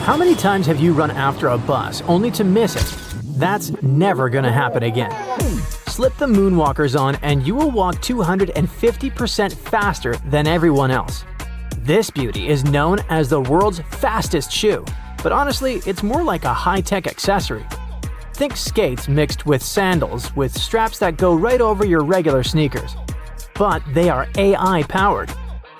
How many times have you run after a bus only to miss it? That's never gonna happen again. Slip the moonwalkers on and you will walk 250% faster than everyone else. This beauty is known as the world's fastest shoe, but honestly, it's more like a high-tech accessory. Think skates mixed with sandals with straps that go right over your regular sneakers. But they are AI-powered.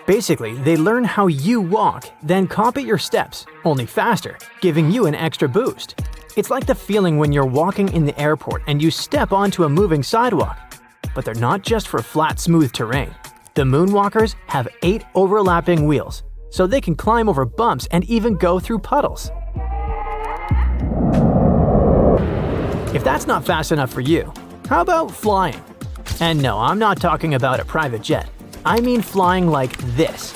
Basically, they learn how you walk, then copy your steps, only faster, giving you an extra boost. It's like the feeling when you're walking in the airport and you step onto a moving sidewalk. But they're not just for flat, smooth terrain. The moonwalkers have 8 overlapping wheels, so they can climb over bumps and even go through puddles. If that's not fast enough for you, how about flying? And no, I'm not talking about a private jet. I mean flying like this.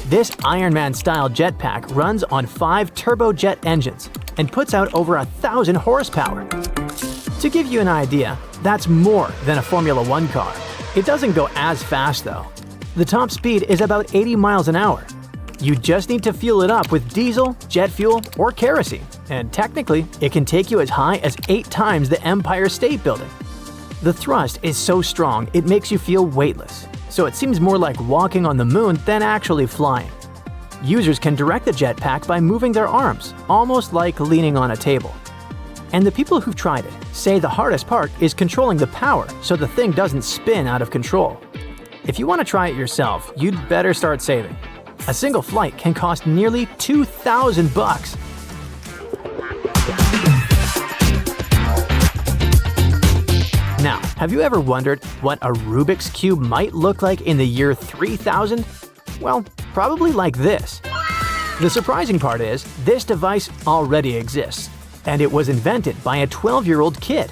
This Iron Man-style jetpack runs on 5 turbojet engines and puts out over 1,000 horsepower. To give you an idea, that's more than a Formula 1 car. It doesn't go as fast though. The top speed is about 80 miles an hour. You just need to fuel it up with diesel, jet fuel, or kerosene, and technically, it can take you as high as 8 times the Empire State Building. The thrust is so strong it makes you feel weightless, so it seems more like walking on the moon than actually flying. Users can direct the jetpack by moving their arms, almost like leaning on a table. And the people who've tried it say the hardest part is controlling the power so the thing doesn't spin out of control. If you want to try it yourself, you'd better start saving. A single flight can cost nearly $2,000. Now, have you ever wondered what a Rubik's Cube might look like in the year 3000? Well, probably like this. The surprising part is, this device already exists, and it was invented by a 12-year-old kid.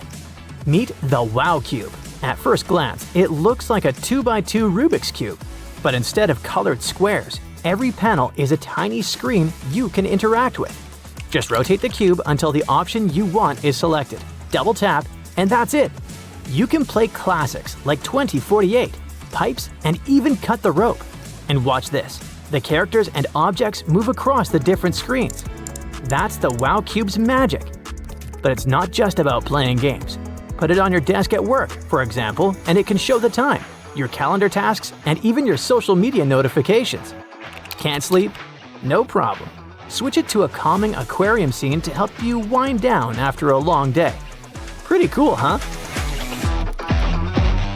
Meet the WOWCube. At first glance, it looks like a 2x2 Rubik's Cube, but instead of colored squares, every panel is a tiny screen you can interact with. Just rotate the cube until the option you want is selected, double tap, and that's it. You can play classics like 2048, pipes, and even cut the rope. And watch this, the characters and objects move across the different screens. That's the WOWCube's magic. But it's not just about playing games. Put it on your desk at work, for example, and it can show the time, your calendar tasks, and even your social media notifications. Can't sleep? No problem. Switch it to a calming aquarium scene to help you wind down after a long day. Pretty cool, huh?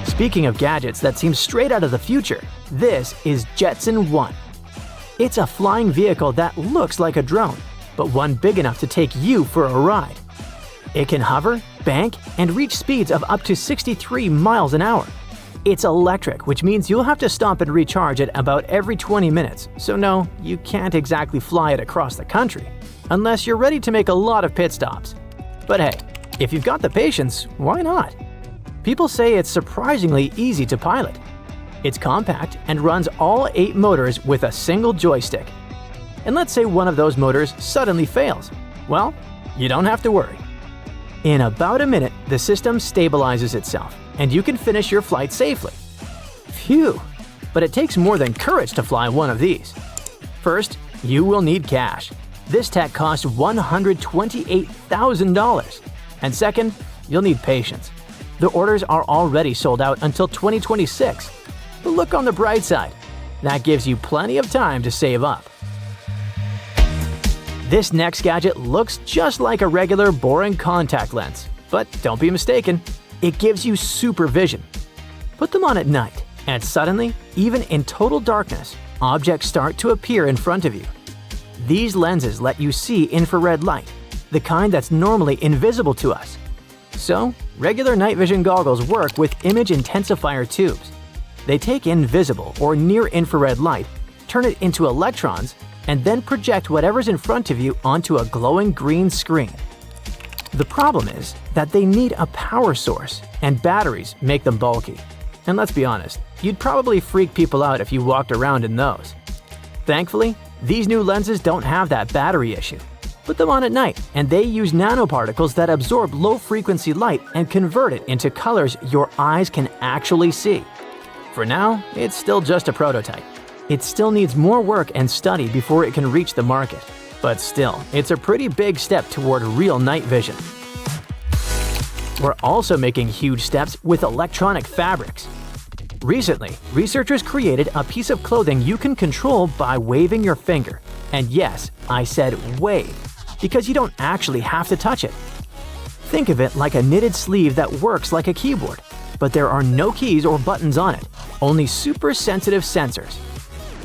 Speaking of gadgets that seem straight out of the future, this is Jetson 1. It's a flying vehicle that looks like a drone, but one big enough to take you for a ride. It can hover, bank, and reach speeds of up to 63 miles an hour. It's electric, which means you'll have to stop and recharge it about every 20 minutes, so no, you can't exactly fly it across the country, unless you're ready to make a lot of pit stops. But hey, if you've got the patience, why not? People say it's surprisingly easy to pilot. It's compact and runs all 8 motors with a single joystick. And let's say one of those motors suddenly fails. Well, you don't have to worry. In about a minute, the system stabilizes itself, and you can finish your flight safely. Phew! But it takes more than courage to fly one of these. First, you will need cash. This tech costs $128,000. And second, you'll need patience. The orders are already sold out until 2026. But look on the bright side. That gives you plenty of time to save up. This next gadget looks just like a regular boring contact lens. But don't be mistaken, it gives you supervision. Put them on at night, and suddenly, even in total darkness, objects start to appear in front of you. These lenses let you see infrared light, the kind that's normally invisible to us. So, regular night vision goggles work with image intensifier tubes. They take in visible or near-infrared light, turn it into electrons, and then project whatever's in front of you onto a glowing green screen. The problem is that they need a power source, and batteries make them bulky. And let's be honest, you'd probably freak people out if you walked around in those. Thankfully, these new lenses don't have that battery issue. Put them on at night, and they use nanoparticles that absorb low-frequency light and convert it into colors your eyes can actually see. For now, it's still just a prototype. It still needs more work and study before it can reach the market. But still, it's a pretty big step toward real night vision. We're also making huge steps with electronic fabrics. Recently, researchers created a piece of clothing you can control by waving your finger. And yes, I said wave, because you don't actually have to touch it. Think of it like a knitted sleeve that works like a keyboard, but there are no keys or buttons on it, only super sensitive sensors.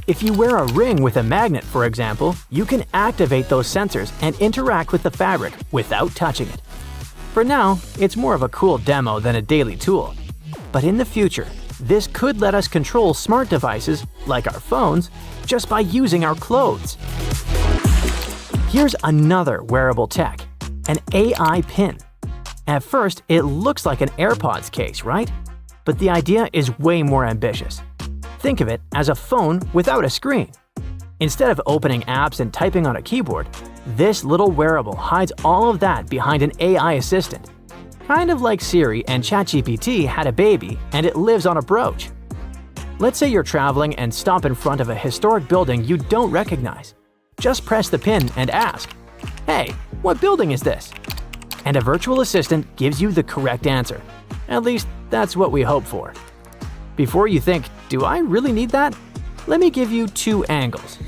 If you wear a ring with a magnet, for example, you can activate those sensors and interact with the fabric without touching it. For now, it's more of a cool demo than a daily tool. But in the future, this could let us control smart devices, like our phones, just by using our clothes. Here's another wearable tech, an AI pin. At first, it looks like an AirPods case, right? But the idea is way more ambitious. Think of it as a phone without a screen. Instead of opening apps and typing on a keyboard, this little wearable hides all of that behind an AI assistant. Kind of like Siri and ChatGPT had a baby and it lives on a brooch. Let's say you're traveling and stop in front of a historic building you don't recognize. Just press the pin and ask, "Hey, what building is this?" And a virtual assistant gives you the correct answer. At least, that's what we hope for. Before you think, do I really need that? Let me give you two angles.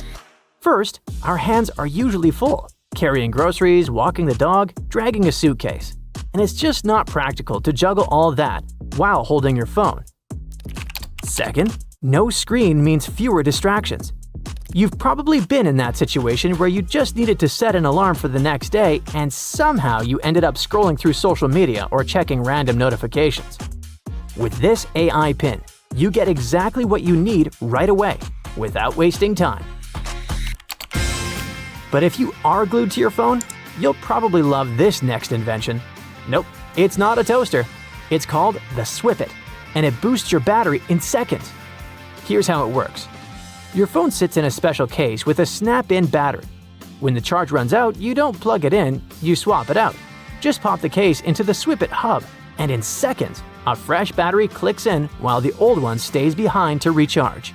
First, our hands are usually full, carrying groceries, walking the dog, dragging a suitcase. And it's just not practical to juggle all that while holding your phone. Second, no screen means fewer distractions. You've probably been in that situation where you just needed to set an alarm for the next day and somehow you ended up scrolling through social media or checking random notifications. With this AI pin, you get exactly what you need right away, without wasting time. But if you are glued to your phone, you'll probably love this next invention. Nope, it's not a toaster. It's called the Swipit, and it boosts your battery in seconds. Here's how it works. Your phone sits in a special case with a snap-in battery. When the charge runs out, you don't plug it in, you swap it out. Just pop the case into the Swipit hub, and in seconds, a fresh battery clicks in while the old one stays behind to recharge.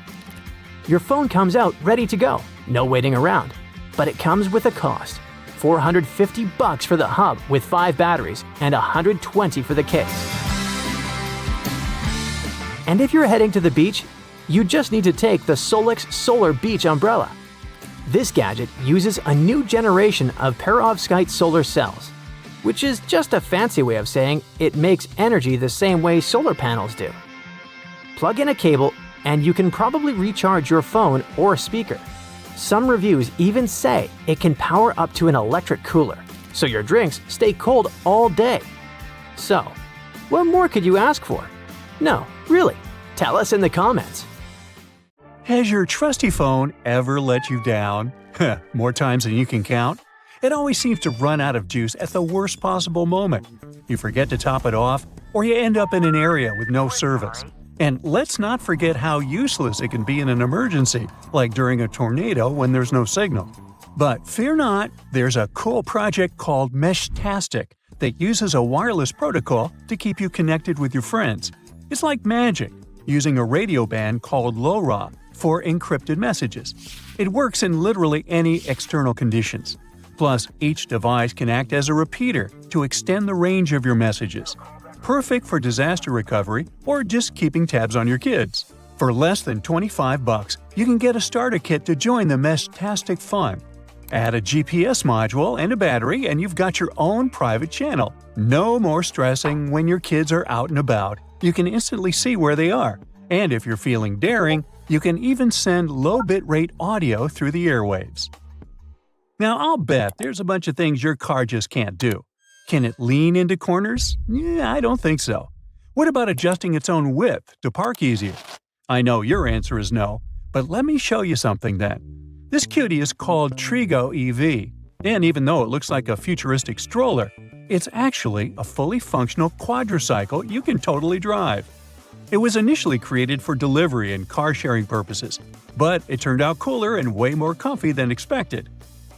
Your phone comes out ready to go, no waiting around. But it comes with a cost. $450 for the hub with 5 batteries and $120 for the case. And if you're heading to the beach, you just need to take the Solix Solar Beach Umbrella. This gadget uses a new generation of perovskite solar cells, which is just a fancy way of saying it makes energy the same way solar panels do. Plug in a cable and you can probably recharge your phone or speaker. Some reviews even say it can power up to an electric cooler, so your drinks stay cold all day. So, what more could you ask for? No, really. Tell us in the comments. Has your trusty phone ever let you down? More times than you can count. It always seems to run out of juice at the worst possible moment. You forget to top it off, or you end up in an area with no service. And let's not forget how useless it can be in an emergency, like during a tornado when there's no signal. But fear not, there's a cool project called Meshtastic that uses a wireless protocol to keep you connected with your friends. It's like magic, using a radio band called LoRa for encrypted messages. It works in literally any external conditions. Plus, each device can act as a repeater to extend the range of your messages. Perfect for disaster recovery or just keeping tabs on your kids. For less than $25, you can get a starter kit to join the Meshtastic fun. Add a GPS module and a battery and you've got your own private channel. No more stressing when your kids are out and about. You can instantly see where they are. And if you're feeling daring, you can even send low bitrate audio through the airwaves. Now, I'll bet there's a bunch of things your car just can't do. Can it lean into corners? I don't think so. What about adjusting its own width to park easier? I know your answer is no, but let me show you something then. This cutie is called Trigo EV, and even though it looks like a futuristic stroller, it's actually a fully functional quadricycle you can totally drive. It was initially created for delivery and car-sharing purposes, but it turned out cooler and way more comfy than expected.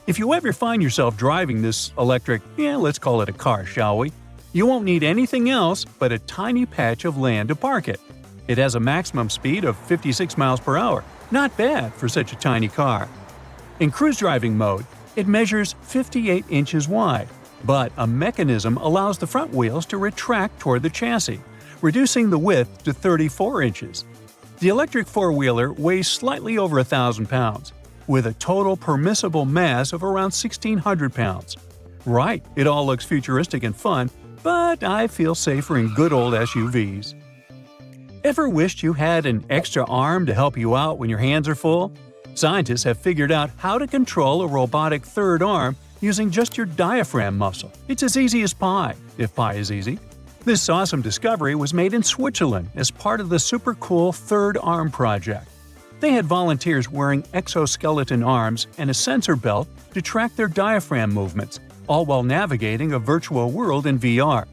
If you ever find yourself driving this electric, let's call it a car, shall we? You won't need anything else but a tiny patch of land to park it. It has a maximum speed of 56 miles per hour. Not bad for such a tiny car. In cruise driving mode, It measures 58 inches wide, but a mechanism allows the front wheels to retract toward the chassis, reducing the width to 34 inches. The electric four-wheeler weighs slightly over 1,000 pounds, with a total permissible mass of around 1,600 pounds. Right, it all looks futuristic and fun, but I feel safer in good old SUVs. Ever wished you had an extra arm to help you out when your hands are full? Scientists have figured out how to control a robotic third arm using just your diaphragm muscle. It's as easy as pie, if pie is easy. This awesome discovery was made in Switzerland as part of the super cool Third Arm Project. They had volunteers wearing exoskeleton arms and a sensor belt to track their diaphragm movements, all while navigating a virtual world in VR.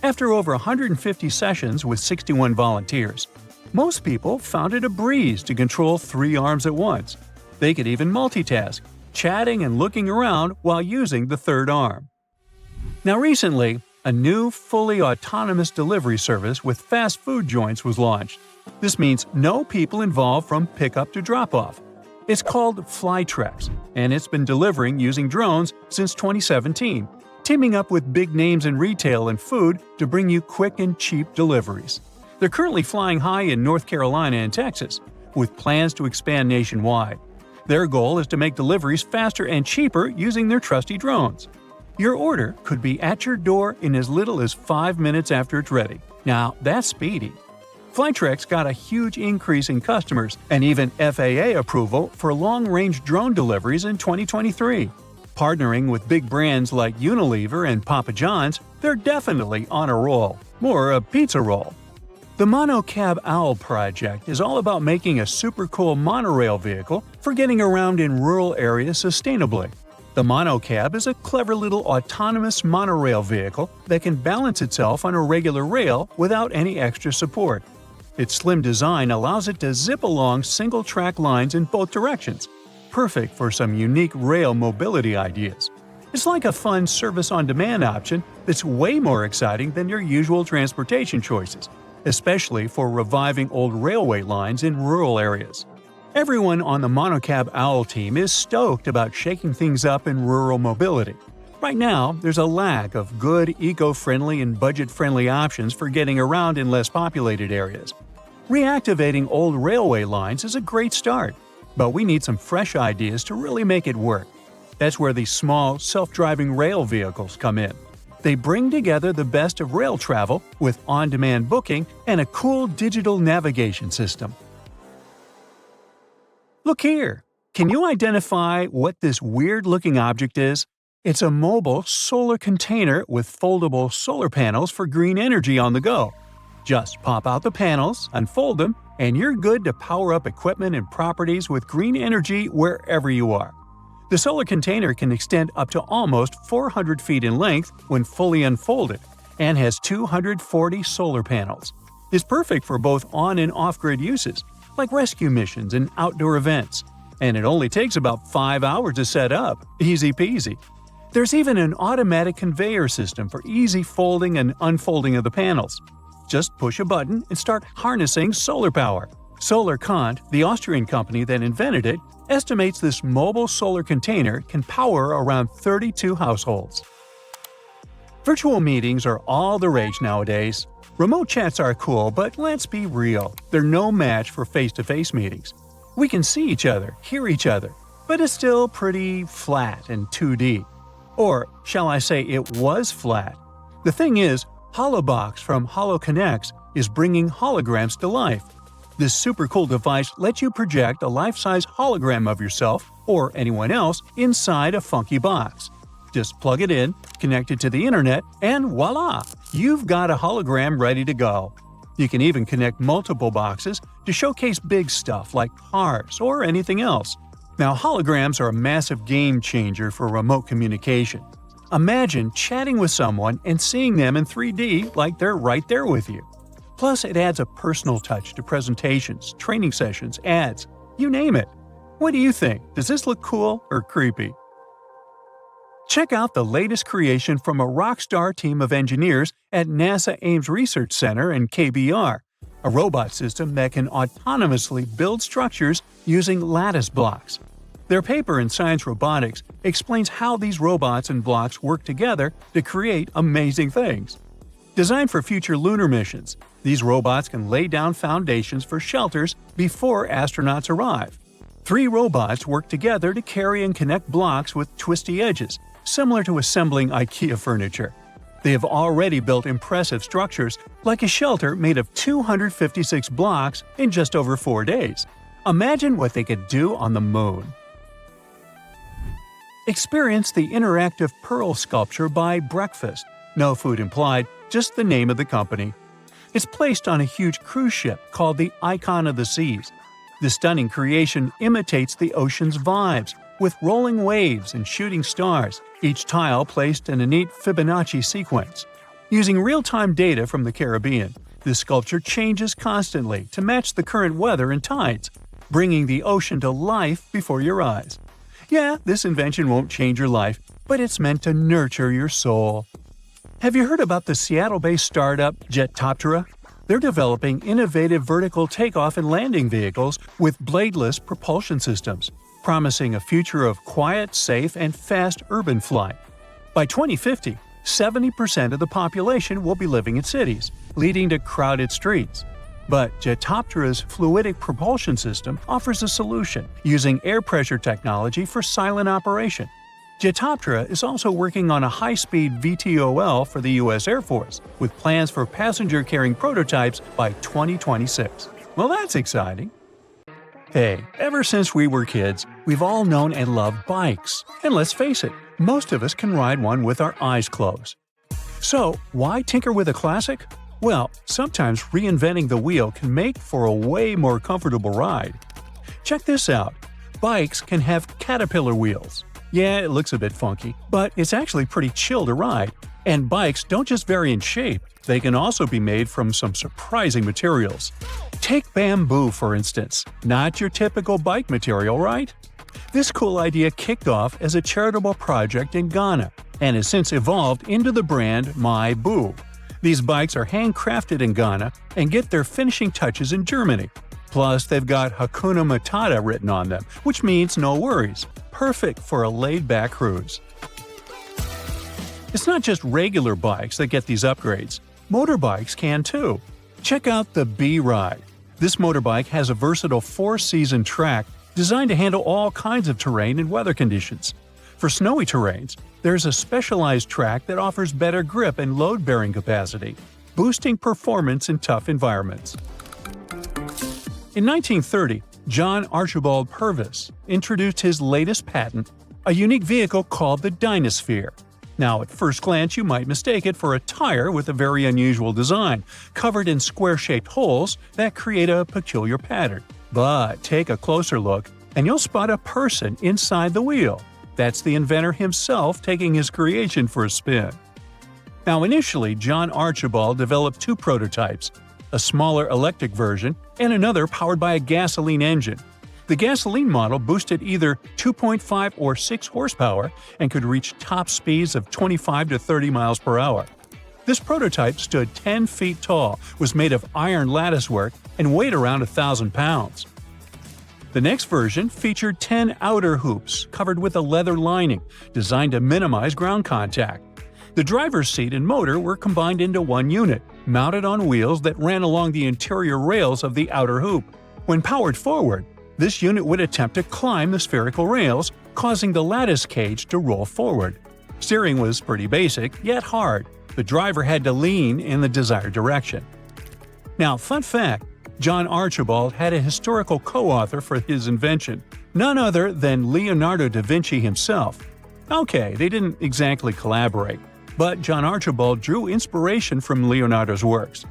After over 150 sessions with 61 volunteers, most people found it a breeze to control 3 arms at once. They could even multitask, chatting and looking around while using the third arm. Now recently, a new fully autonomous delivery service with fast food joints was launched. This means no people involved from pickup to drop-off. It's called Flytrex, and it's been delivering using drones since 2017, teaming up with big names in retail and food to bring you quick and cheap deliveries. They're currently flying high in North Carolina and Texas, with plans to expand nationwide. Their goal is to make deliveries faster and cheaper using their trusty drones. Your order could be at your door in as little as 5 minutes after it's ready. Now, that's speedy. Flytrex got a huge increase in customers and even FAA approval for long-range drone deliveries in 2023. Partnering with big brands like Unilever and Papa John's, they're definitely on a roll. More a pizza roll. The MonoCab Owl project is all about making a super cool monorail vehicle for getting around in rural areas sustainably. The MonoCab is a clever little autonomous monorail vehicle that can balance itself on a regular rail without any extra support. Its slim design allows it to zip along single-track lines in both directions, perfect for some unique rail mobility ideas. It's like a fun service-on-demand option that's way more exciting than your usual transportation choices, especially for reviving old railway lines in rural areas. Everyone on the MonoCab Owl team is stoked about shaking things up in rural mobility. Right now, there's a lack of good, eco-friendly and budget-friendly options for getting around in less populated areas. Reactivating old railway lines is a great start, but we need some fresh ideas to really make it work. That's where these small, self-driving rail vehicles come in. They bring together the best of rail travel with on-demand booking and a cool digital navigation system. Look here! Can you identify what this weird-looking object is? It's a mobile solar container with foldable solar panels for green energy on the go. Just pop out the panels, unfold them, and you're good to power up equipment and properties with green energy wherever you are. The solar container can extend up to almost 400 feet in length when fully unfolded and has 240 solar panels. It's perfect for both on- and off-grid uses, like rescue missions and outdoor events. And it only takes about 5 hours to set up. Easy peasy. There's even an automatic conveyor system for easy folding and unfolding of the panels. Just push a button and start harnessing solar power. SolarCont, the Austrian company that invented it, estimates this mobile solar container can power around 32 households. Virtual meetings are all the rage nowadays. Remote chats are cool, but let's be real, they're no match for face-to-face meetings. We can see each other, hear each other, but it's still pretty flat and 2D. Or, shall I say it was flat? The thing is, HoloBox from HoloConnects is bringing holograms to life. This super cool device lets you project a life-size hologram of yourself or anyone else inside a funky box. Just plug it in, connect it to the internet, and voila! You've got a hologram ready to go. You can even connect multiple boxes to showcase big stuff like cars or anything else. Now, holograms are a massive game changer for remote communication. Imagine chatting with someone and seeing them in 3D like they're right there with you. Plus, it adds a personal touch to presentations, training sessions, ads, you name it. What do you think? Does this look cool or creepy? Check out the latest creation from a rockstar team of engineers at NASA Ames Research Center and KBR, a robot system that can autonomously build structures using lattice blocks. Their paper in Science Robotics explains how these robots and blocks work together to create amazing things. Designed for future lunar missions, these robots can lay down foundations for shelters before astronauts arrive. 3 robots work together to carry and connect blocks with twisty edges, similar to assembling IKEA furniture. They have already built impressive structures, like a shelter made of 256 blocks in just over 4 days. Imagine what they could do on the moon. Experience the interactive pearl sculpture by Breakfast. No food implied, just the name of the company. It's placed on a huge cruise ship called the Icon of the Seas. The stunning creation imitates the ocean's vibes, with rolling waves and shooting stars, each tile placed in a neat Fibonacci sequence. Using real-time data from the Caribbean, this sculpture changes constantly to match the current weather and tides, bringing the ocean to life before your eyes. Yeah, this invention won't change your life, but it's meant to nurture your soul. Have you heard about the Seattle-based startup Jetpack? They're developing innovative vertical takeoff and landing vehicles with bladeless propulsion systems, promising a future of quiet, safe, and fast urban flight. By 2050, 70% of the population will be living in cities, leading to crowded streets. But Jetpack's fluidic propulsion system offers a solution, using air pressure technology for silent operation. Jetpack is also working on a high-speed VTOL for the U.S. Air Force, with plans for passenger-carrying prototypes by 2026. Well, that's exciting. Hey, ever since we were kids, we've all known and loved bikes. And let's face it, most of us can ride one with our eyes closed. So, why tinker with a classic? Well, sometimes reinventing the wheel can make for a way more comfortable ride. Check this out. Bikes can have caterpillar wheels. Yeah, it looks a bit funky, but it's actually pretty chill to ride. And bikes don't just vary in shape, they can also be made from some surprising materials. Take bamboo, for instance. Not your typical bike material, right? This cool idea kicked off as a charitable project in Ghana and has since evolved into the brand My Boo. These bikes are handcrafted in Ghana and get their finishing touches in Germany. Plus, they've got Hakuna Matata written on them, which means no worries. Perfect for a laid-back cruise. It's not just regular bikes that get these upgrades. Motorbikes can too. Check out the B-Ride. This motorbike has a versatile 4-season track designed to handle all kinds of terrain and weather conditions. For snowy terrains, there's a specialized track that offers better grip and load-bearing capacity, boosting performance in tough environments. In 1930, John Archibald Purvis introduced his latest patent, a unique vehicle called the Dynasphere. Now, at first glance, you might mistake it for a tire with a very unusual design, covered in square-shaped holes that create a peculiar pattern. But take a closer look, and you'll spot a person inside the wheel. That's the inventor himself taking his creation for a spin. Now, initially, John Archibald developed 2 prototypes, a smaller electric version and another powered by a gasoline engine. The gasoline model boosted either 2.5 or 6 horsepower and could reach top speeds of 25 to 30 miles per hour. This prototype stood 10 feet tall, was made of iron latticework, and weighed around 1,000 pounds. The next version featured 10 outer hoops covered with a leather lining, designed to minimize ground contact. The driver's seat and motor were combined into one unit, mounted on wheels that ran along the interior rails of the outer hoop. When powered forward, this unit would attempt to climb the spherical rails, causing the lattice cage to roll forward. Steering was pretty basic, yet hard. The driver had to lean in the desired direction. Now, fun fact, John Archibald had a historical co-author for his invention, none other than Leonardo da Vinci himself. Okay, they didn't exactly collaborate, but John Archibald drew inspiration from Leonardo's works.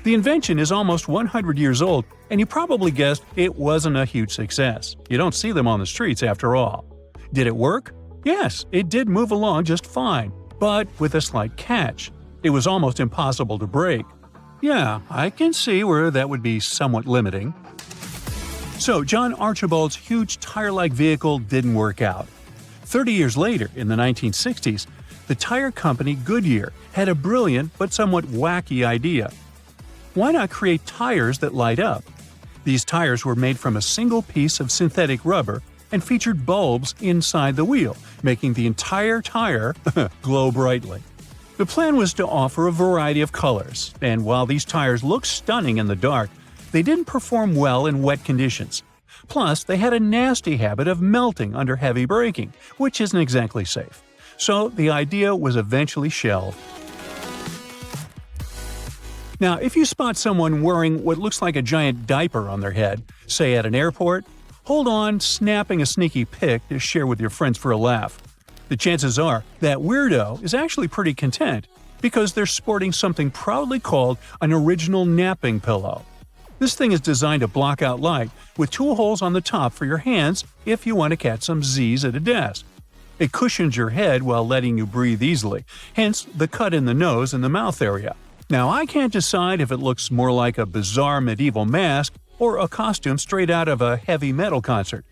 The invention is almost 100 years old, and you probably guessed it wasn't a huge success. You don't see them on the streets after all. Did it work? Yes, it did move along just fine, but with a slight catch. It was almost impossible to break. Yeah, I can see where that would be somewhat limiting. So, John Archibald's huge tire-like vehicle didn't work out. 30 years later, in the 1960s, the tire company Goodyear had a brilliant but somewhat wacky idea. Why not create tires that light up? These tires were made from a single piece of synthetic rubber, and featured bulbs inside the wheel, making the entire tire glow brightly. The plan was to offer a variety of colors, and while these tires looked stunning in the dark, they didn't perform well in wet conditions. Plus, they had a nasty habit of melting under heavy braking, which isn't exactly safe. So the idea was eventually shelved. Now, if you spot someone wearing what looks like a giant diaper on their head, say at an airport, hold on snapping a sneaky pic to share with your friends for a laugh. The chances are that weirdo is actually pretty content because they're sporting something proudly called an original napping pillow. This thing is designed to block out light with two holes on the top for your hands if you want to catch some Z's at a desk. It cushions your head while letting you breathe easily, hence the cut in the nose and the mouth area. Now, I can't decide if it looks more like a bizarre medieval mask or a costume straight out of a heavy metal concert.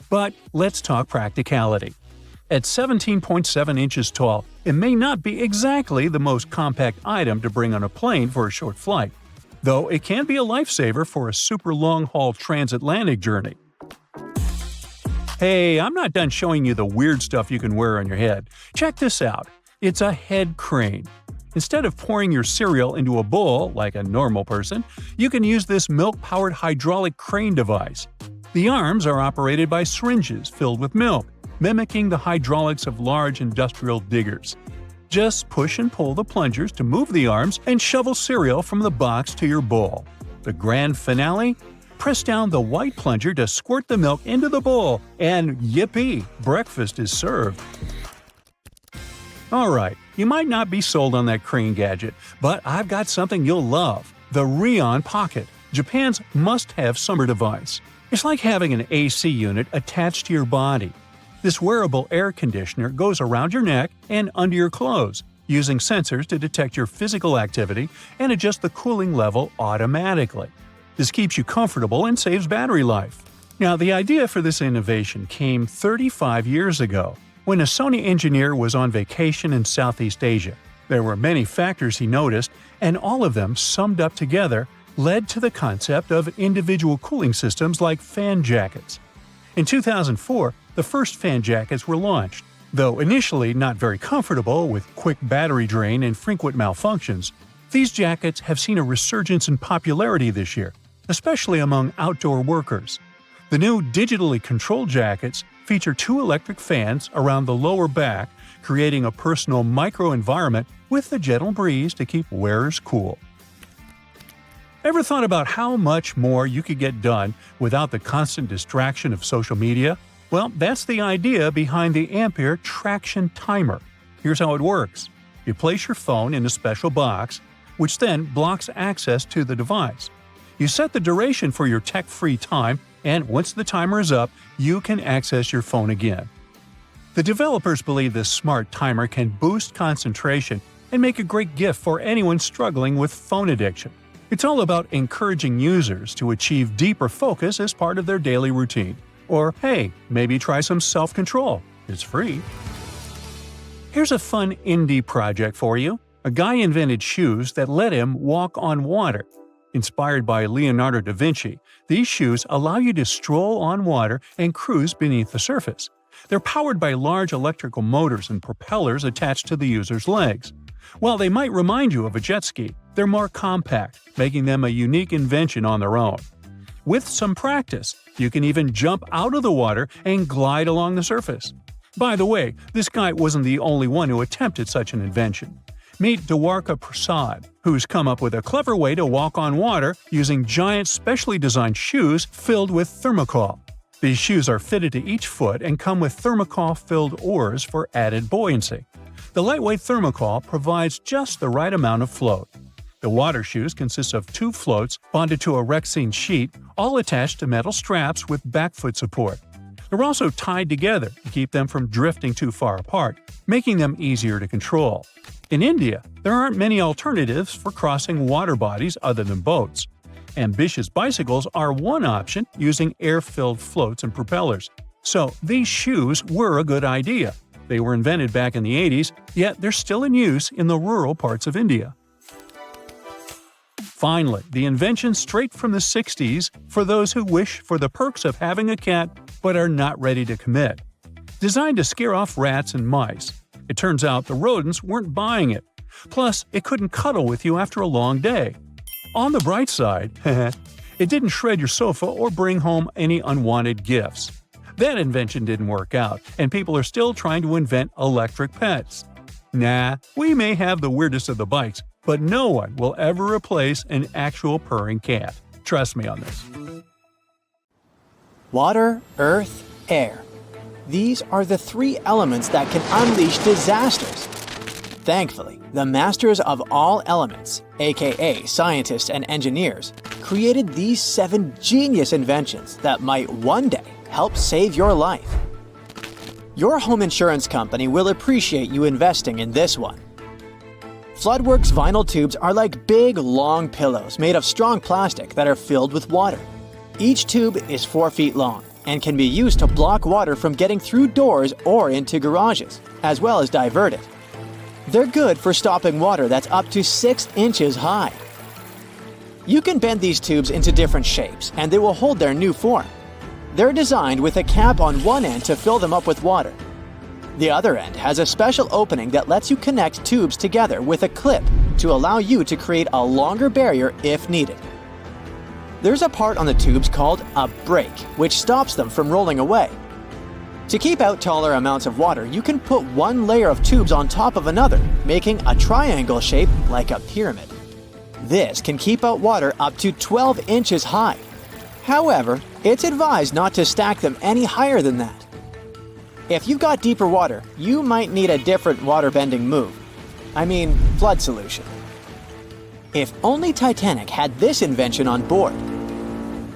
But let's talk practicality. At 17.7 inches tall, it may not be exactly the most compact item to bring on a plane for a short flight, though it can be a lifesaver for a super long-haul transatlantic journey. Hey, I'm not done showing you the weird stuff you can wear on your head. Check this out. It's a head crane. Instead of pouring your cereal into a bowl like a normal person, you can use this milk-powered hydraulic crane device. The arms are operated by syringes filled with milk, mimicking the hydraulics of large industrial diggers. Just push and pull the plungers to move the arms and shovel cereal from the box to your bowl. The grand finale? Press down the white plunger to squirt the milk into the bowl, and yippee, breakfast is served. Alright, you might not be sold on that crane gadget, but I've got something you'll love: the Rion Pocket, Japan's must-have summer device. It's like having an AC unit attached to your body. This wearable air conditioner goes around your neck and under your clothes, using sensors to detect your physical activity and adjust the cooling level automatically. This keeps you comfortable and saves battery life. Now, the idea for this innovation came 35 years ago, when a Sony engineer was on vacation in Southeast Asia. There were many factors he noticed, and all of them, summed up together, led to the concept of individual cooling systems like fan jackets. In 2004, the first fan jackets were launched. Though initially not very comfortable with quick battery drain and frequent malfunctions, these jackets have seen a resurgence in popularity this year, especially among outdoor workers. The new digitally controlled jackets feature two electric fans around the lower back, creating a personal microenvironment with a gentle breeze to keep wearers cool. Ever thought about how much more you could get done without the constant distraction of social media? Well, that's the idea behind the Ampere Traction Timer. Here's how it works. You place your phone in a special box, which then blocks access to the device. You set the duration for your tech-free time, and once the timer is up, you can access your phone again. The developers believe this smart timer can boost concentration and make a great gift for anyone struggling with phone addiction. It's all about encouraging users to achieve deeper focus as part of their daily routine. Or, hey, maybe try some self-control. It's free. Here's a fun indie project for you. A guy invented shoes that let him walk on water. Inspired by Leonardo da Vinci, these shoes allow you to stroll on water and cruise beneath the surface. They're powered by large electrical motors and propellers attached to the user's legs. While they might remind you of a jet ski, they're more compact, making them a unique invention on their own. With some practice, you can even jump out of the water and glide along the surface. By the way, this guy wasn't the only one who attempted such an invention. Meet Dwarka Prasad, who's come up with a clever way to walk on water using giant specially designed shoes filled with thermocol. These shoes are fitted to each foot and come with thermocol-filled oars for added buoyancy. The lightweight thermocol provides just the right amount of float. The water shoes consist of two floats bonded to a Rexine sheet, all attached to metal straps with back foot support. They're also tied together to keep them from drifting too far apart, making them easier to control. In India, there aren't many alternatives for crossing water bodies other than boats. Ambitious bicycles are one option using air-filled floats and propellers. So these shoes were a good idea. They were invented back in the 80s, yet they're still in use in the rural parts of India. Finally, the invention straight from the 60s for those who wish for the perks of having a cat but are not ready to commit. Designed to scare off rats and mice. It turns out the rodents weren't buying it. Plus, it couldn't cuddle with you after a long day. On the bright side, it didn't shred your sofa or bring home any unwanted gifts. That invention didn't work out, and people are still trying to invent electric pets. Nah, we may have the weirdest of the bikes, but no one will ever replace an actual purring cat. Trust me on this. Water, earth, air. These are the three elements that can unleash disasters. Thankfully, the masters of all elements, aka scientists and engineers, created these 7 genius inventions that might one day help save your life. Your home insurance company will appreciate you investing in this one. Floodworks vinyl tubes are like big, long pillows made of strong plastic that are filled with water. Each tube is 4 feet long and can be used to block water from getting through doors or into garages, as well as divert it. They're good for stopping water that's up to 6 inches high. You can bend these tubes into different shapes and they will hold their new form. They're designed with a cap on one end to fill them up with water. The other end has a special opening that lets you connect tubes together with a clip to allow you to create a longer barrier if needed. There's a part on the tubes called a break, which stops them from rolling away. To keep out taller amounts of water, you can put one layer of tubes on top of another, making a triangle shape like a pyramid. This can keep out water up to 12 inches high. However, it's advised not to stack them any higher than that. If you've got deeper water, you might need a different water-bending move. I mean, flood solution. If only Titanic had this invention on board.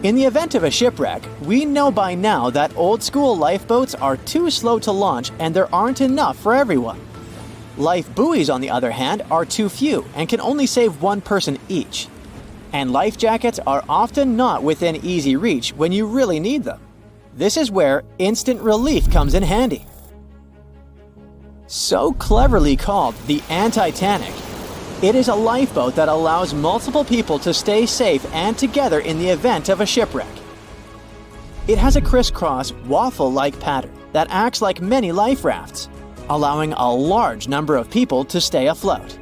In the event of a shipwreck, we know by now that old-school lifeboats are too slow to launch and there aren't enough for everyone. Life buoys, on the other hand, are too few and can only save one person each. And life jackets are often not within easy reach when you really need them. This is where instant relief comes in handy. So cleverly called the Anti-Tanic, it is a lifeboat that allows multiple people to stay safe and together in the event of a shipwreck. It has a crisscross, waffle-like pattern that acts like many life rafts, allowing a large number of people to stay afloat.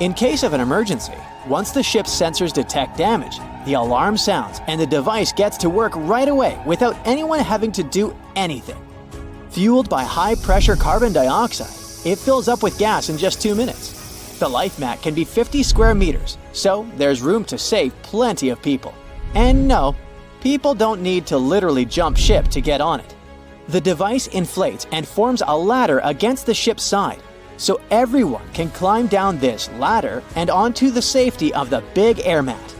In case of an emergency, once the ship's sensors detect damage, the alarm sounds and the device gets to work right away without anyone having to do anything. Fueled by high-pressure carbon dioxide, it fills up with gas in just 2 minutes. The life mat can be 50 square meters, so there's room to save plenty of people. And no, people don't need to literally jump ship to get on it. The device inflates and forms a ladder against the ship's side, so everyone can climb down this ladder and onto the safety of the big air mat.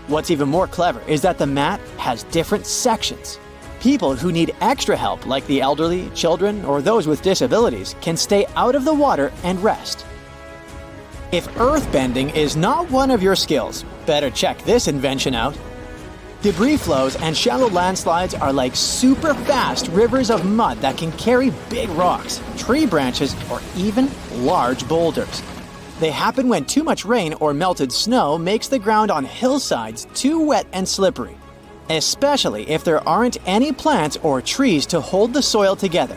What's even more clever is that the mat has different sections. People who need extra help, like the elderly, children, or those with disabilities, can stay out of the water and rest. If earthbending is not one of your skills, better check this invention out. Debris flows and shallow landslides are like super fast rivers of mud that can carry big rocks, tree branches, or even large boulders. They happen when too much rain or melted snow makes the ground on hillsides too wet and slippery, especially if there aren't any plants or trees to hold the soil together.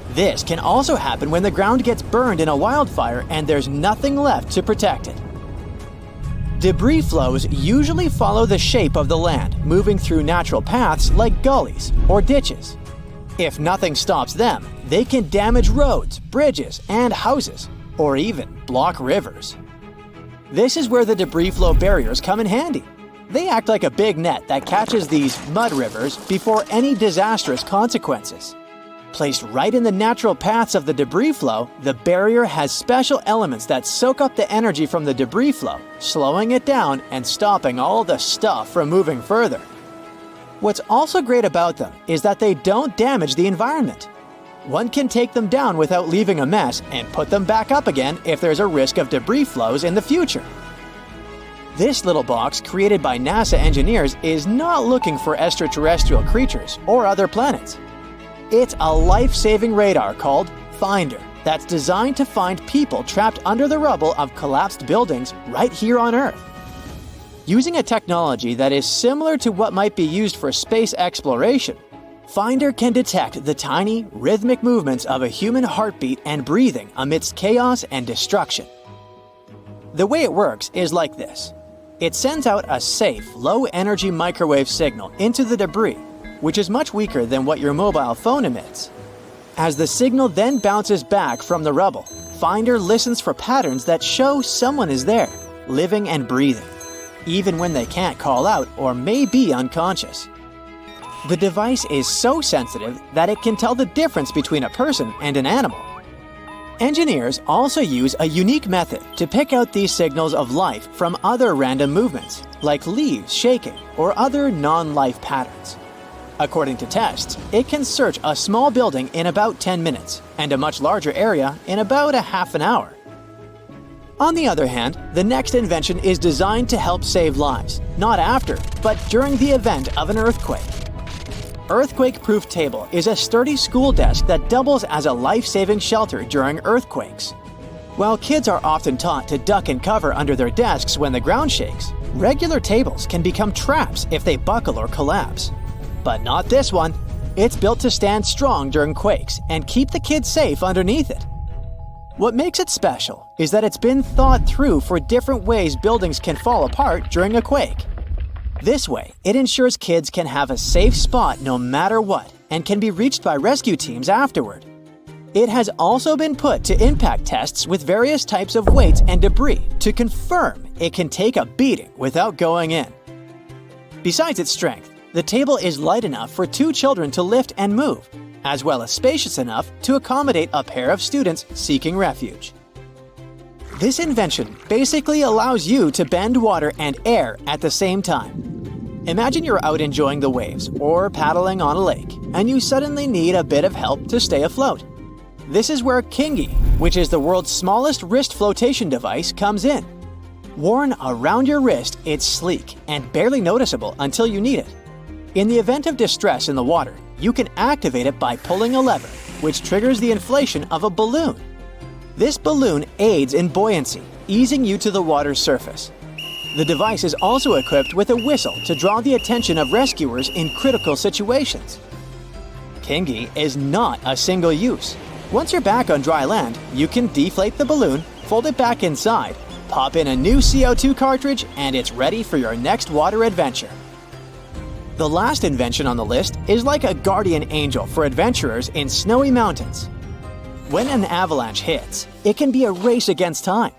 This can also happen when the ground gets burned in a wildfire and there's nothing left to protect it. Debris flows usually follow the shape of the land, moving through natural paths like gullies or ditches. If nothing stops them, they can damage roads, bridges, and houses, or even block rivers. This is where the debris flow barriers come in handy. They act like a big net that catches these mud rivers before any disastrous consequences. Placed right in the natural paths of the debris flow, the barrier has special elements that soak up the energy from the debris flow, slowing it down and stopping all the stuff from moving further. What's also great about them is that they don't damage the environment. One can take them down without leaving a mess and put them back up again if there's a risk of debris flows in the future. This little box, created by NASA engineers, is not looking for extraterrestrial creatures or other planets. It's a life-saving radar called Finder that's designed to find people trapped under the rubble of collapsed buildings right here on Earth. Using a technology that is similar to what might be used for space exploration, Finder can detect the tiny, rhythmic movements of a human heartbeat and breathing amidst chaos and destruction. The way it works is like this. It sends out a safe, low-energy microwave signal into the debris, which is much weaker than what your mobile phone emits. As the signal then bounces back from the rubble, Finder listens for patterns that show someone is there, living and breathing, even when they can't call out or may be unconscious. The device is so sensitive that it can tell the difference between a person and an animal. Engineers also use a unique method to pick out these signals of life from other random movements, like leaves shaking or other non-life patterns. According to tests, it can search a small building in about 10 minutes and a much larger area in about a half an hour. On the other hand, the next invention is designed to help save lives, not after, but during the event of an earthquake. Earthquake-proof table is a sturdy school desk that doubles as a life-saving shelter during earthquakes. While kids are often taught to duck and cover under their desks when the ground shakes, regular tables can become traps if they buckle or collapse. But not this one. It's built to stand strong during quakes and keep the kids safe underneath it. What makes it special is that it's been thought through for different ways buildings can fall apart during a quake. This way, it ensures kids can have a safe spot no matter what and can be reached by rescue teams afterward. It has also been put to impact tests with various types of weights and debris to confirm it can take a beating without going in. Besides its strength, the table is light enough for 2 children to lift and move, as well as spacious enough to accommodate a pair of students seeking refuge. This invention basically allows you to bend water and air at the same time. Imagine you're out enjoying the waves or paddling on a lake, and you suddenly need a bit of help to stay afloat. This is where Kingi, which is the world's smallest wrist flotation device, comes in. Worn around your wrist, it's sleek and barely noticeable until you need it. In the event of distress in the water, you can activate it by pulling a lever, which triggers the inflation of a balloon. This balloon aids in buoyancy, easing you to the water's surface. The device is also equipped with a whistle to draw the attention of rescuers in critical situations. Kingi is not a single use. Once you're back on dry land, you can deflate the balloon, fold it back inside, pop in a new CO2 cartridge, and it's ready for your next water adventure. The last invention on the list is like a guardian angel for adventurers in snowy mountains. When an avalanche hits, it can be a race against time.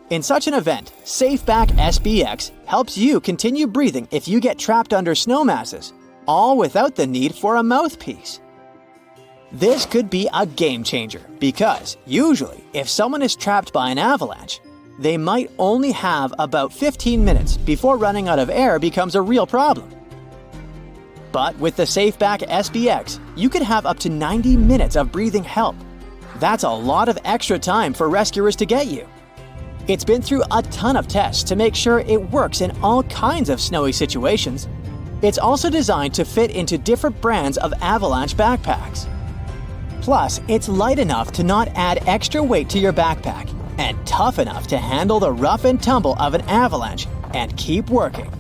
In such an event, SafeBack SBX helps you continue breathing if you get trapped under snow masses, all without the need for a mouthpiece. This could be a game changer because, usually, if someone is trapped by an avalanche, they might only have about 15 minutes before running out of air becomes a real problem. But with the SafeBack SBX, you could have up to 90 minutes of breathing help. That's a lot of extra time for rescuers to get you. It's been through a ton of tests to make sure it works in all kinds of snowy situations. It's also designed to fit into different brands of avalanche backpacks. Plus, it's light enough to not add extra weight to your backpack and tough enough to handle the rough and tumble of an avalanche and keep working.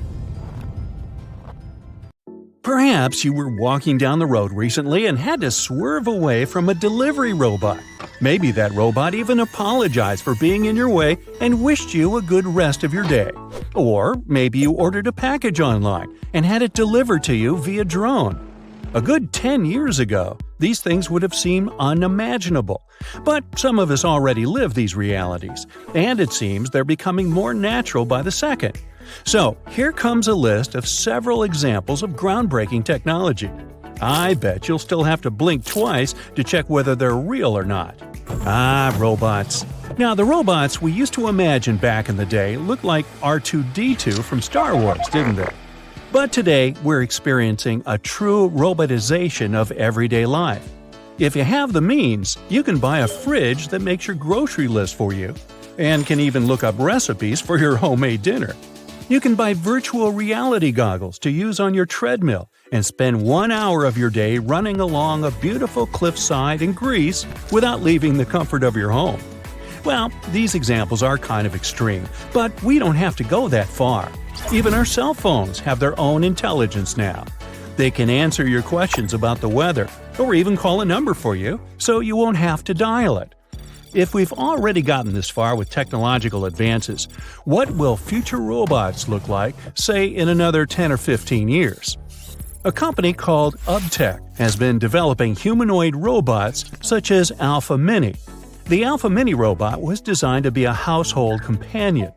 Perhaps you were walking down the road recently and had to swerve away from a delivery robot. Maybe that robot even apologized for being in your way and wished you a good rest of your day. Or maybe you ordered a package online and had it delivered to you via drone. A good 10 years ago, these things would have seemed unimaginable. But some of us already live these realities, and it seems they're becoming more natural by the second. So, here comes a list of several examples of groundbreaking technology. I bet you'll still have to blink twice to check whether they're real or not. Robots. Now, the robots we used to imagine back in the day looked like R2-D2 from Star Wars, didn't they? But today, we're experiencing a true robotization of everyday life. If you have the means, you can buy a fridge that makes your grocery list for you, and can even look up recipes for your homemade dinner. You can buy virtual reality goggles to use on your treadmill and spend 1 hour of your day running along a beautiful cliffside in Greece without leaving the comfort of your home. Well, these examples are kind of extreme, but we don't have to go that far. Even our cell phones have their own intelligence now. They can answer your questions about the weather, or even call a number for you, so you won't have to dial it. If we've already gotten this far with technological advances, what will future robots look like, say, in another 10 or 15 years? A company called UBTech has been developing humanoid robots such as Alpha Mini. The Alpha Mini robot was designed to be a household companion.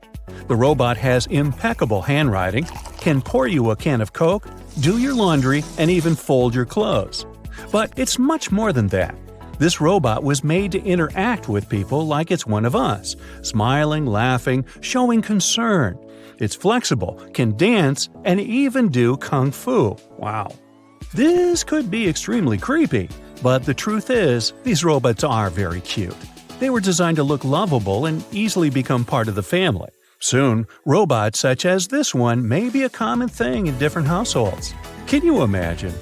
The robot has impeccable handwriting, can pour you a can of Coke, do your laundry, and even fold your clothes. But it's much more than that. This robot was made to interact with people like it's one of us, smiling, laughing, showing concern. It's flexible, can dance, and even do kung fu. Wow. This could be extremely creepy, but the truth is, these robots are very cute. They were designed to look lovable and easily become part of the family. Soon, robots such as this one may be a common thing in different households. Can you imagine?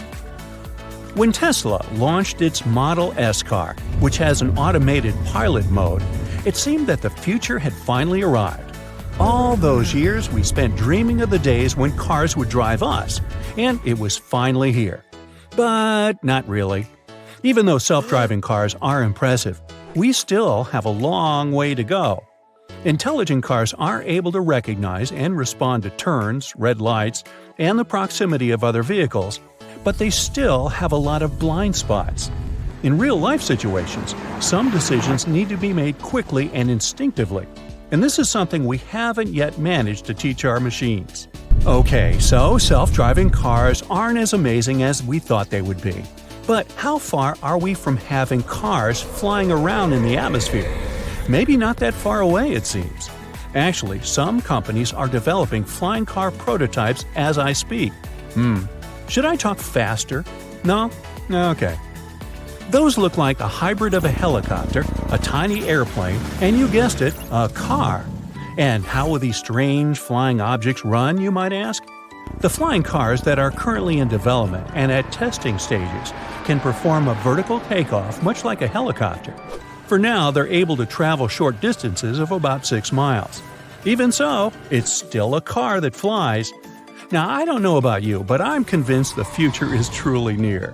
When Tesla launched its Model S car, which has an automated pilot mode, it seemed that the future had finally arrived. All those years we spent dreaming of the days when cars would drive us, and it was finally here. But not really. Even though self-driving cars are impressive, we still have a long way to go. Intelligent cars are able to recognize and respond to turns, red lights, and the proximity of other vehicles, but they still have a lot of blind spots. In real-life situations, some decisions need to be made quickly and instinctively, and this is something we haven't yet managed to teach our machines. Okay, so self-driving cars aren't as amazing as we thought they would be. But how far are we from having cars flying around in the atmosphere? Maybe not that far away, it seems. Actually, some companies are developing flying car prototypes as I speak. Should I talk faster? No? Okay. Those look like a hybrid of a helicopter, a tiny airplane, and you guessed it, a car. And how will these strange flying objects run, you might ask? The flying cars that are currently in development and at testing stages can perform a vertical takeoff much like a helicopter. For now, they're able to travel short distances of about 6 miles. Even so, it's still a car that flies. Now, I don't know about you, but I'm convinced the future is truly near.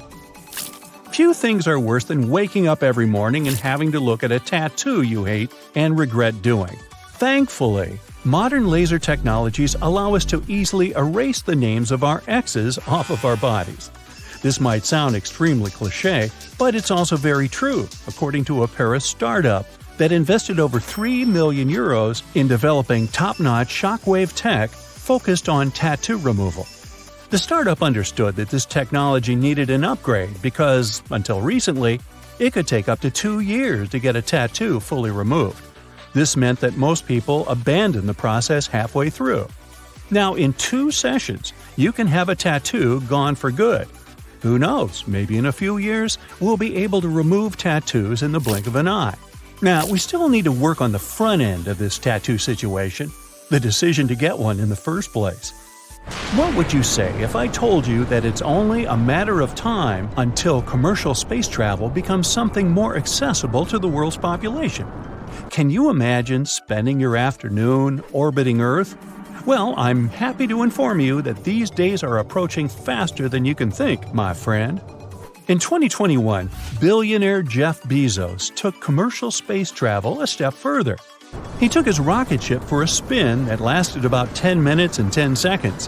Few things are worse than waking up every morning and having to look at a tattoo you hate and regret doing. Thankfully, modern laser technologies allow us to easily erase the names of our exes off of our bodies. This might sound extremely cliché, but it's also very true, according to a Paris startup that invested over 3 million euros in developing top-notch shockwave tech focused on tattoo removal. The startup understood that this technology needed an upgrade because, until recently, it could take up to 2 years to get a tattoo fully removed. This meant that most people abandoned the process halfway through. Now, in 2 sessions, you can have a tattoo gone for good. Who knows, maybe in a few years, we'll be able to remove tattoos in the blink of an eye. Now, we still need to work on the front end of this tattoo situation, the decision to get one in the first place. What would you say if I told you that it's only a matter of time until commercial space travel becomes something more accessible to the world's population? Can you imagine spending your afternoon orbiting Earth? Well, I'm happy to inform you that these days are approaching faster than you can think, my friend. In 2021, billionaire Jeff Bezos took commercial space travel a step further. He took his rocket ship for a spin that lasted about 10 minutes and 10 seconds.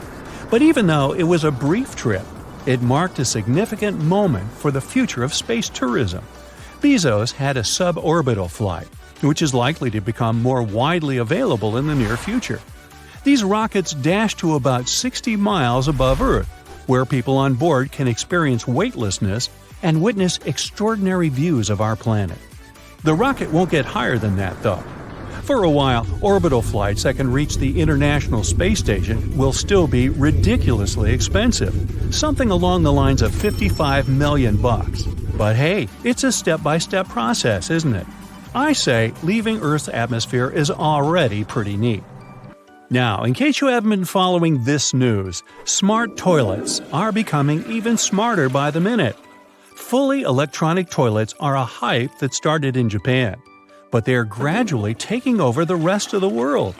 But even though it was a brief trip, it marked a significant moment for the future of space tourism. Bezos had a suborbital flight, which is likely to become more widely available in the near future. These rockets dash to about 60 miles above Earth, where people on board can experience weightlessness and witness extraordinary views of our planet. The rocket won't get higher than that, though. For a while, orbital flights that can reach the International Space Station will still be ridiculously expensive, something along the lines of $55 million. But hey, it's a step-by-step process, isn't it? I say leaving Earth's atmosphere is already pretty neat. Now, in case you haven't been following this news, smart toilets are becoming even smarter by the minute. Fully electronic toilets are a hype that started in Japan, but they are gradually taking over the rest of the world.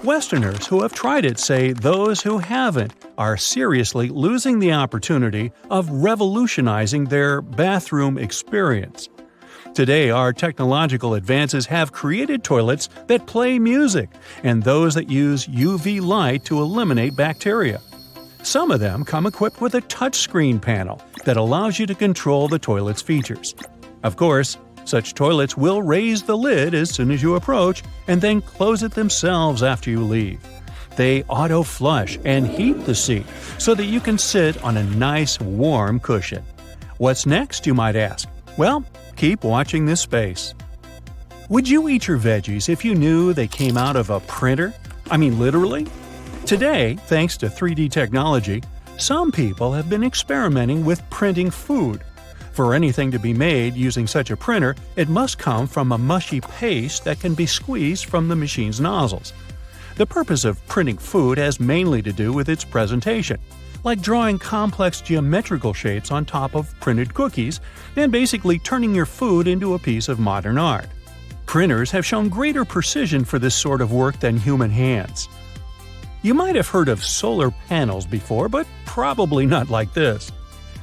Westerners who have tried it say those who haven't are seriously losing the opportunity of revolutionizing their bathroom experience. Today, our technological advances have created toilets that play music and those that use UV light to eliminate bacteria. Some of them come equipped with a touchscreen panel that allows you to control the toilet's features. Of course, such toilets will raise the lid as soon as you approach and then close it themselves after you leave. They auto-flush and heat the seat so that you can sit on a nice warm cushion. What's next, you might ask? Well, keep watching this space. Would you eat your veggies if you knew they came out of a printer? I mean, literally? Today, thanks to 3D technology, some people have been experimenting with printing food. For anything to be made using such a printer, it must come from a mushy paste that can be squeezed from the machine's nozzles. The purpose of printing food has mainly to do with its presentation, like drawing complex geometrical shapes on top of printed cookies and basically turning your food into a piece of modern art. Printers have shown greater precision for this sort of work than human hands. You might have heard of solar panels before, but probably not like this.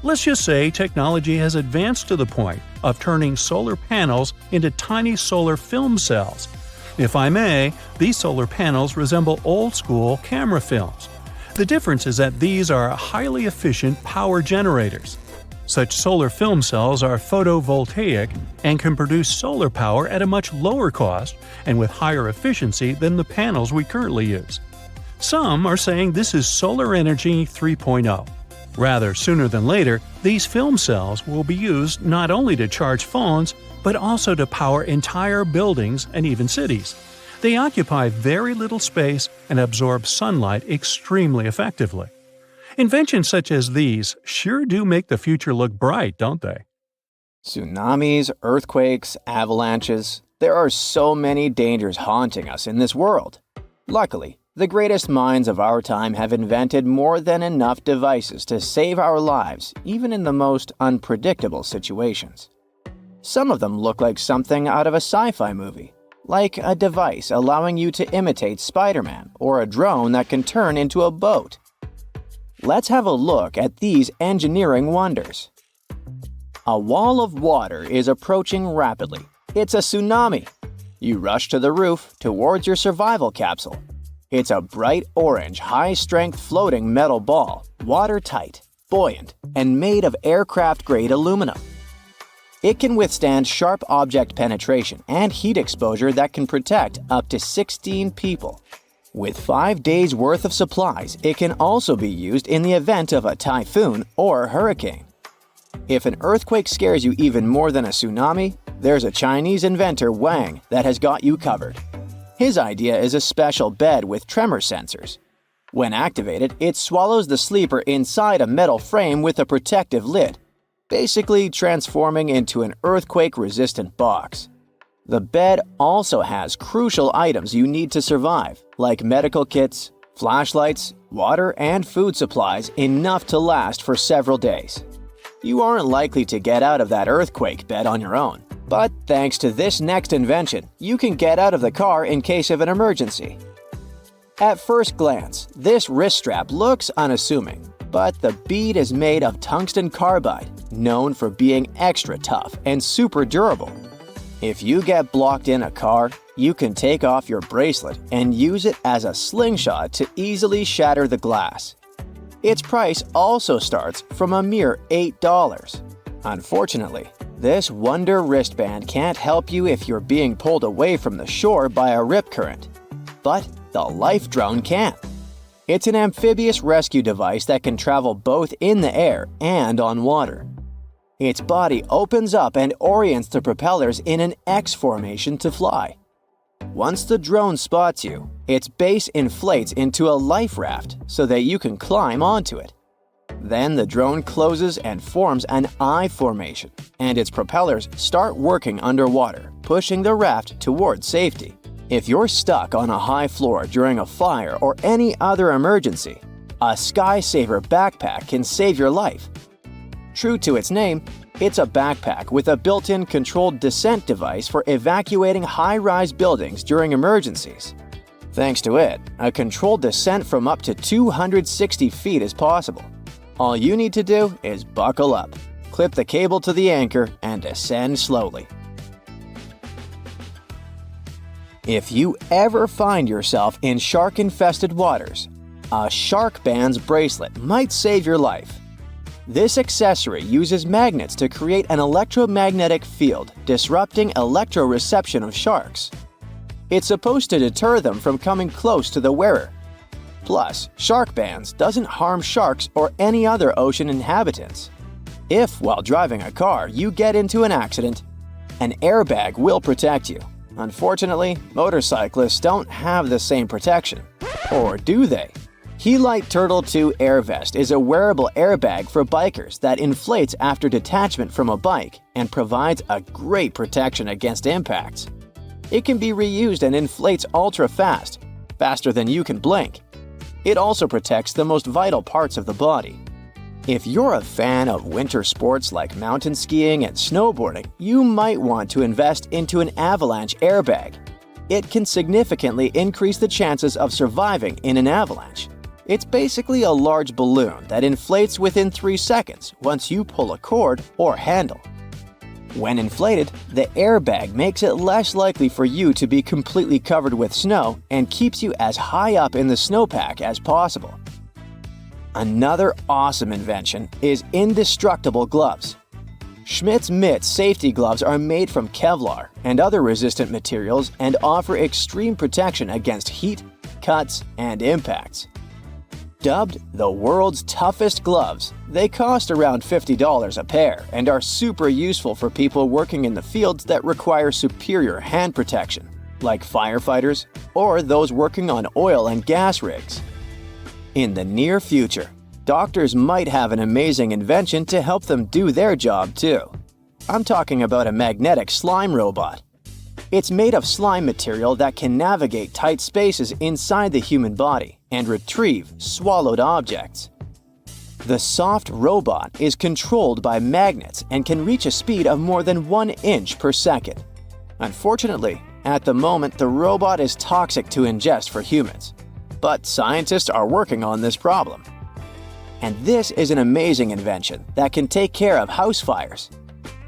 Let's just say technology has advanced to the point of turning solar panels into tiny solar film cells. If I may, these solar panels resemble old-school camera films. The difference is that these are highly efficient power generators. Such solar film cells are photovoltaic and can produce solar power at a much lower cost and with higher efficiency than the panels we currently use. Some are saying this is solar energy 3.0. Rather sooner than later, these film cells will be used not only to charge phones, but also to power entire buildings and even cities. They occupy very little space and absorb sunlight extremely effectively. Inventions such as these sure do make the future look bright, don't they? Tsunamis, earthquakes, avalanches. There are so many dangers haunting us in this world. Luckily, the greatest minds of our time have invented more than enough devices to save our lives, even in the most unpredictable situations. Some of them look like something out of a sci-fi movie, like a device allowing you to imitate Spider-Man or a drone that can turn into a boat. Let's have a look at these engineering wonders. A wall of water is approaching rapidly. It's a tsunami. You rush to the roof towards your survival capsule. It's a bright orange, high-strength floating metal ball, watertight, buoyant, and made of aircraft-grade aluminum. It can withstand sharp object penetration and heat exposure that can protect up to 16 people. With 5 days' worth of supplies, it can also be used in the event of a typhoon or hurricane. If an earthquake scares you even more than a tsunami, there's a Chinese inventor, Wang, that has got you covered. His idea is a special bed with tremor sensors. When activated, it swallows the sleeper inside a metal frame with a protective lid, basically transforming into an earthquake-resistant box. The bed also has crucial items you need to survive, like medical kits, flashlights, water, and food supplies enough to last for several days. You aren't likely to get out of that earthquake bed on your own, but thanks to this next invention, you can get out of the car in case of an emergency. At first glance, this wrist strap looks unassuming, but the bead is made of tungsten carbide, known for being extra tough and super durable. If you get blocked in a car, you can take off your bracelet and use it as a slingshot to easily shatter the glass. Its price also starts from a mere $8. Unfortunately, this wonder wristband can't help you if you're being pulled away from the shore by a rip current. But the Life Drone can. It's an amphibious rescue device that can travel both in the air and on water. Its body opens up and orients the propellers in an X formation to fly. Once the drone spots you, its base inflates into a life raft so that you can climb onto it. Then the drone closes and forms an I formation, and its propellers start working underwater, pushing the raft towards safety. If you're stuck on a high floor during a fire or any other emergency, a Skysaver backpack can save your life. True to its name, it's a backpack with a built-in controlled descent device for evacuating high-rise buildings during emergencies. Thanks to it, a controlled descent from up to 260 feet is possible. All you need to do is buckle up, clip the cable to the anchor, and descend slowly. If you ever find yourself in shark-infested waters, a Shark Bands bracelet might save your life. This accessory uses magnets to create an electromagnetic field, disrupting electroreception of sharks. It's supposed to deter them from coming close to the wearer. Plus, Shark Bands doesn't harm sharks or any other ocean inhabitants. If, while driving a car, you get into an accident, an airbag will protect you. Unfortunately, motorcyclists don't have the same protection. Or do they? Helite Turtle 2 Air Vest is a wearable airbag for bikers that inflates after detachment from a bike and provides a great protection against impacts. It can be reused and inflates ultra-fast, faster than you can blink. It also protects the most vital parts of the body. If you're a fan of winter sports like mountain skiing and snowboarding, you might want to invest into an avalanche airbag. It can significantly increase the chances of surviving in an avalanche. It's basically a large balloon that inflates within 3 seconds once you pull a cord or handle. When inflated, the airbag makes it less likely for you to be completely covered with snow and keeps you as high up in the snowpack as possible. Another awesome invention is indestructible gloves. Schmidt's Mitts safety gloves are made from Kevlar and other resistant materials and offer extreme protection against heat, cuts, and impacts. Dubbed the world's toughest gloves, they cost around $50 a pair and are super useful for people working in the fields that require superior hand protection, like firefighters or those working on oil and gas rigs. In the near future, doctors might have an amazing invention to help them do their job too. I'm talking about a magnetic slime robot. It's made of slime material that can navigate tight spaces inside the human body and retrieve swallowed objects. The soft robot is controlled by magnets and can reach a speed of more than 1 inch per second. Unfortunately, at the moment the robot is toxic to ingest for humans, but scientists are working on this problem. And this is an amazing invention that can take care of house fires.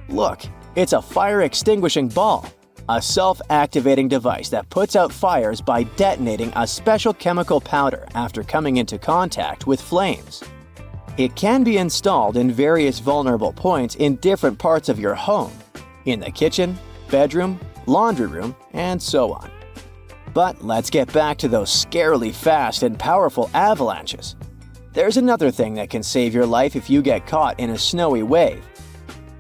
Look, it's a fire-extinguishing ball, a self-activating device that puts out fires by detonating a special chemical powder after coming into contact with flames. It can be installed in various vulnerable points in different parts of your home, in the kitchen, bedroom, laundry room, and so on. But let's get back to those scarily fast and powerful avalanches. There's another thing that can save your life if you get caught in a snowy wave.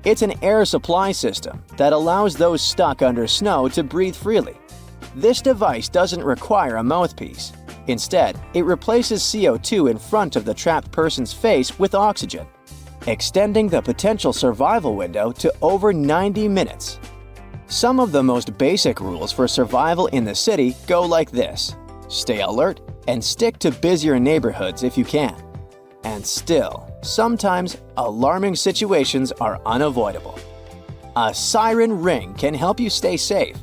It's an air supply system that allows those stuck under snow to breathe freely. This device doesn't require a mouthpiece. Instead, it replaces CO2 in front of the trapped person's face with oxygen, extending the potential survival window to over 90 minutes. Some of the most basic rules for survival in the city go like this: stay alert and stick to busier neighborhoods if you can. And still, sometimes alarming situations are unavoidable. A siren ring can help you stay safe.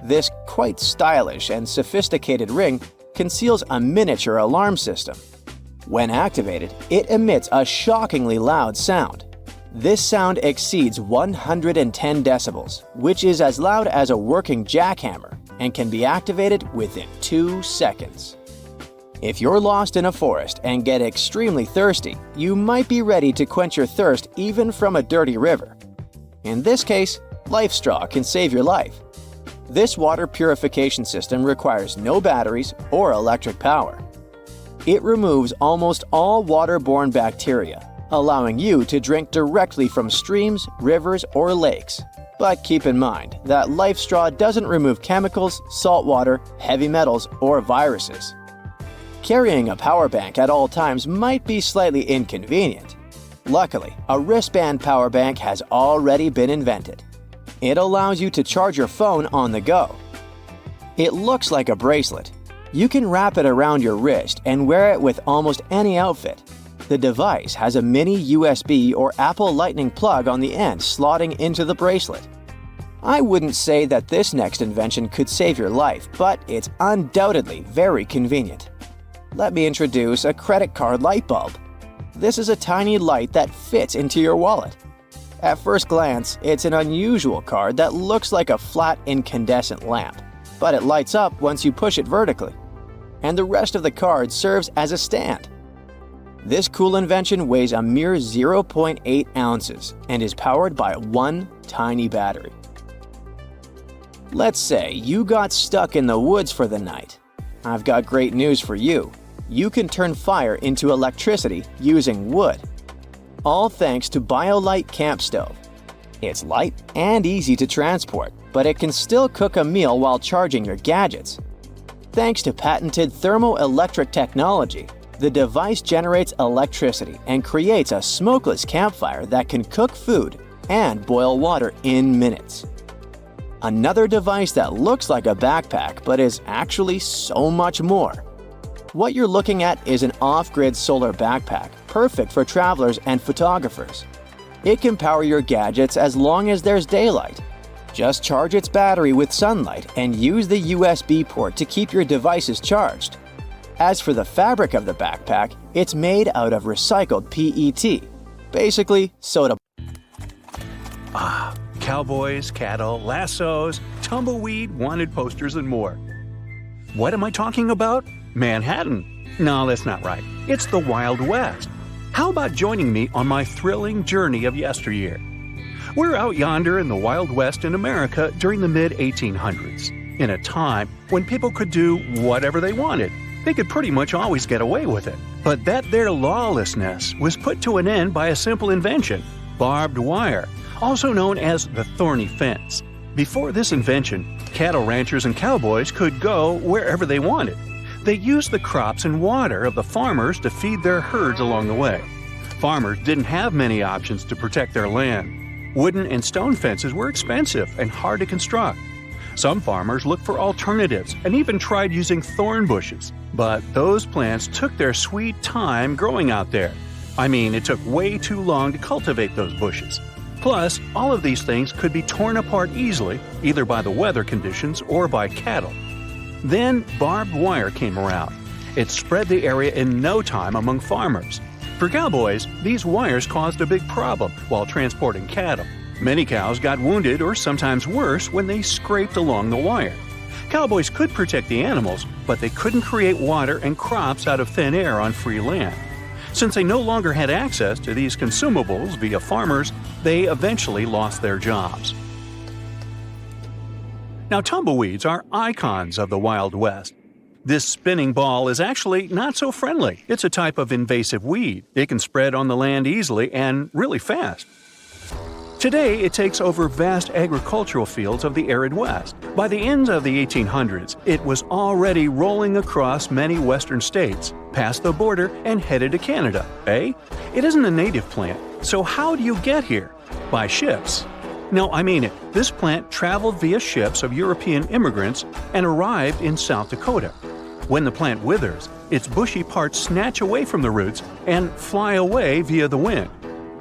This quite stylish and sophisticated ring conceals a miniature alarm system. When activated, it emits a shockingly loud sound. This sound exceeds 110 decibels, which is as loud as a working jackhammer, and can be activated within 2 seconds. If you're lost in a forest and get extremely thirsty, you might be ready to quench your thirst even from a dirty river. In this case, Life Straw can save your life. This water purification system requires no batteries or electric power. It removes almost all waterborne bacteria, allowing you to drink directly from streams, rivers, or lakes. But keep in mind that Life Straw doesn't remove chemicals, salt water, heavy metals, or viruses. Carrying a power bank at all times might be slightly inconvenient. Luckily, a wristband power bank has already been invented. It allows you to charge your phone on the go. It looks like a bracelet. You can wrap it around your wrist and wear it with almost any outfit. The device has a mini USB or Apple Lightning plug on the end slotting into the bracelet. I wouldn't say that this next invention could save your life, but it's undoubtedly very convenient. Let me introduce a credit card light bulb. This is a tiny light that fits into your wallet. At first glance, it's an unusual card that looks like a flat incandescent lamp, but it lights up once you push it vertically. And the rest of the card serves as a stand. This cool invention weighs a mere 0.8 ounces and is powered by one tiny battery. Let's say you got stuck in the woods for the night. I've got great news for you. You can turn fire into electricity using wood. All thanks to BioLite Camp Stove. It's light and easy to transport, but it can still cook a meal while charging your gadgets. Thanks to patented thermoelectric technology, the device generates electricity and creates a smokeless campfire that can cook food and boil water in minutes. Another device that looks like a backpack but is actually so much more. What you're looking at is an off-grid solar backpack, perfect for travelers and photographers. It can power your gadgets as long as there's daylight. Just charge its battery with sunlight and use the USB port to keep your devices charged. As for the fabric of the backpack, it's made out of recycled PET, basically soda. Cowboys, cattle, lassos, tumbleweed, wanted posters, and more. What am I talking about? Manhattan? No, that's not right. It's the Wild West. How about joining me on my thrilling journey of yesteryear? We're out yonder in the Wild West in America during the mid-1800s, in a time when people could do whatever they wanted. They could pretty much always get away with it. But that there lawlessness was put to an end by a simple invention: barbed wire, also known as the thorny fence. Before this invention, cattle ranchers and cowboys could go wherever they wanted. They used the crops and water of the farmers to feed their herds along the way. Farmers didn't have many options to protect their land. Wooden and stone fences were expensive and hard to construct. Some farmers looked for alternatives and even tried using thorn bushes, but those plants took their sweet time growing out there. I mean, it took way too long to cultivate those bushes. Plus, all of these things could be torn apart easily, either by the weather conditions or by cattle. Then barbed wire came around. It spread the area in no time among farmers. For cowboys, these wires caused a big problem while transporting cattle. Many cows got wounded or sometimes worse when they scraped along the wire. Cowboys could protect the animals, but they couldn't create water and crops out of thin air on free land. Since they no longer had access to these consumables via farmers, they eventually lost their jobs. Now, tumbleweeds are icons of the Wild West. This spinning ball is actually not so friendly. It's a type of invasive weed. It can spread on the land easily and really fast. Today, it takes over vast agricultural fields of the arid West. By the end of the 1800s, it was already rolling across many western states, past the border, and headed to Canada, eh? It isn't a native plant, so how do you get here? By ships. No, I mean it. This plant traveled via ships of European immigrants and arrived in South Dakota. When the plant withers, its bushy parts snatch away from the roots and fly away via the wind.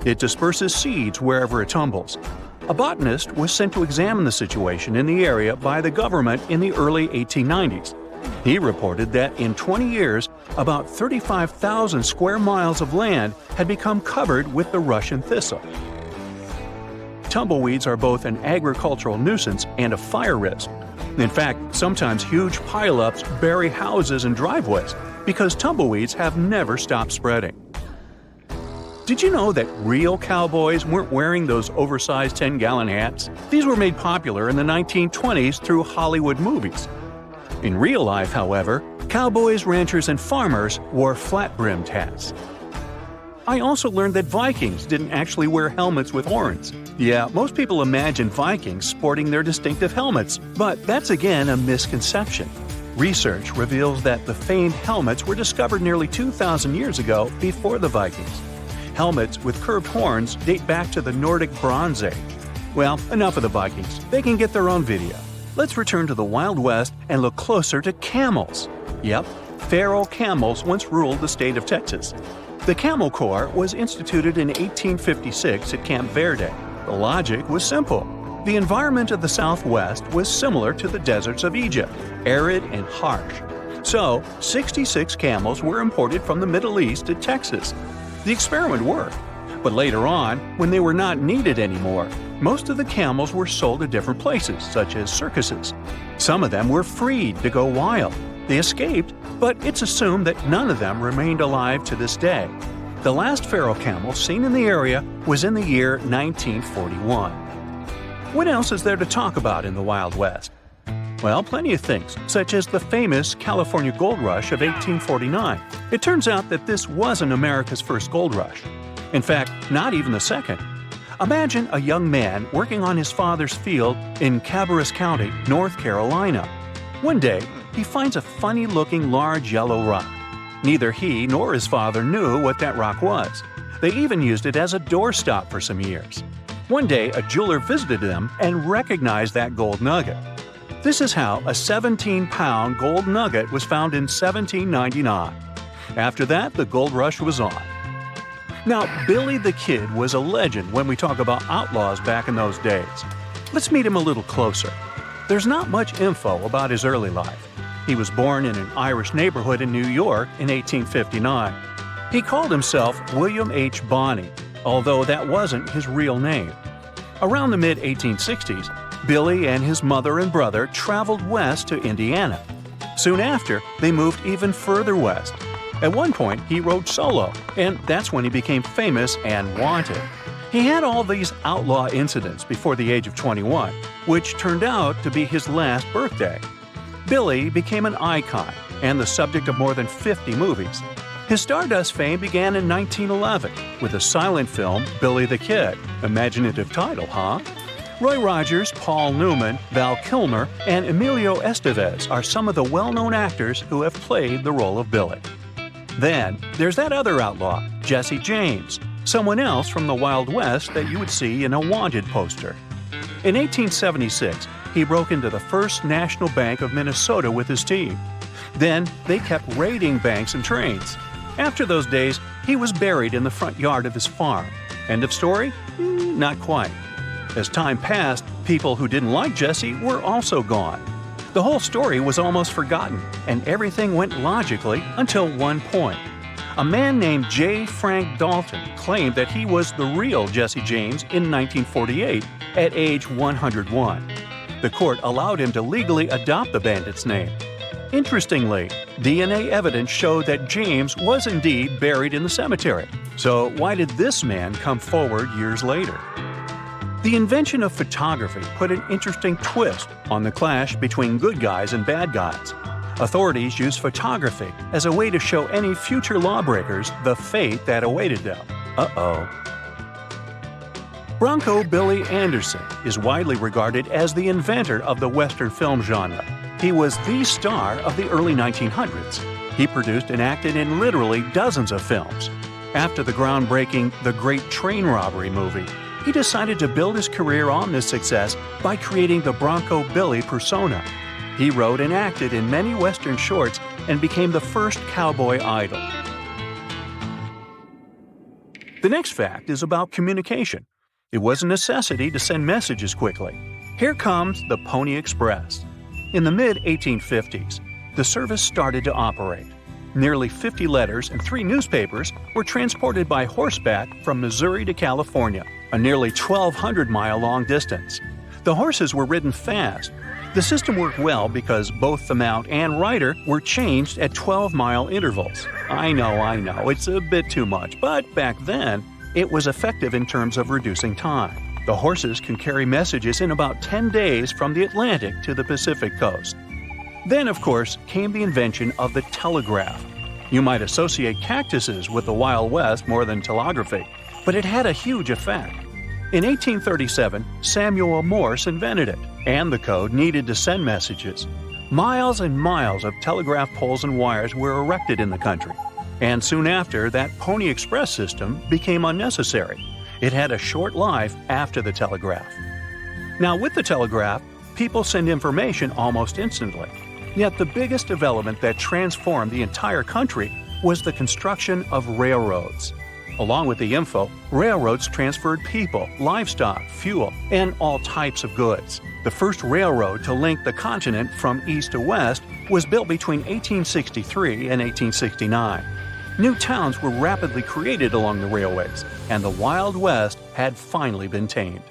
It disperses seeds wherever it tumbles. A botanist was sent to examine the situation in the area by the government in the early 1890s. He reported that in 20 years, about 35,000 square miles of land had become covered with the Russian thistle. Tumbleweeds are both an agricultural nuisance and a fire risk. In fact, sometimes huge pileups bury houses and driveways because tumbleweeds have never stopped spreading. Did you know that real cowboys weren't wearing those oversized 10-gallon hats? These were made popular in the 1920s through Hollywood movies. In real life, however, cowboys, ranchers, and farmers wore flat-brimmed hats. I also learned that Vikings didn't actually wear helmets with horns. Yeah, most people imagine Vikings sporting their distinctive helmets, but that's again a misconception. Research reveals that the famed helmets were discovered nearly 2,000 years ago before the Vikings. Helmets with curved horns date back to the Nordic Bronze Age. Well, enough of the Vikings. They can get their own video. Let's return to the Wild West and look closer to camels. Yep, feral camels once ruled the state of Texas. The Camel Corps was instituted in 1856 at Camp Verde. The logic was simple. The environment of the Southwest was similar to the deserts of Egypt, arid and harsh. So, 66 camels were imported from the Middle East to Texas. The experiment worked, but later on, when they were not needed anymore, most of the camels were sold to different places, such as circuses. Some of them were freed to go wild. They escaped, but it's assumed that none of them remained alive to this day. The last feral camel seen in the area was in the year 1941. What else is there to talk about in the Wild West? Well, plenty of things, such as the famous California Gold Rush of 1849. It turns out that this wasn't America's first gold rush. In fact, not even the second. Imagine a young man working on his father's field in Cabarrus County, North Carolina. One day, he finds a funny-looking large yellow rock. Neither he nor his father knew what that rock was. They even used it as a doorstop for some years. One day, a jeweler visited them and recognized that gold nugget. This is how a 17-pound gold nugget was found in 1799. After that, the gold rush was on. Now, Billy the Kid was a legend when we talk about outlaws back in those days. Let's meet him a little closer. There's not much info about his early life. He was born in an Irish neighborhood in New York in 1859. He called himself William H. Bonney, although that wasn't his real name. Around the mid-1860s, Billy and his mother and brother traveled west to Indiana. Soon after, they moved even further west. At one point, he rode solo, and that's when he became famous and wanted. He had all these outlaw incidents before the age of 21, which turned out to be his last birthday. Billy became an icon and the subject of more than 50 movies. His Stardust fame began in 1911 with the silent film Billy the Kid. Imaginative title, huh? Roy Rogers, Paul Newman, Val Kilmer, and Emilio Estevez are some of the well-known actors who have played the role of Billy. Then, there's that other outlaw, Jesse James, someone else from the Wild West that you would see in a wanted poster. In 1876, he broke into the First National Bank of Minnesota with his team. Then, they kept raiding banks and trains. After those days, he was buried in the front yard of his farm. End of story? Not quite. As time passed, people who didn't like Jesse were also gone. The whole story was almost forgotten, and everything went logically until one point. A man named J. Frank Dalton claimed that he was the real Jesse James in 1948 at age 101. The court allowed him to legally adopt the bandit's name. Interestingly, DNA evidence showed that James was indeed buried in the cemetery. So why did this man come forward years later? The invention of photography put an interesting twist on the clash between good guys and bad guys. Authorities used photography as a way to show any future lawbreakers the fate that awaited them. Uh-oh. Bronco Billy Anderson is widely regarded as the inventor of the Western film genre. He was the star of the early 1900s. He produced and acted in literally dozens of films. After the groundbreaking The Great Train Robbery movie, he decided to build his career on this success by creating the Bronco Billy persona. He wrote and acted in many Western shorts and became the first cowboy idol. The next fact is about communication. It was a necessity to send messages quickly. Here comes the Pony Express. In the mid-1850s, the service started to operate. Nearly 50 letters and 3 newspapers were transported by horseback from Missouri to California, a nearly 1,200-mile-long distance. The horses were ridden fast. The system worked well because both the mount and rider were changed at 12-mile intervals. I know, it's a bit too much, but back then, it was effective in terms of reducing time. The horses can carry messages in about 10 days from the Atlantic to the Pacific coast. Then, of course, came the invention of the telegraph. You might associate cactuses with the Wild West more than telegraphy, but it had a huge effect. In 1837, Samuel Morse invented it, and the code needed to send messages. Miles and miles of telegraph poles and wires were erected in the country, and soon after, that Pony Express system became unnecessary. It had a short life after the telegraph. Now, with the telegraph, people send information almost instantly. Yet the biggest development that transformed the entire country was the construction of railroads. Along with the info, railroads transferred people, livestock, fuel, and all types of goods. The first railroad to link the continent from east to west was built between 1863 and 1869. New towns were rapidly created along the railways, and the Wild West had finally been tamed.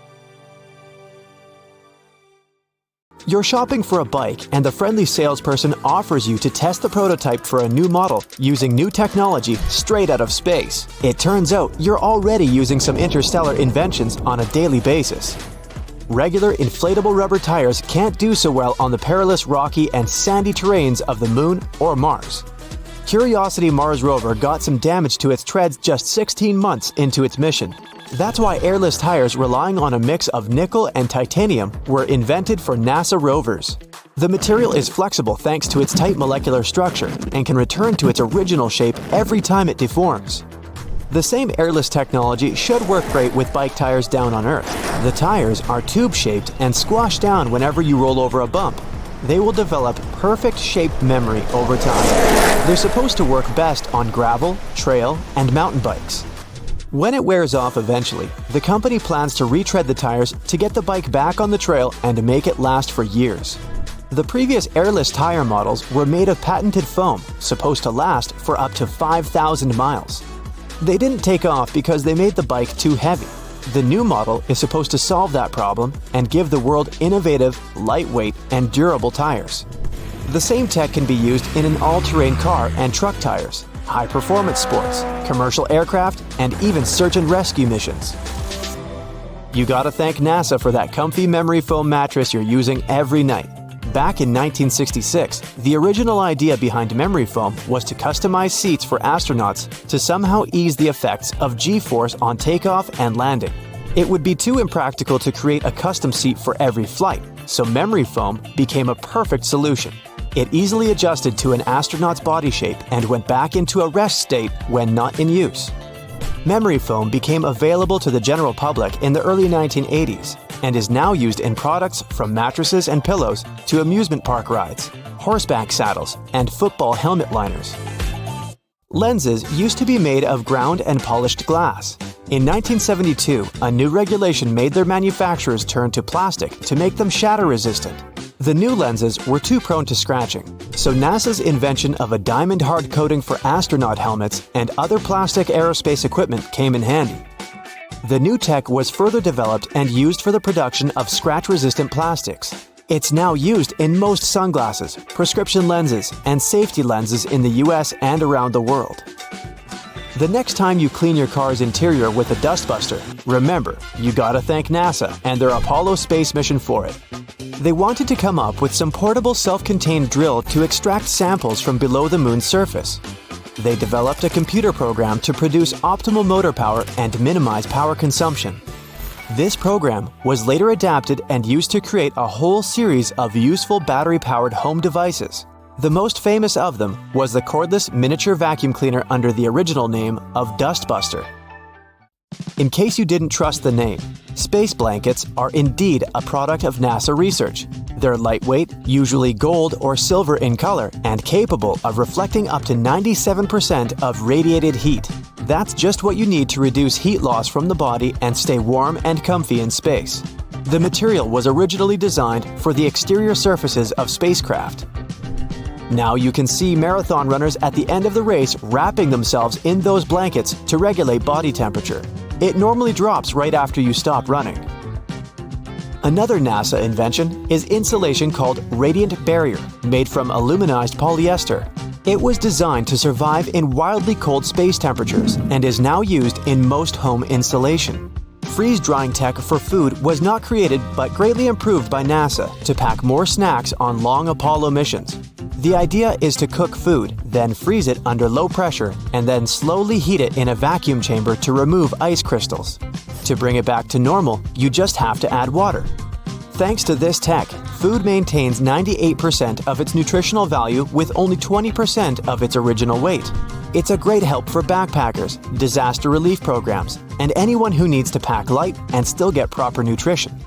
You're shopping for a bike, and the friendly salesperson offers you to test the prototype for a new model using new technology straight out of space. It turns out you're already using some interstellar inventions on a daily basis. Regular inflatable rubber tires can't do so well on the perilous, rocky, and sandy terrains of the Moon or Mars. Curiosity Mars rover got some damage to its treads just 16 months into its mission. That's why airless tires relying on a mix of nickel and titanium were invented for NASA rovers. The material is flexible thanks to its tight molecular structure and can return to its original shape every time it deforms. The same airless technology should work great with bike tires down on Earth. The tires are tube-shaped and squash down whenever you roll over a bump. They will develop perfect shape memory over time. They're supposed to work best on gravel, trail, and mountain bikes. When it wears off eventually, the company plans to retread the tires to get the bike back on the trail and make it last for years. The previous airless tire models were made of patented foam, supposed to last for up to 5,000 miles. They didn't take off because they made the bike too heavy. The new model is supposed to solve that problem and give the world innovative, lightweight, and durable tires. The same tech can be used in an all-terrain car and truck tires, high-performance sports, commercial aircraft, and even search and rescue missions. You gotta thank NASA for that comfy memory foam mattress you're using every night. Back in 1966, the original idea behind memory foam was to customize seats for astronauts to somehow ease the effects of G-force on takeoff and landing. It would be too impractical to create a custom seat for every flight, so memory foam became a perfect solution. It easily adjusted to an astronaut's body shape and went back into a rest state when not in use. Memory foam became available to the general public in the early 1980s and is now used in products from mattresses and pillows to amusement park rides, horseback saddles, and football helmet liners. Lenses used to be made of ground and polished glass. In 1972, a new regulation made their manufacturers turn to plastic to make them shatter-resistant. The new lenses were too prone to scratching, so NASA's invention of a diamond hard coating for astronaut helmets and other plastic aerospace equipment came in handy. The new tech was further developed and used for the production of scratch-resistant plastics. It's now used in most sunglasses, prescription lenses, and safety lenses in the US and around the world. The next time you clean your car's interior with a dustbuster, remember, you gotta thank NASA and their Apollo space mission for it. They wanted to come up with some portable self-contained drill to extract samples from below the moon's surface. They developed a computer program to produce optimal motor power and minimize power consumption. This program was later adapted and used to create a whole series of useful battery-powered home devices. The most famous of them was the cordless miniature vacuum cleaner under the original name of Dustbuster. In case you didn't trust the name, space blankets are indeed a product of NASA research. They're lightweight, usually gold or silver in color, and capable of reflecting up to 97% of radiated heat. That's just what you need to reduce heat loss from the body and stay warm and comfy in space. The material was originally designed for the exterior surfaces of spacecraft. Now you can see marathon runners at the end of the race wrapping themselves in those blankets to regulate body temperature. It normally drops right after you stop running. Another NASA invention is insulation called Radiant Barrier, made from aluminized polyester. It was designed to survive in wildly cold space temperatures and is now used in most home insulation. Freeze-drying tech for food was not created but greatly improved by NASA to pack more snacks on long Apollo missions. The idea is to cook food, then freeze it under low pressure, and then slowly heat it in a vacuum chamber to remove ice crystals. To bring it back to normal, you just have to add water. Thanks to this tech, food maintains 98% of its nutritional value with only 20% of its original weight. It's a great help for backpackers, disaster relief programs, and anyone who needs to pack light and still get proper nutrition.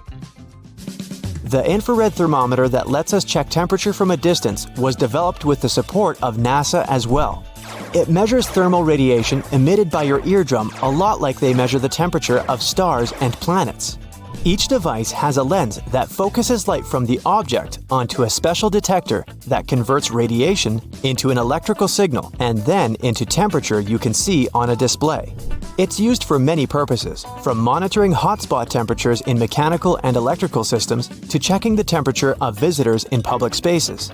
The infrared thermometer that lets us check temperature from a distance was developed with the support of NASA as well. It measures thermal radiation emitted by your eardrum a lot like they measure the temperature of stars and planets. Each device has a lens that focuses light from the object onto a special detector that converts radiation into an electrical signal and then into temperature you can see on a display. It's used for many purposes, from monitoring hotspot temperatures in mechanical and electrical systems to checking the temperature of visitors in public spaces.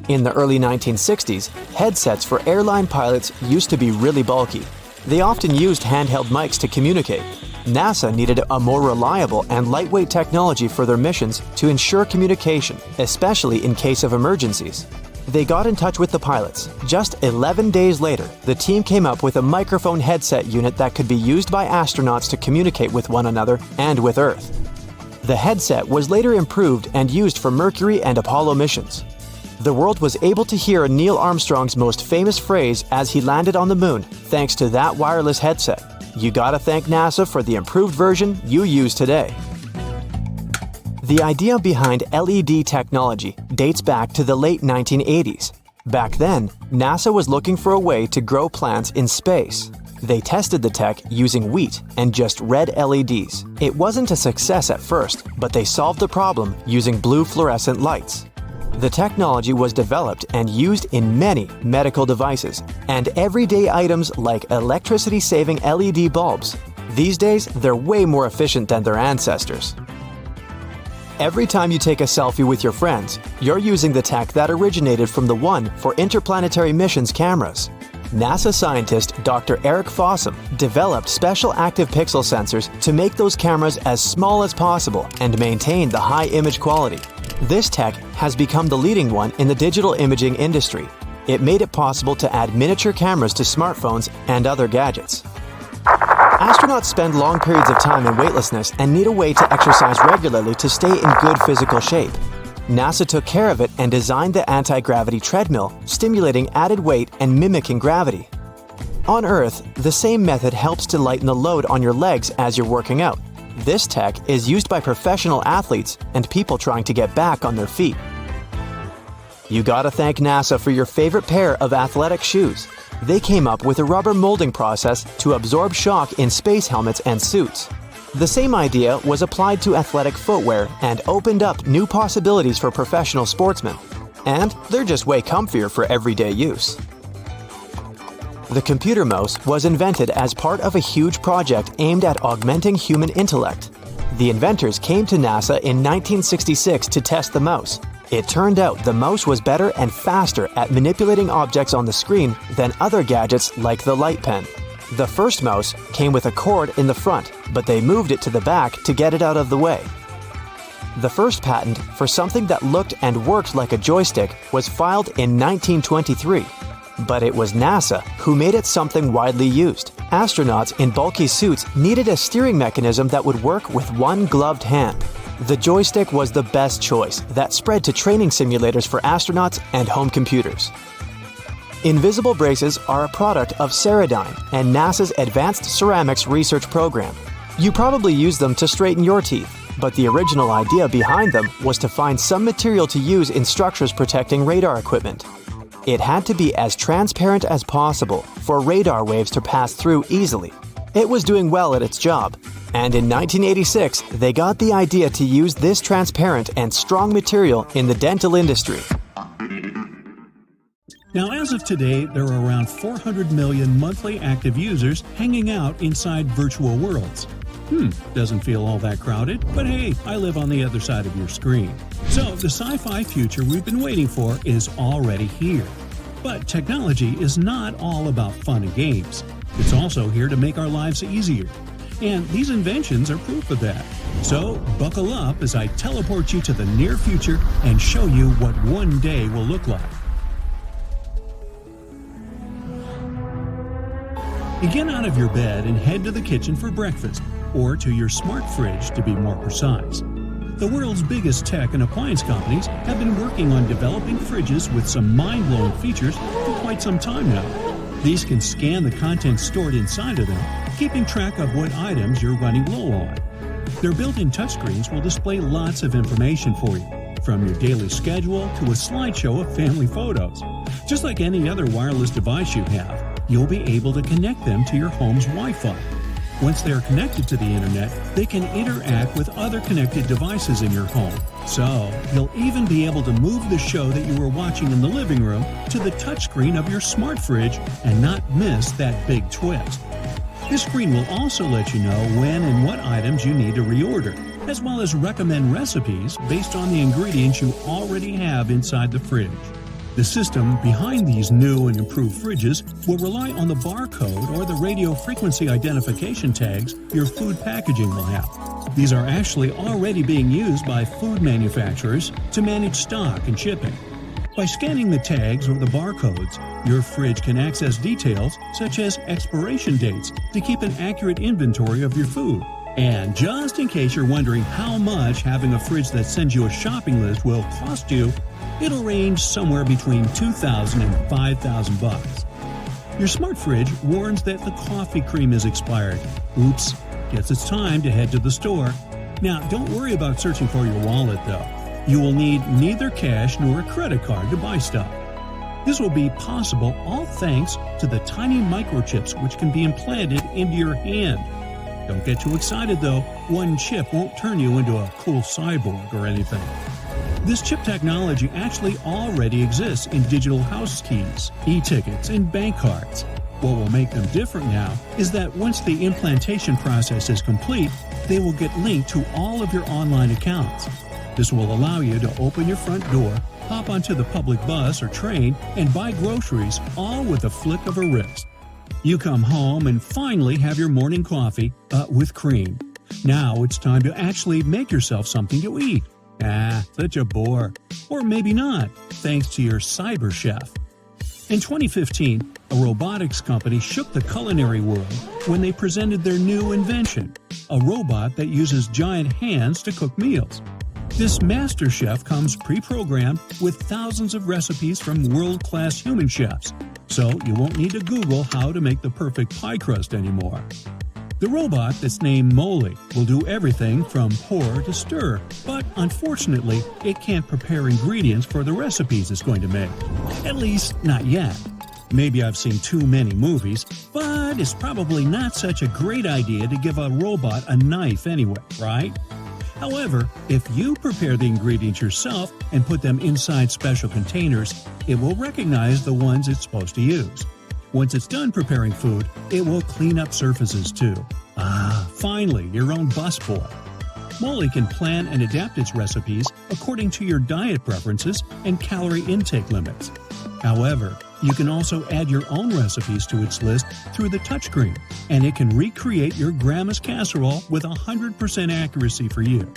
In the early 1960s, headsets for airline pilots used to be really bulky. They often used handheld mics to communicate. NASA needed a more reliable and lightweight technology for their missions to ensure communication, especially in case of emergencies. They got in touch with the pilots. Just 11 days later, the team came up with a microphone headset unit that could be used by astronauts to communicate with one another and with Earth. The headset was later improved and used for Mercury and Apollo missions. The world was able to hear Neil Armstrong's most famous phrase as he landed on the moon thanks to that wireless headset. You gotta thank NASA for the improved version you use today. The idea behind LED technology dates back to the late 1980s. Back then, NASA was looking for a way to grow plants in space. They tested the tech using wheat and just red LEDs. It wasn't a success at first, but they solved the problem using blue fluorescent lights. The technology was developed and used in many medical devices and everyday items like electricity-saving LED bulbs. These days, they're way more efficient than their ancestors. Every time you take a selfie with your friends, you're using the tech that originated from the one for interplanetary missions cameras. NASA scientist Dr. Eric Fossum developed special active pixel sensors to make those cameras as small as possible and maintain the high image quality. This tech has become the leading one in the digital imaging industry. It made it possible to add miniature cameras to smartphones and other gadgets. Astronauts spend long periods of time in weightlessness and need a way to exercise regularly to stay in good physical shape. NASA took care of it and designed the anti-gravity treadmill, stimulating added weight and mimicking gravity. On Earth, the same method helps to lighten the load on your legs as you're working out. This tech is used by professional athletes and people trying to get back on their feet. You gotta thank NASA for your favorite pair of athletic shoes. They came up with a rubber molding process to absorb shock in space helmets and suits. The same idea was applied to athletic footwear and opened up new possibilities for professional sportsmen. And they're just way comfier for everyday use. The computer mouse was invented as part of a huge project aimed at augmenting human intellect. The inventors came to NASA in 1966 to test the mouse. It turned out the mouse was better and faster at manipulating objects on the screen than other gadgets like the light pen. The first mouse came with a cord in the front, but they moved it to the back to get it out of the way. The first patent for something that looked and worked like a joystick was filed in 1923. But it was NASA who made it something widely used. Astronauts in bulky suits needed a steering mechanism that would work with one gloved hand. The joystick was the best choice that spread to training simulators for astronauts and home computers. Invisible braces are a product of Ceradyne and NASA's Advanced Ceramics Research Program. You probably use them to straighten your teeth, but the original idea behind them was to find some material to use in structures protecting radar equipment. It had to be as transparent as possible for radar waves to pass through easily. It was doing well at its job, and in 1986, they got the idea to use this transparent and strong material in the dental industry. Now, as of today, there are around 400 million monthly active users hanging out inside virtual worlds. Doesn't feel all that crowded, but hey, I live on the other side of your screen. So, the sci-fi future we've been waiting for is already here. But technology is not all about fun and games. It's also here to make our lives easier. And these inventions are proof of that. So, buckle up as I teleport you to the near future and show you what one day will look like. You get out of your bed and head to the kitchen for breakfast, or to your smart fridge to be more precise. The world's biggest tech and appliance companies have been working on developing fridges with some mind-blowing features for quite some time now. These can scan the contents stored inside of them, keeping track of what items you're running low on. Their built-in touchscreens will display lots of information for you, from your daily schedule to a slideshow of family photos. Just like any other wireless device you have, you'll be able to connect them to your home's Wi-Fi. Once they are connected to the internet, they can interact with other connected devices in your home. So, you'll even be able to move the show that you were watching in the living room to the touchscreen of your smart fridge and not miss that big twist. This screen will also let you know when and what items you need to reorder, as well as recommend recipes based on the ingredients you already have inside the fridge. The system behind these new and improved fridges will rely on the barcode or the radio frequency identification tags your food packaging will have. These are actually already being used by food manufacturers to manage stock and shipping. By scanning the tags or the barcodes, your fridge can access details such as expiration dates to keep an accurate inventory of your food. And just in case you're wondering how much having a fridge that sends you a shopping list will cost you, it'll range somewhere between $2,000 and $5,000. Your smart fridge warns that the coffee cream is expired. Oops, guess it's time to head to the store. Now, don't worry about searching for your wallet though. You will need neither cash nor a credit card to buy stuff. This will be possible all thanks to the tiny microchips which can be implanted into your hand. Don't get too excited though, one chip won't turn you into a cool cyborg or anything. This chip technology actually already exists in digital house keys, e-tickets, and bank cards. What will make them different now is that once the implantation process is complete, they will get linked to all of your online accounts. This will allow you to open your front door, hop onto the public bus or train, and buy groceries all with a flick of a wrist. You come home and finally have your morning coffee, with cream. Now it's time to actually make yourself something to eat. Such a bore. Or maybe not, thanks to your cyber chef. In 2015, a robotics company shook the culinary world when they presented their new invention, a robot that uses giant hands to cook meals. This master chef comes pre-programmed with thousands of recipes from world-class human chefs, so you won't need to Google how to make the perfect pie crust anymore. The robot that's named Molly will do everything from pour to stir, but unfortunately, it can't prepare ingredients for the recipes it's going to make. At least, not yet. Maybe I've seen too many movies, but it's probably not such a great idea to give a robot a knife anyway, right? However, if you prepare the ingredients yourself and put them inside special containers, it will recognize the ones it's supposed to use. Once it's done preparing food, it will clean up surfaces too. Finally, your own busboy. Molly can plan and adapt its recipes according to your diet preferences and calorie intake limits. However, you can also add your own recipes to its list through the touchscreen, and it can recreate your grandma's casserole with 100% accuracy for you.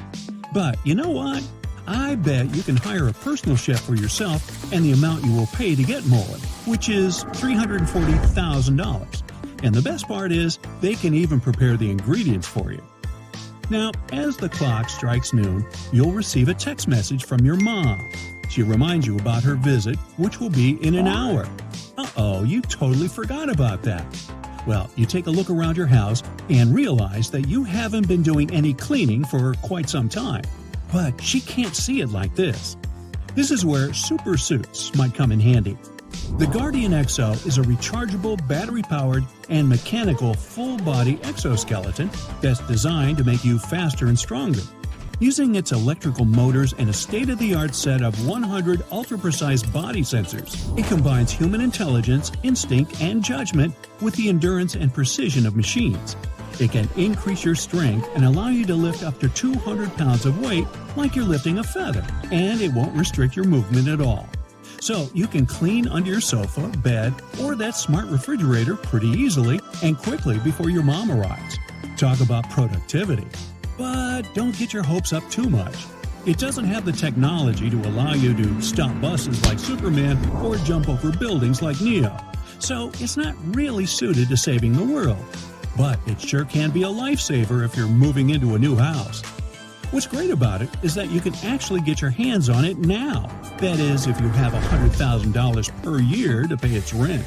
But you know what? I bet you can hire a personal chef for yourself, and the amount you will pay to get Molly, which is $340,000. And the best part is, they can even prepare the ingredients for you. Now, as the clock strikes noon, you'll receive a text message from your mom. She reminds you about her visit, which will be in an hour. You totally forgot about that. Well, you take a look around your house and realize that you haven't been doing any cleaning for quite some time. But she can't see it like this. This is where super suits might come in handy. The Guardian Exo is a rechargeable, battery-powered, and mechanical full-body exoskeleton that's designed to make you faster and stronger. Using its electrical motors and a state-of-the-art set of 100 ultra-precise body sensors, it combines human intelligence, instinct, and judgment with the endurance and precision of machines. It can increase your strength and allow you to lift up to 200 pounds of weight like you're lifting a feather, and it won't restrict your movement at all. So you can clean under your sofa, bed, or that smart refrigerator pretty easily and quickly before your mom arrives. Talk about productivity. But don't get your hopes up too much. It doesn't have the technology to allow you to stop buses like Superman or jump over buildings like Neo. So it's not really suited to saving the world. But it sure can be a lifesaver if you're moving into a new house. What's great about it is that you can actually get your hands on it now. That is, if you have $100,000 per year to pay its rent.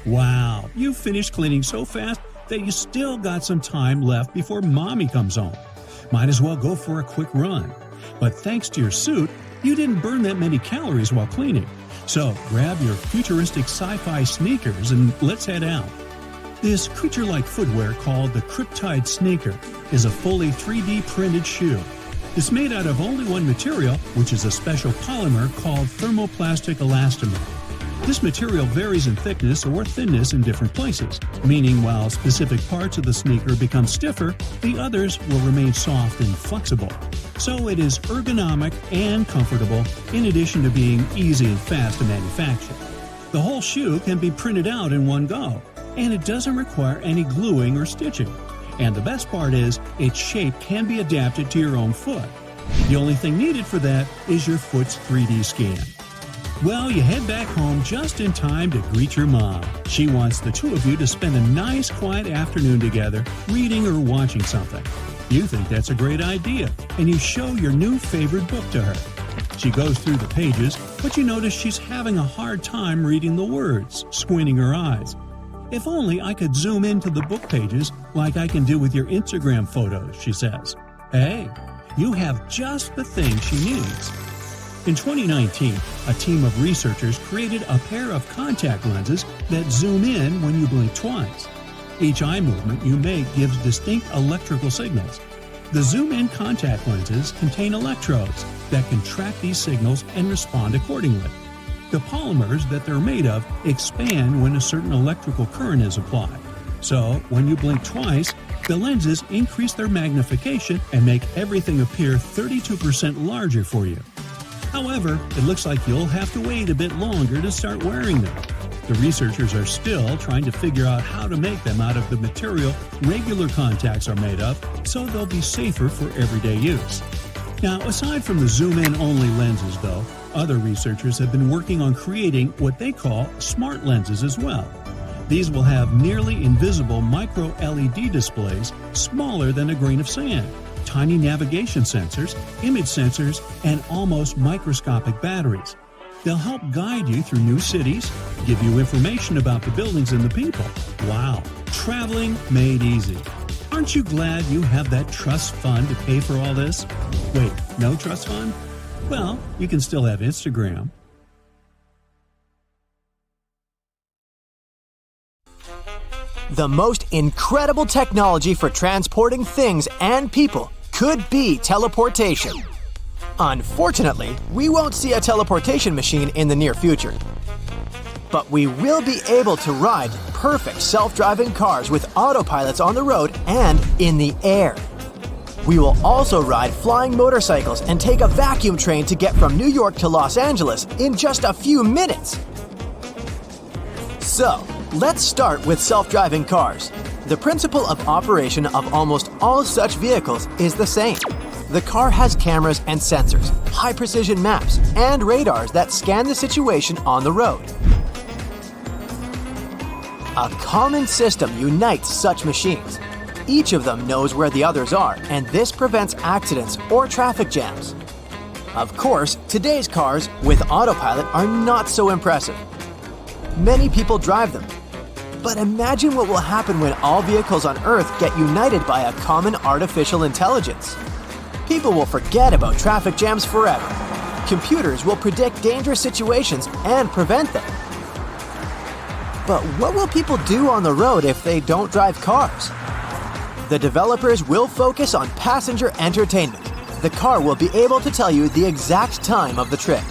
Wow, you finished cleaning so fast that you still got some time left before mommy comes home. Might as well go for a quick run. But thanks to your suit, you didn't burn that many calories while cleaning. So grab your futuristic sci-fi sneakers and let's head out. This creature-like footwear called the Cryptide Sneaker is a fully 3D printed shoe. It's made out of only one material, which is a special polymer called thermoplastic elastomer. This material varies in thickness or thinness in different places, meaning while specific parts of the sneaker become stiffer, the others will remain soft and flexible. So it is ergonomic and comfortable, in addition to being easy and fast to manufacture. The whole shoe can be printed out in one go, and it doesn't require any gluing or stitching. And the best part is, its shape can be adapted to your own foot. The only thing needed for that is your foot's 3D scan. Well, you head back home just in time to greet your mom. She wants the two of you to spend a nice, quiet afternoon together, reading or watching something. You think that's a great idea, and you show your new favorite book to her. She goes through the pages, but you notice she's having a hard time reading the words, squinting her eyes. If only I could zoom into the book pages like I can do with your Instagram photos, she says. Hey, you have just the thing she needs. In 2019, a team of researchers created a pair of contact lenses that zoom in when you blink twice. Each eye movement you make gives distinct electrical signals. The zoom-in contact lenses contain electrodes that can track these signals and respond accordingly. The polymers that they're made of expand when a certain electrical current is applied. So, when you blink twice, the lenses increase their magnification and make everything appear 32% larger for you. However, it looks like you'll have to wait a bit longer to start wearing them. The researchers are still trying to figure out how to make them out of the material regular contacts are made of, so they'll be safer for everyday use. Now, aside from the zoom-in only lenses though, other researchers have been working on creating what they call smart lenses as well. These will have nearly invisible micro-LED displays smaller than a grain of sand, tiny navigation sensors, image sensors, and almost microscopic batteries. They'll help guide you through new cities, give you information about the buildings and the people. Wow, traveling made easy. Aren't you glad you have that trust fund to pay for all this? Wait, no trust fund? Well, you can still have Instagram. The most incredible technology for transporting things and people could be teleportation. Unfortunately, we won't see a teleportation machine in the near future. But we will be able to ride perfect self-driving cars with autopilots on the road and in the air. We will also ride flying motorcycles and take a vacuum train to get from New York to Los Angeles in just a few minutes. So, let's start with self-driving cars. The principle of operation of almost all such vehicles is the same. The car has cameras and sensors, high-precision maps, and radars that scan the situation on the road. A common system unites such machines. Each of them knows where the others are, and this prevents accidents or traffic jams. Of course, today's cars with autopilot are not so impressive. Many people drive them. But imagine what will happen when all vehicles on Earth get united by a common artificial intelligence. People will forget about traffic jams forever. Computers will predict dangerous situations and prevent them. But what will people do on the road if they don't drive cars? The developers will focus on passenger entertainment. The car will be able to tell you the exact time of the trip.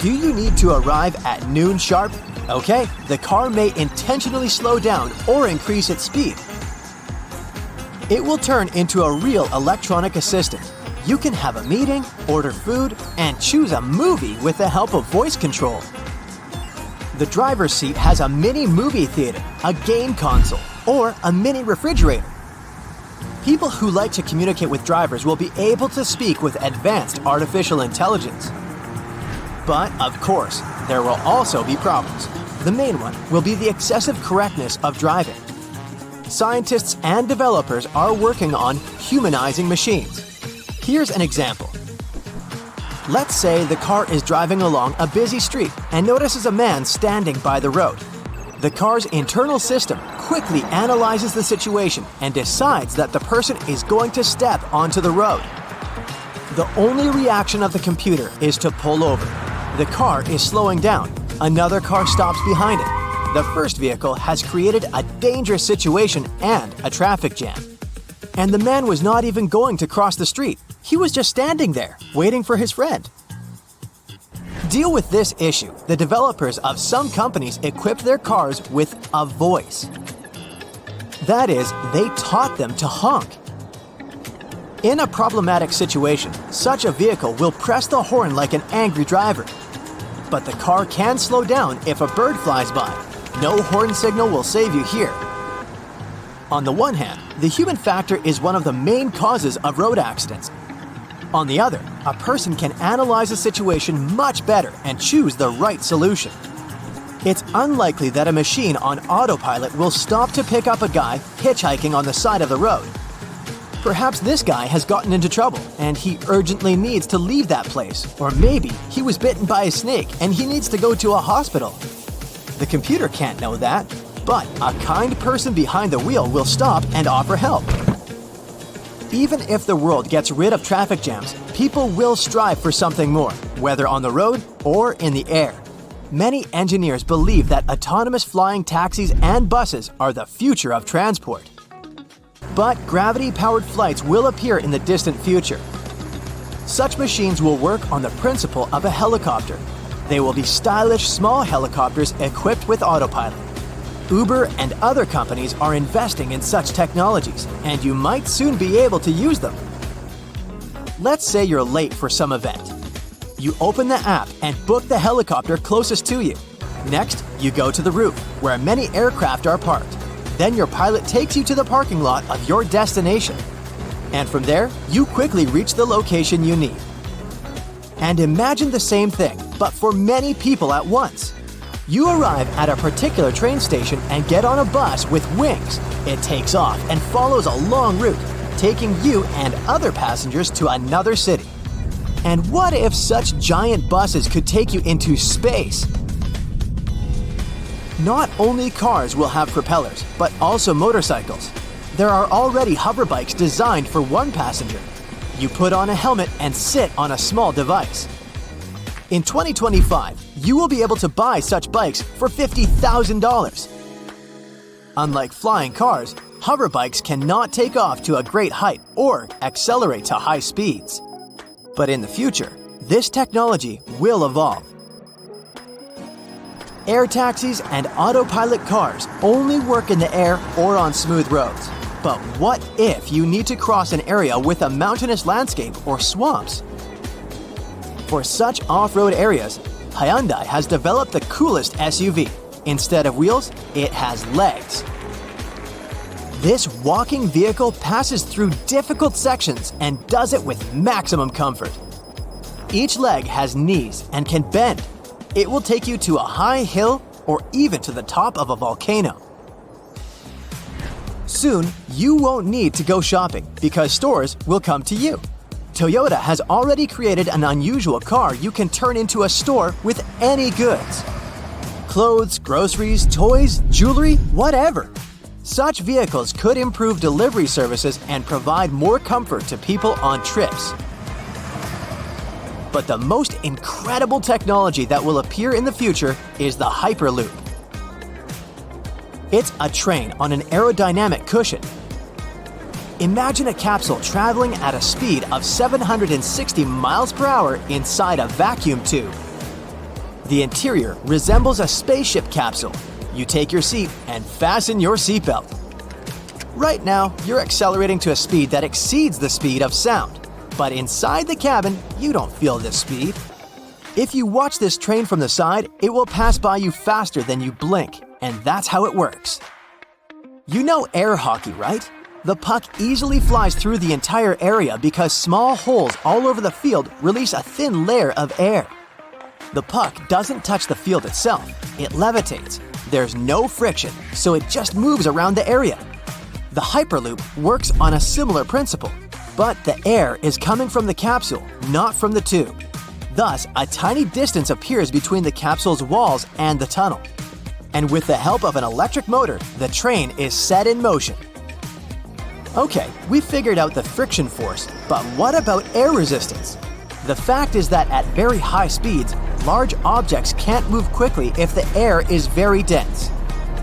Do you need to arrive at noon sharp? Okay, the car may intentionally slow down or increase its speed. It will turn into a real electronic assistant. You can have a meeting, order food, and choose a movie with the help of voice control. The driver's seat has a mini movie theater, a game console, or a mini refrigerator. People who like to communicate with drivers will be able to speak with advanced artificial intelligence. But, of course, there will also be problems. The main one will be the excessive correctness of driving. Scientists and developers are working on humanizing machines. Here's an example. Let's say the car is driving along a busy street and notices a man standing by the road. The car's internal system quickly analyzes the situation and decides that the person is going to step onto the road. The only reaction of the computer is to pull over. The car is slowing down. Another car stops behind it. The first vehicle has created a dangerous situation and a traffic jam. And the man was not even going to cross the street. He was just standing there, waiting for his friend. To deal with this issue, the developers of some companies equipped their cars with a voice. That is, they taught them to honk. In a problematic situation, such a vehicle will press the horn like an angry driver. But the car can slow down if a bird flies by. No horn signal will save you here. On the one hand, the human factor is one of the main causes of road accidents. On the other, a person can analyze a situation much better and choose the right solution. It's unlikely that a machine on autopilot will stop to pick up a guy hitchhiking on the side of the road. Perhaps this guy has gotten into trouble and he urgently needs to leave that place. Or maybe he was bitten by a snake and he needs to go to a hospital. The computer can't know that, but a kind person behind the wheel will stop and offer help. Even if the world gets rid of traffic jams, people will strive for something more, whether on the road or in the air. Many engineers believe that autonomous flying taxis and buses are the future of transport. But gravity-powered flights will appear in the distant future. Such machines will work on the principle of a helicopter. They will be stylish small helicopters equipped with autopilot. Uber and other companies are investing in such technologies, and you might soon be able to use them. Let's say you're late for some event. You open the app and book the helicopter closest to you. Next, you go to the roof, where many aircraft are parked. Then your pilot takes you to the parking lot of your destination. And from there, you quickly reach the location you need. And imagine the same thing, but for many people at once. You arrive at a particular train station and get on a bus with wings. It takes off and follows a long route, taking you and other passengers to another city. And what if such giant buses could take you into space? Not only cars will have propellers, but also motorcycles. There are already hover bikes designed for one passenger. You put on a helmet and sit on a small device. In 2025, you will be able to buy such bikes for $50,000. Unlike flying cars, hover bikes cannot take off to a great height or accelerate to high speeds. But in the future, this technology will evolve. Air taxis and autopilot cars only work in the air or on smooth roads. But what if you need to cross an area with a mountainous landscape or swamps? For such off-road areas, Hyundai has developed the coolest SUV. Instead of wheels, it has legs. This walking vehicle passes through difficult sections and does it with maximum comfort. Each leg has knees and can bend. It will take you to a high hill or even to the top of a volcano. Soon, you won't need to go shopping because stores will come to you. Toyota has already created an unusual car you can turn into a store with any goods. Clothes, groceries, toys, jewelry, whatever. Such vehicles could improve delivery services and provide more comfort to people on trips. But the most incredible technology that will appear in the future is the Hyperloop. It's a train on an aerodynamic cushion. Imagine a capsule traveling at a speed of 760 miles per hour inside a vacuum tube. The interior resembles a spaceship capsule. You take your seat and fasten your seatbelt. Right now, you're accelerating to a speed that exceeds the speed of sound. But inside the cabin, you don't feel this speed. If you watch this train from the side, it will pass by you faster than you blink, and that's how it works. You know air hockey, right? The puck easily flies through the entire area because small holes all over the field release a thin layer of air. The puck doesn't touch the field itself, it levitates. There's no friction, so it just moves around the area. The Hyperloop works on a similar principle, but the air is coming from the capsule, not from the tube. Thus, a tiny distance appears between the capsule's walls and the tunnel. And with the help of an electric motor, the train is set in motion. Okay, we figured out the friction force, but what about air resistance? The fact is that at very high speeds, large objects can't move quickly if the air is very dense.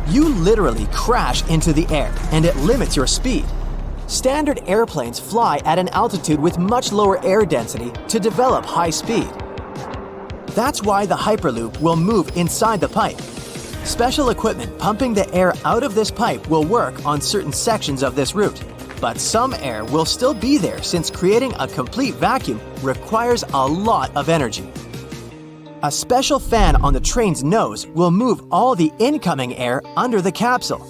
You literally crash into the air, and it limits your speed. Standard airplanes fly at an altitude with much lower air density to develop high speed. That's why the Hyperloop will move inside the pipe. Special equipment pumping the air out of this pipe will work on certain sections of this route, but some air will still be there since creating a complete vacuum requires a lot of energy. A special fan on the train's nose will move all the incoming air under the capsule.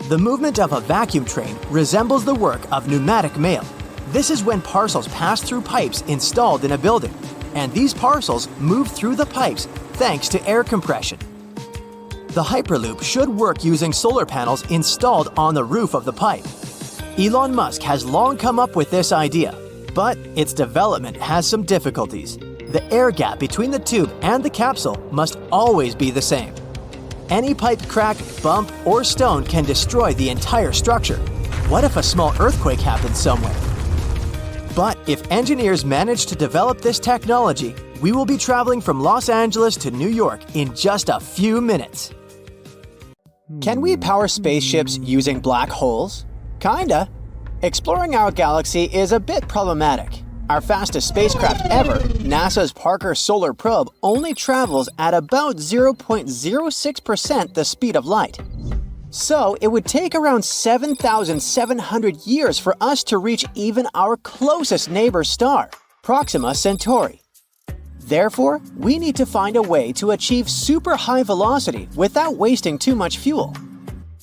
The movement of a vacuum train resembles the work of pneumatic mail. This is when parcels pass through pipes installed in a building, and these parcels move through the pipes thanks to air compression. The Hyperloop should work using solar panels installed on the roof of the pipe. Elon Musk has long come up with this idea, but its development has some difficulties. The air gap between the tube and the capsule must always be the same. Any pipe crack, bump, or stone can destroy the entire structure. What if a small earthquake happens somewhere? But if engineers manage to develop this technology, we will be traveling from Los Angeles to New York in just a few minutes. Can we power spaceships using black holes? Kinda. Exploring our galaxy is a bit problematic. Our fastest spacecraft ever, NASA's Parker Solar Probe, only travels at about 0.06% the speed of light. So it would take around 7,700 years for us to reach even our closest neighbor star, Proxima Centauri. Therefore, we need to find a way to achieve super high velocity without wasting too much fuel.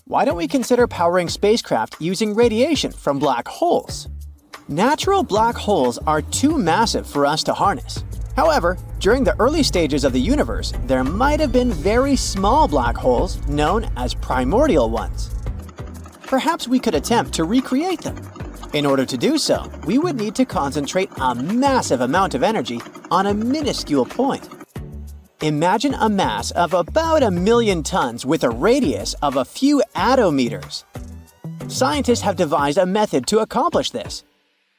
Why don't we consider powering spacecraft using radiation from black holes? Natural black holes are too massive for us to harness. However, during the early stages of the universe, there might have been very small black holes known as primordial ones. Perhaps we could attempt to recreate them. In order to do so, we would need to concentrate a massive amount of energy on a minuscule point. Imagine a mass of about 1 million tons with a radius of a few attometers. Scientists have devised a method to accomplish this.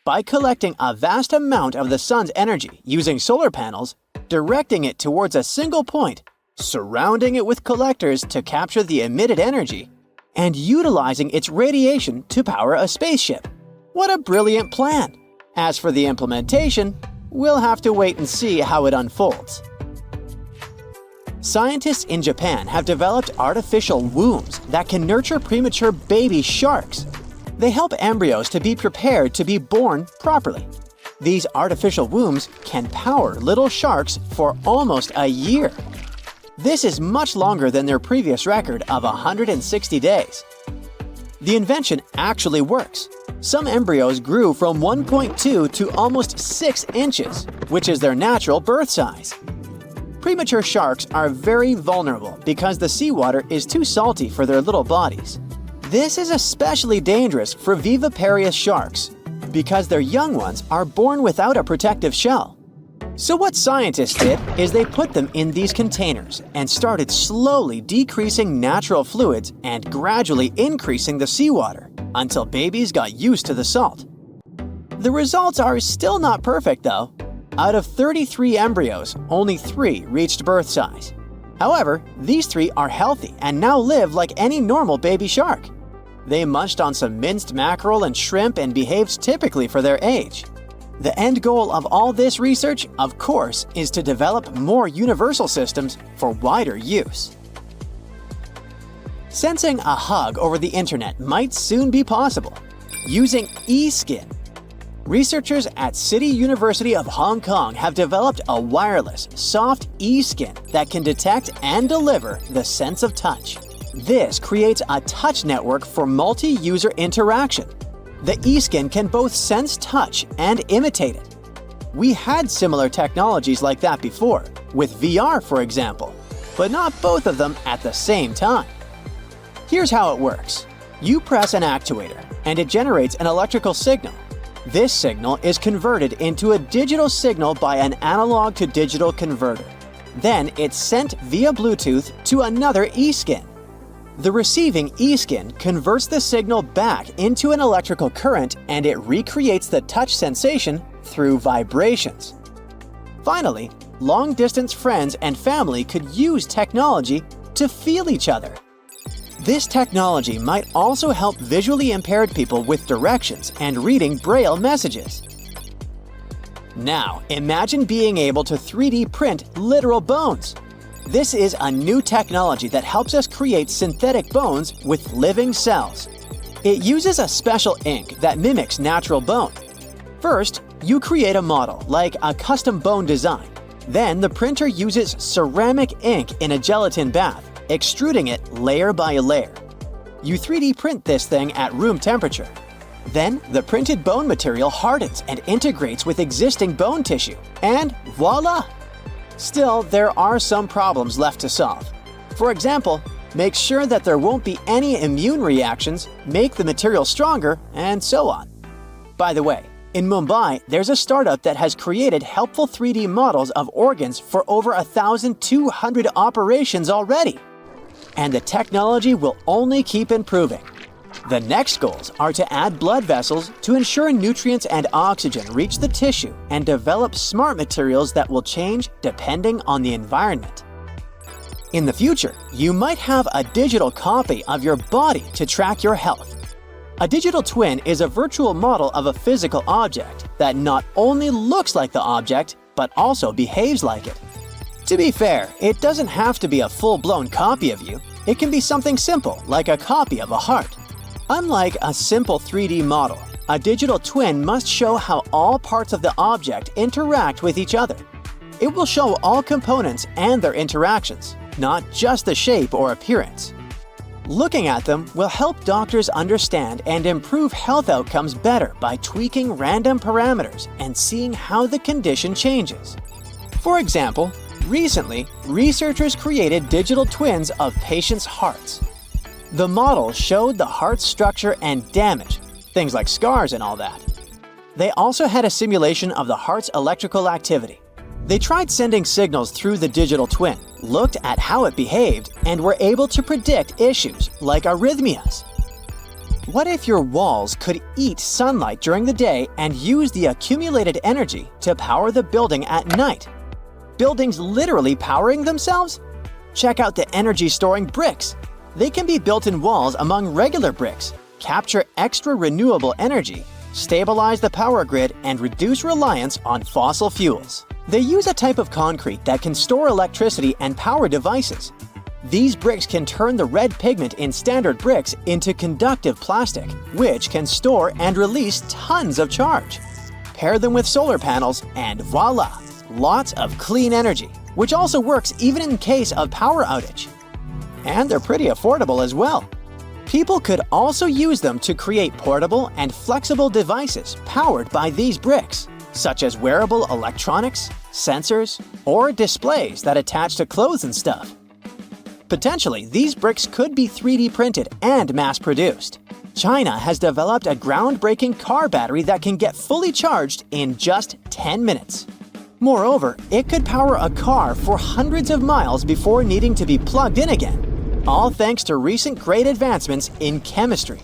By collecting a vast amount of the sun's energy using solar panels, directing it towards a single point, surrounding it with collectors to capture the emitted energy, and utilizing its radiation to power a spaceship. What a brilliant plan! As for the implementation, we'll have to wait and see how it unfolds. Scientists in Japan have developed artificial wombs that can nurture premature baby sharks. They help embryos to be prepared to be born properly. These artificial wombs can power little sharks for almost a year. This is much longer than their previous record of 160 days. The invention actually works. Some embryos grew from 1.2 to almost 6 inches, which is their natural birth size. Premature sharks are very vulnerable because the seawater is too salty for their little bodies. This is especially dangerous for viviparous sharks because their young ones are born without a protective shell. So what scientists did is they put them in these containers and started slowly decreasing natural fluids and gradually increasing the seawater until babies got used to the salt. The results are still not perfect though. Out of 33 embryos, only 3 reached birth size. However, these 3 are healthy and now live like any normal baby shark. They munched on some minced mackerel and shrimp and behaved typically for their age. The end goal of all this research, of course, is to develop more universal systems for wider use. Sensing a hug over the internet might soon be possible. Using e-skin. Researchers at City University of Hong Kong have developed a wireless, soft e-skin that can detect and deliver the sense of touch. This creates a touch network for multi-user interaction. The e-skin can both sense touch and imitate it. We had similar technologies like that before, with VR for example, but not both of them at the same time. Here's how it works. You press an actuator, and it generates an electrical signal. This signal is converted into a digital signal by an analog to digital converter. Then it's sent via Bluetooth to another e-skin. The receiving E-skin converts the signal back into an electrical current and it recreates the touch sensation through vibrations. Finally, long-distance friends and family could use technology to feel each other. This technology might also help visually impaired people with directions and reading Braille messages. Now, imagine being able to 3D print literal bones. This is a new technology that helps us create synthetic bones with living cells. It uses a special ink that mimics natural bone. First, you create a model, like a custom bone design. Then the printer uses ceramic ink in a gelatin bath, extruding it layer by layer. You 3D print this thing at room temperature. Then, the printed bone material hardens and integrates with existing bone tissue, and voila! Still, there are some problems left to solve. For example, make sure that there won't be any immune reactions, make the material stronger, and so on. By the way, in Mumbai, there's a startup that has created helpful 3D models of organs for over 1,200 operations already. And the technology will only keep improving. The next goals are to add blood vessels to ensure nutrients and oxygen reach the tissue and develop smart materials that will change depending on the environment. In the future, you might have a digital copy of your body to track your health. A digital twin is a virtual model of a physical object that not only looks like the object, but also behaves like it. To be fair, it doesn't have to be a full-blown copy of you. It can be something simple, like a copy of a heart. Unlike a simple 3D model, a digital twin must show how all parts of the object interact with each other. It will show all components and their interactions, not just the shape or appearance. Looking at them will help doctors understand and improve health outcomes better by tweaking random parameters and seeing how the condition changes. For example, recently, researchers created digital twins of patients' hearts. The model showed the heart's structure and damage, things like scars and all that. They also had a simulation of the heart's electrical activity. They tried sending signals through the digital twin, looked at how it behaved, and were able to predict issues like arrhythmias. What if your walls could eat sunlight during the day and use the accumulated energy to power the building at night? Buildings literally powering themselves? Check out the energy-storing bricks. They can be built in walls among regular bricks, capture extra renewable energy, stabilize the power grid, and reduce reliance on fossil fuels. They use a type of concrete that can store electricity and power devices. These bricks can turn the red pigment in standard bricks into conductive plastic, which can store and release tons of charge. Pair them with solar panels, and voila! Lots of clean energy, which also works even in case of power outage. And they're pretty affordable as well. People could also use them to create portable and flexible devices powered by these bricks, such as wearable electronics, sensors, or displays that attach to clothes and stuff. Potentially, these bricks could be 3D printed and mass-produced. China has developed a groundbreaking car battery that can get fully charged in just 10 minutes. Moreover, it could power a car for hundreds of miles before needing to be plugged in again, all thanks to recent great advancements in chemistry.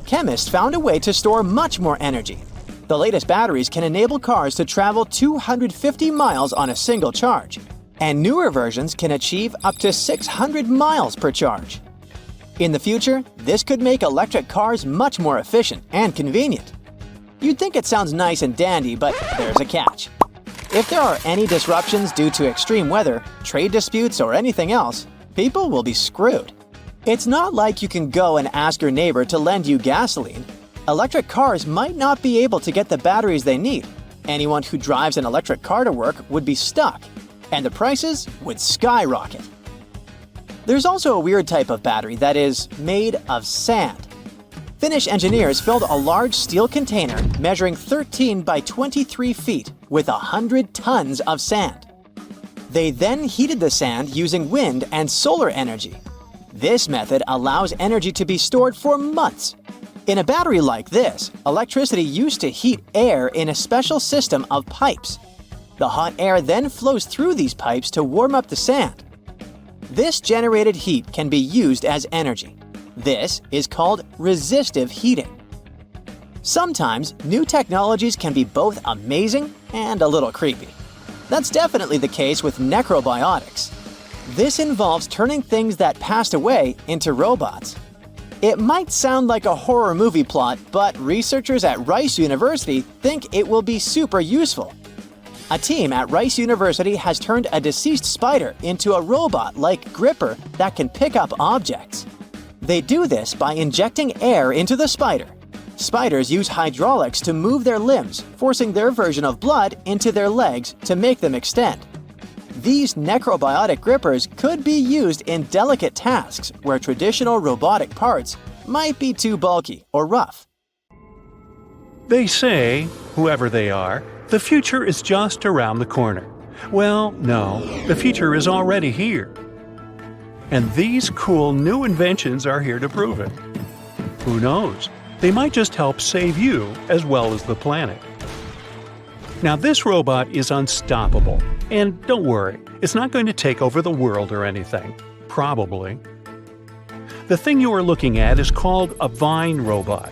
Chemists found a way to store much more energy. The latest batteries can enable cars to travel 250 miles on a single charge, and newer versions can achieve up to 600 miles per charge. In the future, this could make electric cars much more efficient and convenient. You'd think it sounds nice and dandy, but there's a catch. If there are any disruptions due to extreme weather, trade disputes, or anything else, people will be screwed. It's not like you can go and ask your neighbor to lend you gasoline. Electric cars might not be able to get the batteries they need. Anyone who drives an electric car to work would be stuck, and the prices would skyrocket. There's also a weird type of battery that is made of sand. Finnish engineers filled a large steel container measuring 13 by 23 feet with 100 tons of sand. They then heated the sand using wind and solar energy. This method allows energy to be stored for months. In a battery like this, electricity used to heat air in a special system of pipes. The hot air then flows through these pipes to warm up the sand. This generated heat can be used as energy. This is called resistive heating. Sometimes new technologies can be both amazing and a little creepy. That's definitely the case with necrobiotics. This involves turning things that passed away into robots. It might sound like a horror movie plot, but researchers at Rice University think it will be super useful. A team at Rice University has turned a deceased spider into a robot-like gripper that can pick up objects. They do this by injecting air into the spider. Spiders use hydraulics to move their limbs, forcing their version of blood into their legs to make them extend. These necrobiotic grippers could be used in delicate tasks where traditional robotic parts might be too bulky or rough. They say, whoever they are, the future is just around the corner. Well, no, the future is already here. And these cool new inventions are here to prove it. Who knows? They might just help save you as well as the planet. Now, this robot is unstoppable. And don't worry, it's not going to take over the world or anything. Probably. The thing you are looking at is called a vine robot.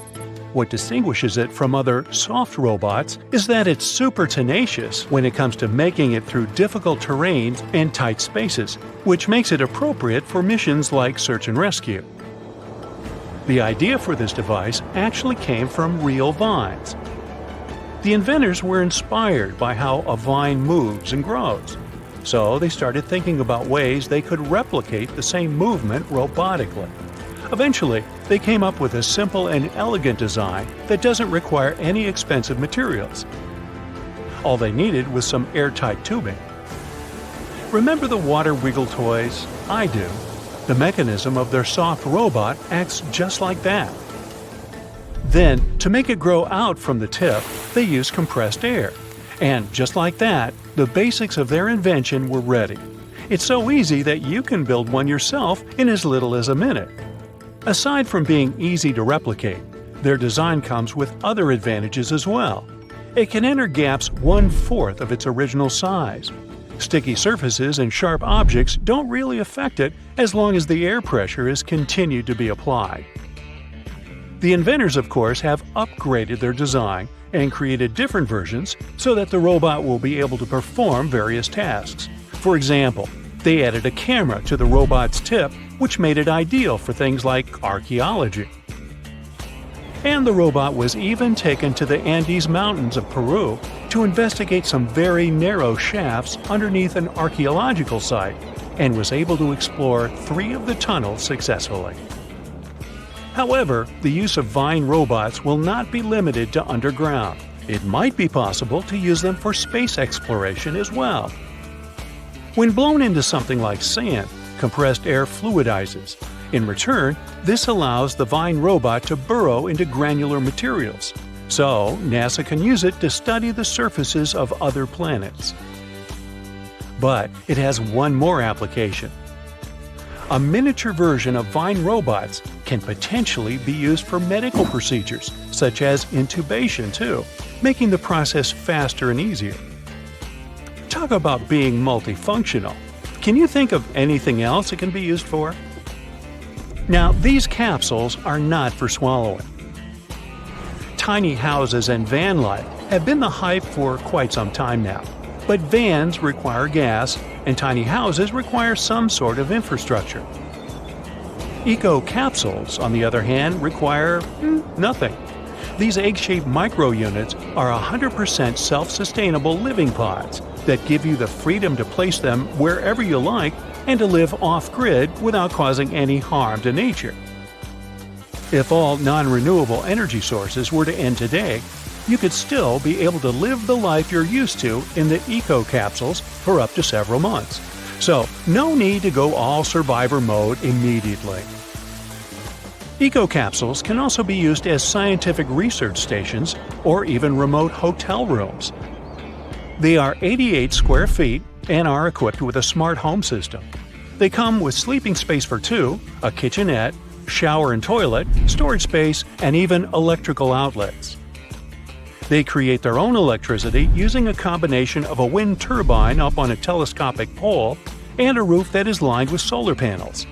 What distinguishes it from other soft robots is that it's super tenacious when it comes to making it through difficult terrains and tight spaces, which makes it appropriate for missions like search and rescue. The idea for this device actually came from real vines. The inventors were inspired by how a vine moves and grows, so they started thinking about ways they could replicate the same movement robotically. Eventually, they came up with a simple and elegant design that doesn't require any expensive materials. All they needed was some airtight tubing. Remember the water wiggle toys? I do. The mechanism of their soft robot acts just like that. Then, to make it grow out from the tip, they used compressed air. And just like that, the basics of their invention were ready. It's so easy that you can build one yourself in as little as a minute. Aside from being easy to replicate, their design comes with other advantages as well. It can enter gaps 1/4 of its original size. Sticky surfaces and sharp objects don't really affect it as long as the air pressure is continued to be applied. The inventors, of course, have upgraded their design and created different versions so that the robot will be able to perform various tasks. For example, they added a camera to the robot's tip, which made it ideal for things like archaeology. And the robot was even taken to the Andes Mountains of Peru to investigate some very narrow shafts underneath an archaeological site, and was able to explore 3 of the tunnels successfully. However, the use of vine robots will not be limited to underground. It might be possible to use them for space exploration as well. When blown into something like sand, compressed air fluidizes. In return, this allows the vine robot to burrow into granular materials. So, NASA can use it to study the surfaces of other planets. But it has one more application. A miniature version of vine robots can potentially be used for medical procedures, such as intubation too, making the process faster and easier. Talk about being multifunctional. Can you think of anything else it can be used for? Now, these capsules are not for swallowing. Tiny houses and van life have been the hype for quite some time now. But vans require gas, and tiny houses require some sort of infrastructure. Eco-capsules, on the other hand, require nothing. These egg-shaped micro-units are 100% self-sustainable living pods that give you the freedom to place them wherever you like and to live off-grid without causing any harm to nature. If all non-renewable energy sources were to end today, you could still be able to live the life you're used to in the eco-capsules for up to several months. So, no need to go all survivor mode immediately. Eco-capsules can also be used as scientific research stations or even remote hotel rooms. They are 88 square feet and are equipped with a smart home system. They come with sleeping space for 2, a kitchenette, shower and toilet, storage space, and even electrical outlets. They create their own electricity using a combination of a wind turbine up on a telescopic pole and a roof that is lined with solar panels.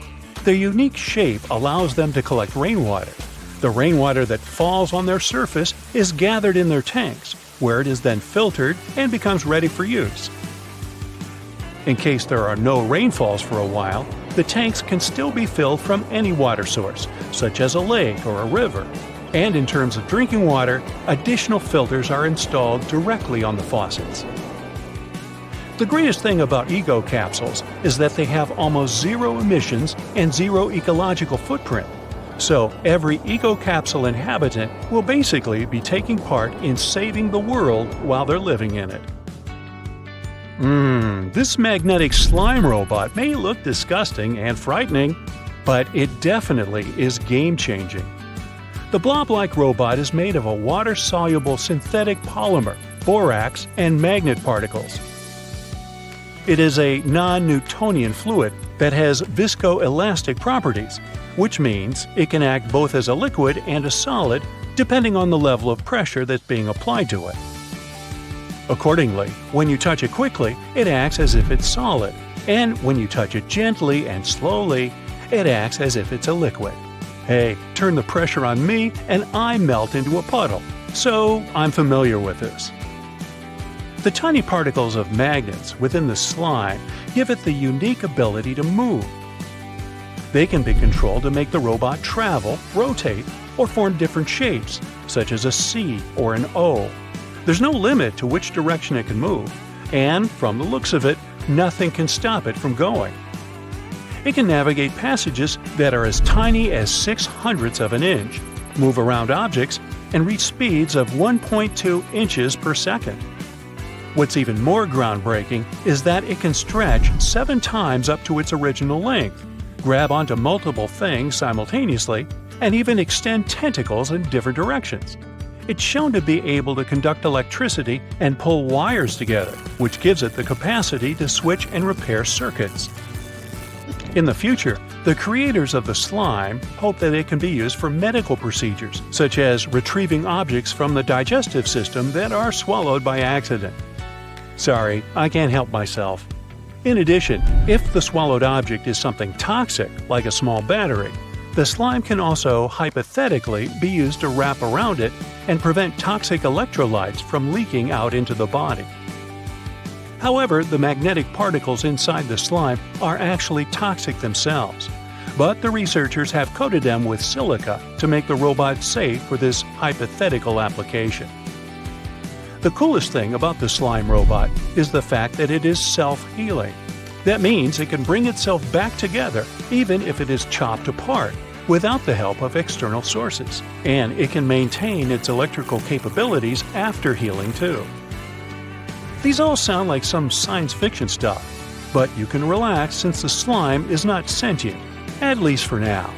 Their unique shape allows them to collect rainwater. The rainwater that falls on their surface is gathered in their tanks, where it is then filtered and becomes ready for use. In case there are no rainfalls for a while, the tanks can still be filled from any water source, such as a lake or a river. And in terms of drinking water, additional filters are installed directly on the faucets. The greatest thing about eco capsules is that they have almost zero emissions and zero ecological footprint. So every eco capsule inhabitant will basically be taking part in saving the world while they're living in it. This magnetic slime robot may look disgusting and frightening, but it definitely is game-changing. The blob-like robot is made of a water-soluble synthetic polymer, borax, and magnet particles. It is a non-Newtonian fluid that has viscoelastic properties, which means it can act both as a liquid and a solid depending on the level of pressure that's being applied to it. Accordingly, when you touch it quickly, it acts as if it's solid, and when you touch it gently and slowly, it acts as if it's a liquid. Hey, turn the pressure on me and I melt into a puddle, so I'm familiar with this. The tiny particles of magnets within the slime give it the unique ability to move. They can be controlled to make the robot travel, rotate, or form different shapes, such as a C or an O. There's no limit to which direction it can move, and from the looks of it, nothing can stop it from going. It can navigate passages that are as tiny as 0.06 of an inch, move around objects, and reach speeds of 1.2 inches per second. What's even more groundbreaking is that it can stretch 7 times up to its original length, grab onto multiple things simultaneously, and even extend tentacles in different directions. It's shown to be able to conduct electricity and pull wires together, which gives it the capacity to switch and repair circuits. In the future, the creators of the slime hope that it can be used for medical procedures, such as retrieving objects from the digestive system that are swallowed by accident. Sorry, I can't help myself. In addition, if the swallowed object is something toxic, like a small battery, the slime can also hypothetically be used to wrap around it and prevent toxic electrolytes from leaking out into the body. However, the magnetic particles inside the slime are actually toxic themselves, but the researchers have coated them with silica to make the robot safe for this hypothetical application. The coolest thing about the slime robot is the fact that it is self-healing. That means it can bring itself back together even if it is chopped apart, without the help of external sources, and it can maintain its electrical capabilities after healing too. These all sound like some science fiction stuff, but you can relax since the slime is not sentient, at least for now.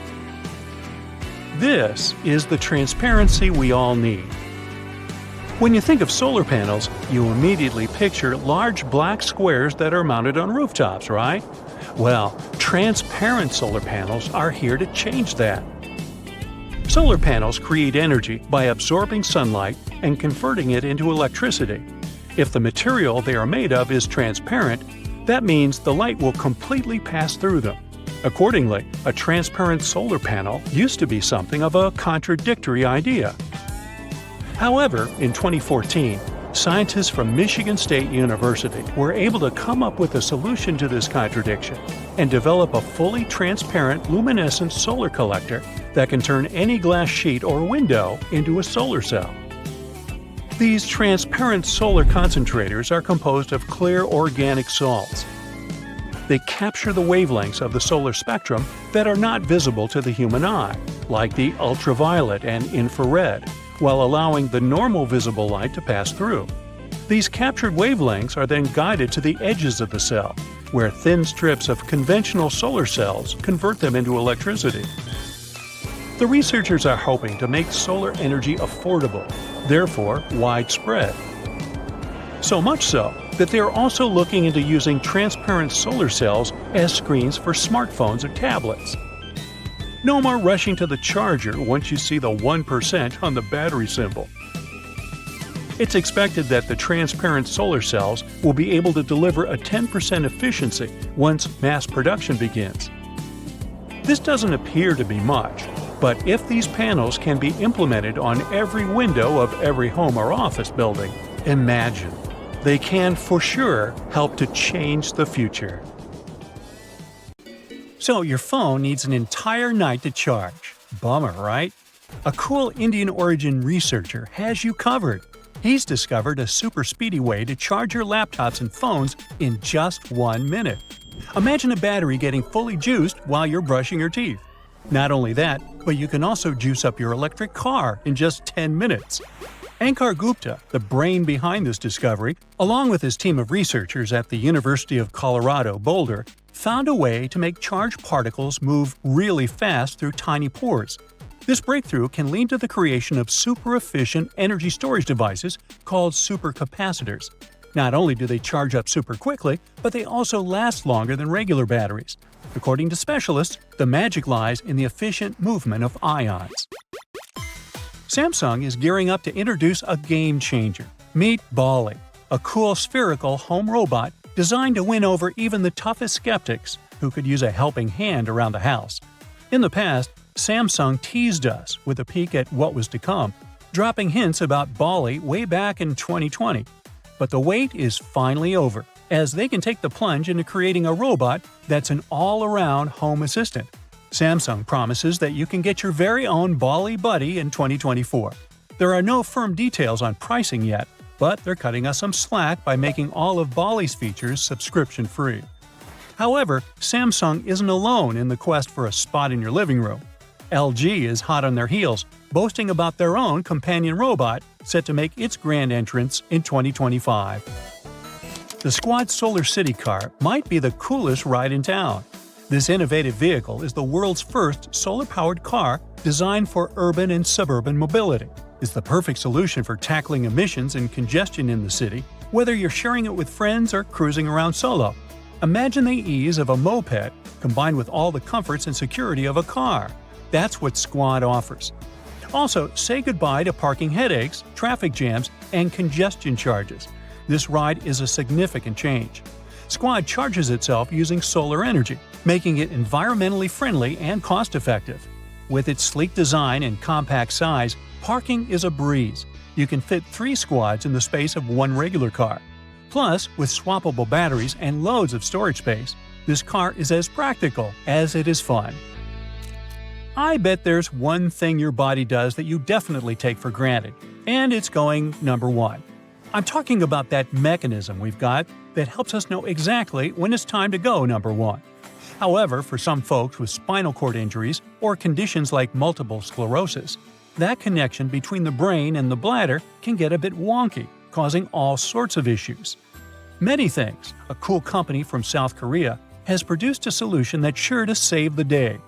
This is the transparency we all need. When you think of solar panels, you immediately picture large black squares that are mounted on rooftops, right? Well, transparent solar panels are here to change that. Solar panels create energy by absorbing sunlight and converting it into electricity. If the material they are made of is transparent, that means the light will completely pass through them. Accordingly, a transparent solar panel used to be something of a contradictory idea. However, in 2014, scientists from Michigan State University were able to come up with a solution to this contradiction and develop a fully transparent luminescent solar collector that can turn any glass sheet or window into a solar cell. These transparent solar concentrators are composed of clear organic salts. They capture the wavelengths of the solar spectrum that are not visible to the human eye, like the ultraviolet and infrared, while allowing the normal visible light to pass through. These captured wavelengths are then guided to the edges of the cell, where thin strips of conventional solar cells convert them into electricity. The researchers are hoping to make solar energy affordable, therefore widespread. So much so that they are also looking into using transparent solar cells as screens for smartphones or tablets. No more rushing to the charger once you see the 1% on the battery symbol. It's expected that the transparent solar cells will be able to deliver a 10% efficiency once mass production begins. This doesn't appear to be much, but if these panels can be implemented on every window of every home or office building, imagine. They can for sure help to change the future. So your phone needs an entire night to charge. Bummer, right? A cool Indian origin researcher has you covered. He's discovered a super speedy way to charge your laptops and phones in just 1 minute. Imagine a battery getting fully juiced while you're brushing your teeth. Not only that, but you can also juice up your electric car in just 10 minutes. Ankar Gupta, the brain behind this discovery, along with his team of researchers at the University of Colorado Boulder, found a way to make charged particles move really fast through tiny pores. This breakthrough can lead to the creation of super-efficient energy storage devices called supercapacitors. Not only do they charge up super quickly, but they also last longer than regular batteries. According to specialists, the magic lies in the efficient movement of ions. Samsung is gearing up to introduce a game-changer. Meet Bali, a cool spherical home robot designed to win over even the toughest skeptics who could use a helping hand around the house. In the past, Samsung teased us with a peek at what was to come, dropping hints about Bali way back in 2020. But the wait is finally over, as they can take the plunge into creating a robot that's an all-around home assistant. Samsung promises that you can get your very own Bali buddy in 2024. There are no firm details on pricing yet, but they're cutting us some slack by making all of Bali's features subscription-free. However, Samsung isn't alone in the quest for a spot in your living room. LG is hot on their heels, boasting about their own companion robot set to make its grand entrance in 2025. The Squad Solar City car might be the coolest ride in town. This innovative vehicle is the world's first solar-powered car designed for urban and suburban mobility. It's the perfect solution for tackling emissions and congestion in the city, whether you're sharing it with friends or cruising around solo. Imagine the ease of a moped combined with all the comforts and security of a car. That's what Squad offers. Also, say goodbye to parking headaches, traffic jams, and congestion charges. This ride is a significant change. Squad charges itself using solar energy, making it environmentally friendly and cost-effective. With its sleek design and compact size, parking is a breeze. You can fit 3 Squads in the space of 1 regular car. Plus, with swappable batteries and loads of storage space, this car is as practical as it is fun. I bet there's one thing your body does that you definitely take for granted, and it's going number 1. I'm talking about that mechanism we've got that helps us know exactly when it's time to go number 1. However, for some folks with spinal cord injuries or conditions like multiple sclerosis, that connection between the brain and the bladder can get a bit wonky, causing all sorts of issues. ManyThings, a cool company from South Korea, has produced a solution that's sure to save the day.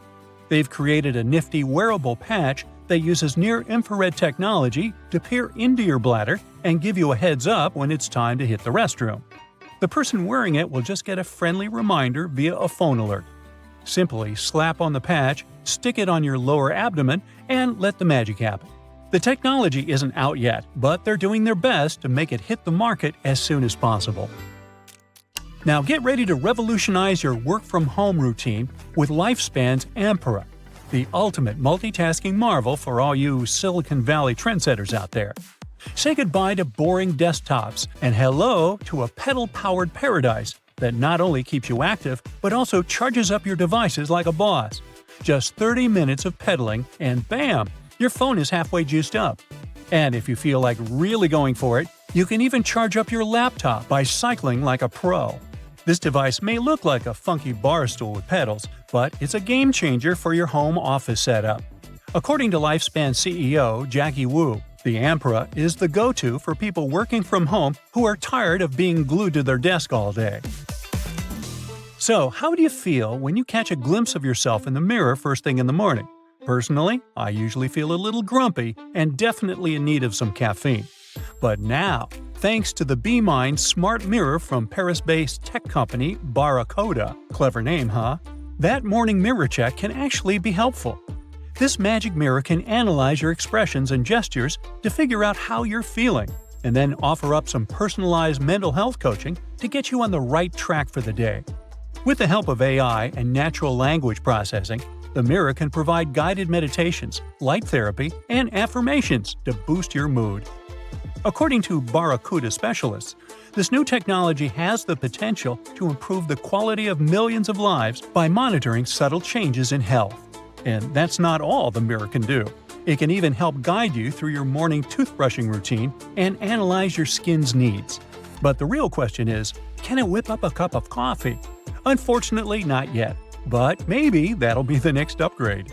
They've created a nifty wearable patch that uses near-infrared technology to peer into your bladder and give you a heads up when it's time to hit the restroom. The person wearing it will just get a friendly reminder via a phone alert. Simply slap on the patch, stick it on your lower abdomen, and let the magic happen. The technology isn't out yet, but they're doing their best to make it hit the market as soon as possible. Now get ready to revolutionize your work-from-home routine with Lifespan's Ampera, the ultimate multitasking marvel for all you Silicon Valley trendsetters out there. Say goodbye to boring desktops and hello to a pedal-powered paradise that not only keeps you active, but also charges up your devices like a boss. Just 30 minutes of pedaling and bam! Your phone is halfway juiced up. And if you feel like really going for it, you can even charge up your laptop by cycling like a pro. This device may look like a funky bar stool with pedals, but it's a game changer for your home office setup. According to Lifespan CEO Jackie Wu, the Ampera is the go-to for people working from home who are tired of being glued to their desk all day. So, how do you feel when you catch a glimpse of yourself in the mirror first thing in the morning? Personally, I usually feel a little grumpy and definitely in need of some caffeine. But now, thanks to the BeMind smart mirror from Paris-based tech company Barracoda, clever name, huh? That morning mirror check can actually be helpful. This magic mirror can analyze your expressions and gestures to figure out how you're feeling. and then offer up some personalized mental health coaching to get you on the right track for the day. With the help of AI and natural language processing, the mirror can provide guided meditations, light therapy, and affirmations to boost your mood. According to Barracuda specialists, this new technology has the potential to improve the quality of millions of lives by monitoring subtle changes in health. And that's not all the mirror can do. It can even help guide you through your morning toothbrushing routine and analyze your skin's needs. But the real question is, can it whip up a cup of coffee? Unfortunately, not yet. But maybe that'll be the next upgrade.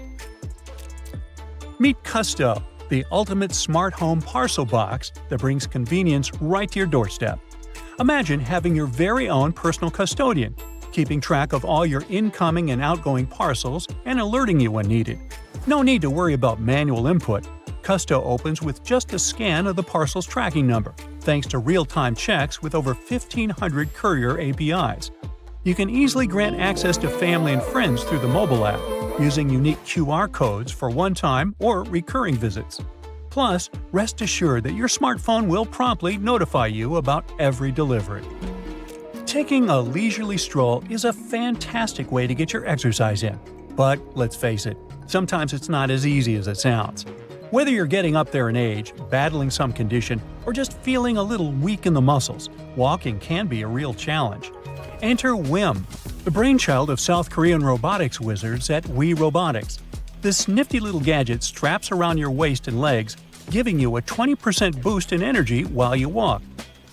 Meet Custo, the ultimate smart home parcel box that brings convenience right to your doorstep. Imagine having your very own personal custodian, keeping track of all your incoming and outgoing parcels and alerting you when needed. No need to worry about manual input. Custo opens with just a scan of the parcel's tracking number, thanks to real-time checks with over 1,500 courier APIs. You can easily grant access to family and friends through the mobile app, using unique QR codes for one-time or recurring visits. Plus, rest assured that your smartphone will promptly notify you about every delivery. Taking a leisurely stroll is a fantastic way to get your exercise in. But let's face it, sometimes it's not as easy as it sounds. Whether you're getting up there in age, battling some condition, or just feeling a little weak in the muscles, walking can be a real challenge. Enter WIM, the brainchild of South Korean robotics wizards at Robotics. This nifty little gadget straps around your waist and legs, giving you a 20% boost in energy while you walk.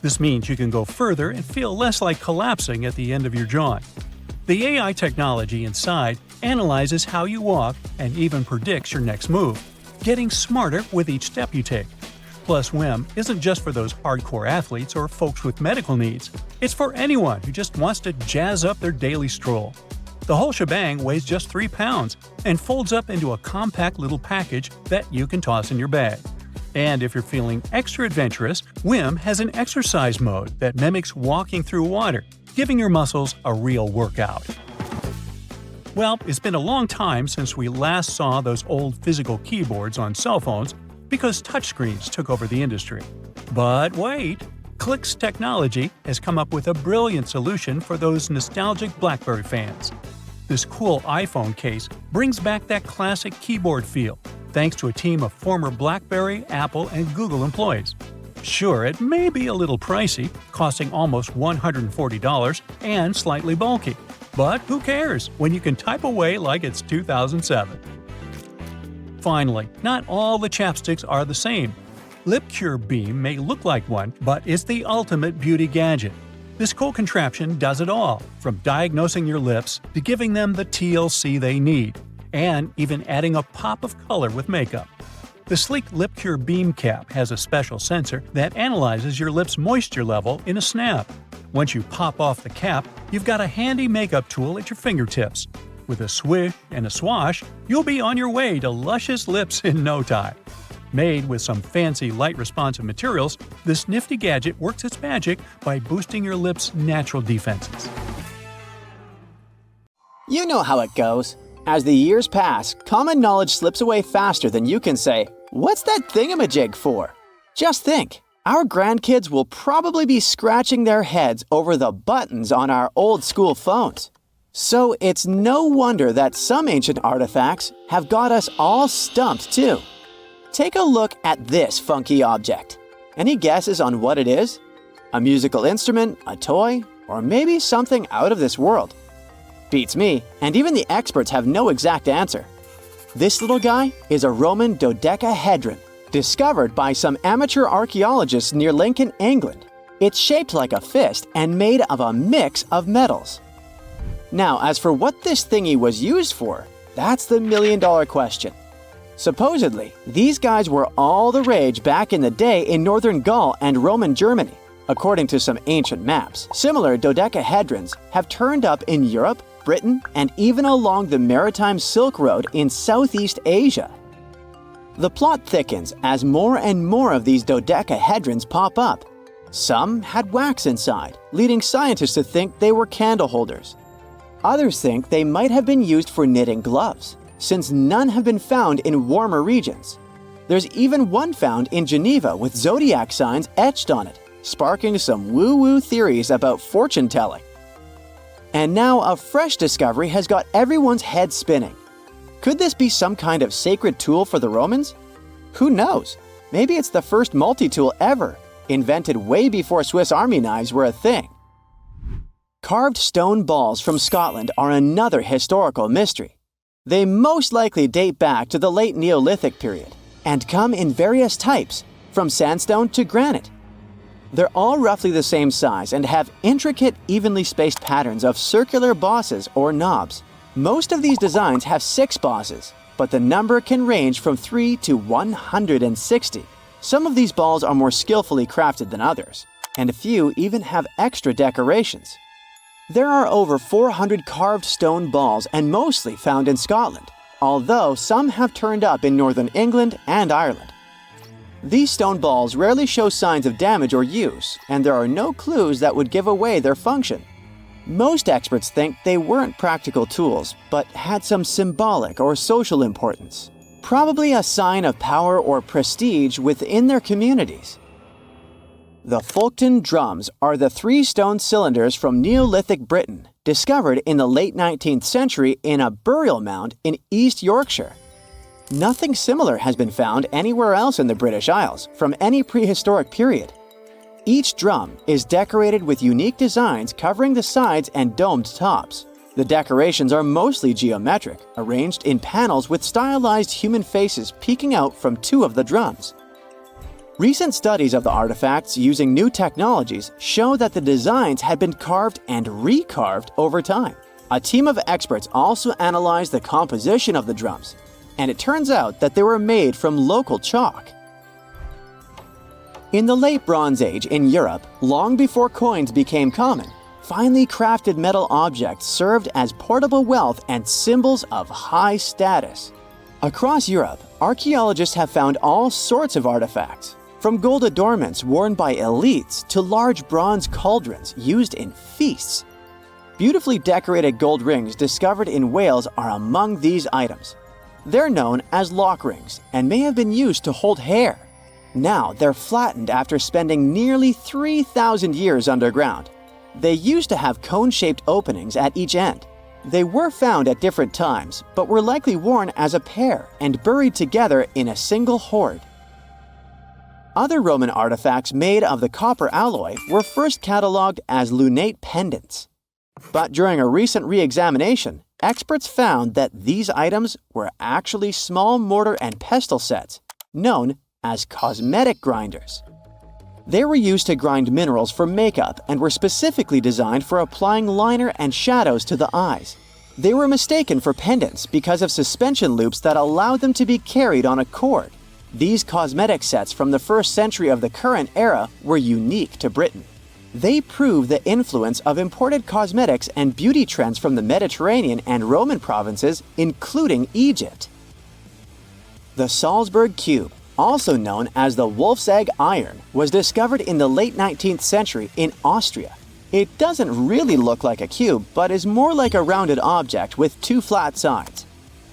This means you can go further and feel less like collapsing at the end of your jaunt. The AI technology inside analyzes how you walk and even predicts your next move, getting smarter with each step you take. Plus, WIM isn't just for those hardcore athletes or folks with medical needs. It's for anyone who just wants to jazz up their daily stroll. The whole shebang weighs just 3 pounds and folds up into a compact little package that you can toss in your bag. And if you're feeling extra adventurous, WIM has an exercise mode that mimics walking through water, giving your muscles a real workout. Well, it's been a long time since we last saw those old physical keyboards on cell phones because touchscreens took over the industry. But wait! Click's technology has come up with a brilliant solution for those nostalgic BlackBerry fans. This cool iPhone case brings back that classic keyboard feel, thanks to a team of former BlackBerry, Apple, and Google employees. Sure, it may be a little pricey, costing almost $140 and slightly bulky. But who cares when you can type away like it's 2007? Finally, not all the chapsticks are the same. Lip Cure Beam may look like one, but it's the ultimate beauty gadget. This cool contraption does it all, from diagnosing your lips to giving them the TLC they need, and even adding a pop of color with makeup. The sleek Lip Cure Beam cap has a special sensor that analyzes your lips' moisture level in a snap. Once you pop off the cap, you've got a handy makeup tool at your fingertips. With a swish and a swash, you'll be on your way to luscious lips in no time. Made with some fancy light-responsive materials, this nifty gadget works its magic by boosting your lips' natural defenses. You know how it goes. As the years pass, common knowledge slips away faster than you can say, "What's that thingamajig for?" Just think, our grandkids will probably be scratching their heads over the buttons on our old-school phones. So it's no wonder that some ancient artifacts have got us all stumped too. Take a look at this funky object. Any guesses on what it is? A musical instrument, a toy, or maybe something out of this world? Beats me, and even the experts have no exact answer. This little guy is a Roman dodecahedron, discovered by some amateur archaeologists near Lincoln, England. It's shaped like a fist and made of a mix of metals. Now, as for what this thingy was used for, that's the million-dollar question. Supposedly, these guys were all the rage back in the day in northern Gaul and Roman Germany. According to some ancient maps, similar dodecahedrons have turned up in Europe, Britain, and even along the maritime Silk Road in Southeast Asia. The plot thickens as more and more of these dodecahedrons pop up. Some had wax inside, leading scientists to think they were candle holders. Others think they might have been used for knitting gloves, since none have been found in warmer regions. There's even one found in Geneva with zodiac signs etched on it, sparking some woo-woo theories about fortune-telling. And now a fresh discovery has got everyone's head spinning. Could this be some kind of sacred tool for the Romans? Who knows? Maybe it's the first multi-tool ever, invented way before Swiss Army knives were a thing. Carved stone balls from Scotland are another historical mystery. They most likely date back to the late Neolithic period and come in various types, from sandstone to granite. They're all roughly the same size and have intricate, evenly spaced patterns of circular bosses or knobs. Most of these designs have 6 bosses, but the number can range from 3 to 160. Some of these balls are more skillfully crafted than others, and a few even have extra decorations. There are over 400 carved stone balls and mostly found in Scotland, although some have turned up in northern England and Ireland. These stone balls rarely show signs of damage or use, and there are no clues that would give away their function. Most experts think they weren't practical tools, but had some symbolic or social importance, probably a sign of power or prestige within their communities. The Folkton drums are the 3 stone cylinders from Neolithic Britain, discovered in the late 19th century in a burial mound in East Yorkshire. Nothing similar has been found anywhere else in the British Isles from any prehistoric period. Each drum is decorated with unique designs covering the sides and domed tops. The decorations are mostly geometric, arranged in panels with stylized human faces peeking out from 2 of the drums. Recent studies of the artifacts using new technologies show that the designs had been carved and recarved over time. A team of experts also analyzed the composition of the drums, and it turns out that they were made from local chalk. In the late Bronze Age in Europe, long before coins became common, finely crafted metal objects served as portable wealth and symbols of high status. Across Europe, archaeologists have found all sorts of artifacts, from gold adornments worn by elites to large bronze cauldrons used in feasts. Beautifully decorated gold rings discovered in Wales are among these items. They're known as lock rings and may have been used to hold hair. Now they're flattened after spending nearly 3,000 years underground. They used to have cone-shaped openings at each end. They were found at different times, but were likely worn as a pair and buried together in a single hoard. Other Roman artifacts made of the copper alloy were first catalogued as lunate pendants. But during a recent re-examination, experts found that these items were actually small mortar and pestle sets, known as cosmetic grinders. They were used to grind minerals for makeup and were specifically designed for applying liner and shadows to the eyes. They were mistaken for pendants because of suspension loops that allowed them to be carried on a cord. These cosmetic sets from the 1st century of the current era were unique to Britain. They prove the influence of imported cosmetics and beauty trends from the Mediterranean and Roman provinces, including Egypt. The Salzburg Cube, also known as the Wolf's Egg Iron, was discovered in the late 19th century in Austria. It doesn't really look like a cube, but is more like a rounded object with 2 flat sides.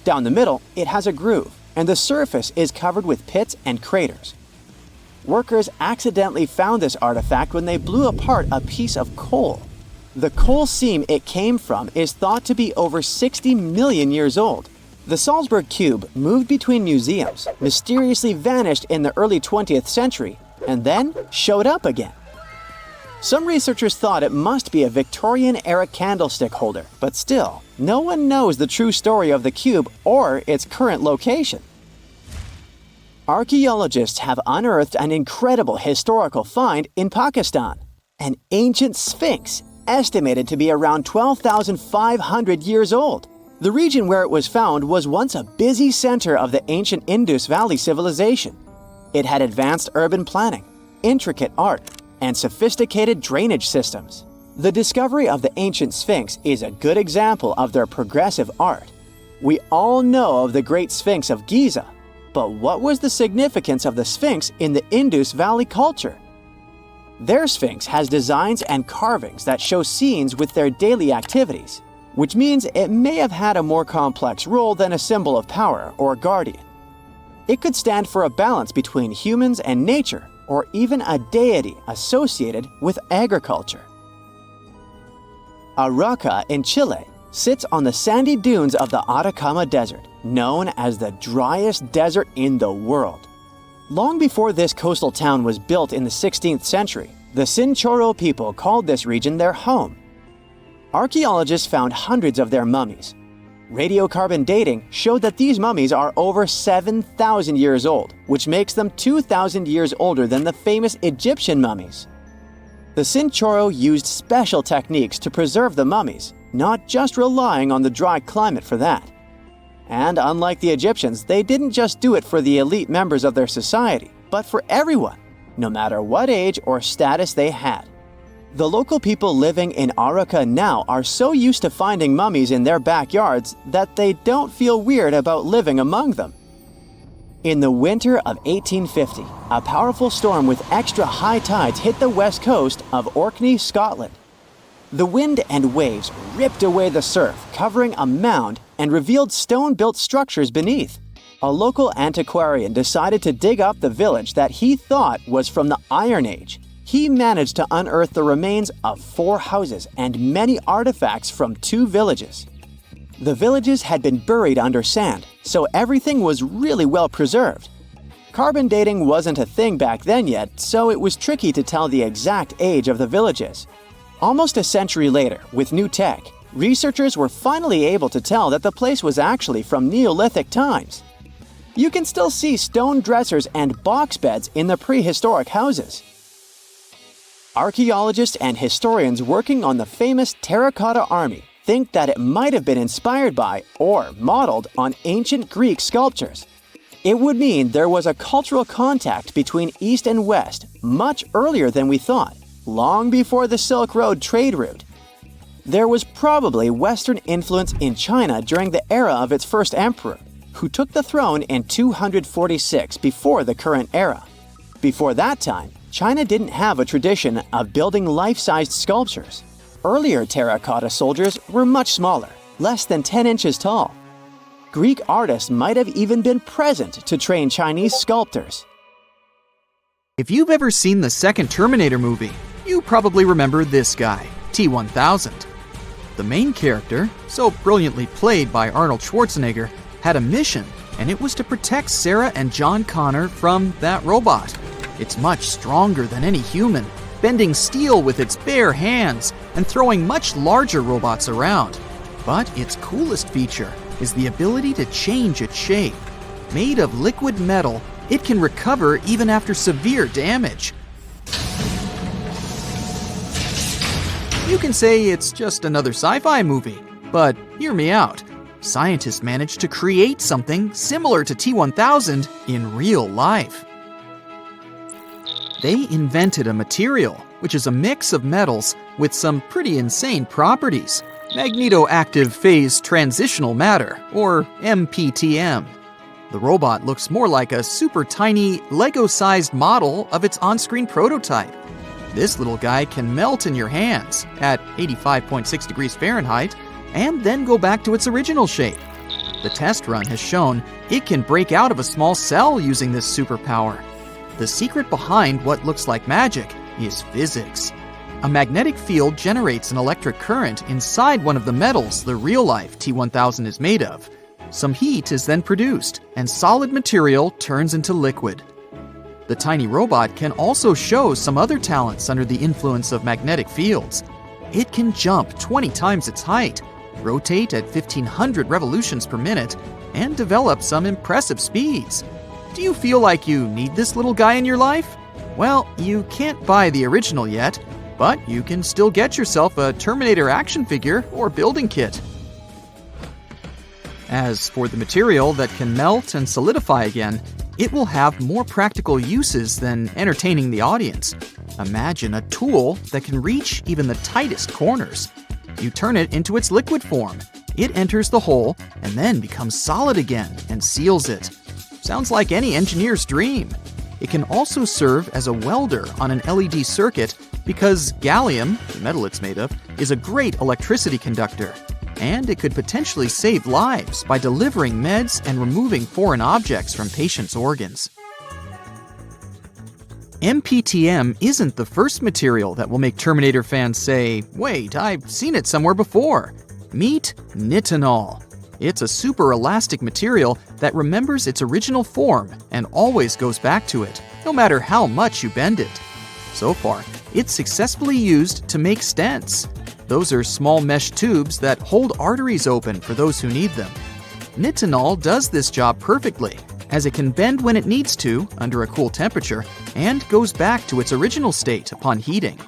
Down the middle, it has a groove, and the surface is covered with pits and craters. Workers accidentally found this artifact when they blew apart a piece of coal. The coal seam it came from is thought to be over 60 million years old. The Salzburg Cube moved between museums, mysteriously vanished in the early 20th century, and then showed up again. Some researchers thought it must be a Victorian-era candlestick holder, but still, no one knows the true story of the cube or its current location. Archaeologists have unearthed an incredible historical find in Pakistan, an ancient sphinx estimated to be around 12,500 years old. The region where it was found was once a busy center of the ancient Indus Valley civilization. It had advanced urban planning, intricate art, and sophisticated drainage systems. The discovery of the ancient Sphinx is a good example of their progressive art. We all know of the Great Sphinx of Giza, but what was the significance of the Sphinx in the Indus Valley culture? Their Sphinx has designs and carvings that show scenes with their daily activities, which means it may have had a more complex role than a symbol of power or guardian. It could stand for a balance between humans and nature, or even a deity associated with agriculture. Aruca in Chile sits on the sandy dunes of the Atacama Desert, known as the driest desert in the world. Long before this coastal town was built in the 16th century, the Chinchorro people called this region their home. Archaeologists found hundreds of their mummies. Radiocarbon dating showed that these mummies are over 7,000 years old, which makes them 2,000 years older than the famous Egyptian mummies. The Chinchorro used special techniques to preserve the mummies, not just relying on the dry climate for that. And unlike the Egyptians, they didn't just do it for the elite members of their society, but for everyone, no matter what age or status they had. The local people living in Aruca now are so used to finding mummies in their backyards that they don't feel weird about living among them. In the winter of 1850, a powerful storm with extra high tides hit the west coast of Orkney, Scotland. The wind and waves ripped away the surf, covering a mound, and revealed stone-built structures beneath. A local antiquarian decided to dig up the village that he thought was from the Iron Age. He managed to unearth the remains of 4 houses and many artifacts from 2 villages. The villages had been buried under sand, so everything was really well preserved. Carbon dating wasn't a thing back then yet, so it was tricky to tell the exact age of the villages. Almost a century later, with new tech, researchers were finally able to tell that the place was actually from Neolithic times. You can still see stone dressers and box beds in the prehistoric houses. Archaeologists and historians working on the famous terracotta army think that it might have been inspired by or modeled on ancient Greek sculptures. It would mean there was a cultural contact between East and West much earlier than we thought, long before the Silk Road trade route. There was probably Western influence in China during the era of its first emperor, who took the throne in 246 before the current era. Before that time, China didn't have a tradition of building life-sized sculptures. Earlier terracotta soldiers were much smaller, less than 10 inches tall. Greek artists might have even been present to train Chinese sculptors. If you've ever seen the second Terminator movie, you probably remember this guy, T-1000. The main character, so brilliantly played by Arnold Schwarzenegger, had a mission, and it was to protect Sarah and John Connor from that robot. It's much stronger than any human, bending steel with its bare hands and throwing much larger robots around. But its coolest feature is the ability to change its shape. Made of liquid metal, it can recover even after severe damage. You can say it's just another sci-fi movie, but hear me out. Scientists managed to create something similar to T-1000 in real life. They invented a material, which is a mix of metals with some pretty insane properties. Magnetoactive phase transitional matter, or MPTM. The robot looks more like a super tiny, Lego-sized model of its on-screen prototype. This little guy can melt in your hands at 85.6 degrees Fahrenheit and then go back to its original shape. The test run has shown it can break out of a small cell using this superpower. The secret behind what looks like magic is physics. A magnetic field generates an electric current inside one of the metals the real-life T-1000 is made of. Some heat is then produced, and solid material turns into liquid. The tiny robot can also show some other talents under the influence of magnetic fields. It can jump 20 times its height, rotate at 1,500 revolutions per minute, and develop some impressive speeds. Do you feel like you need this little guy in your life? Well, you can't buy the original yet, but you can still get yourself a Terminator action figure or building kit. As for the material that can melt and solidify again, it will have more practical uses than entertaining the audience. Imagine a tool that can reach even the tightest corners. You turn it into its liquid form. It enters the hole and then becomes solid again and seals it. Sounds like any engineer's dream. It can also serve as a welder on an LED circuit because gallium, the metal it's made of, is a great electricity conductor. and it could potentially save lives by delivering meds and removing foreign objects from patients' organs. MPTM isn't the first material that will make Terminator fans say, "Wait, I've seen it somewhere before." Meet nitinol. It's a super elastic material that remembers its original form and always goes back to it, no matter how much you bend it. So far, it's successfully used to make stents. Those are small mesh tubes that hold arteries open for those who need them. Nitinol does this job perfectly, as it can bend when it needs to under a cool temperature and goes back to its original state upon heating.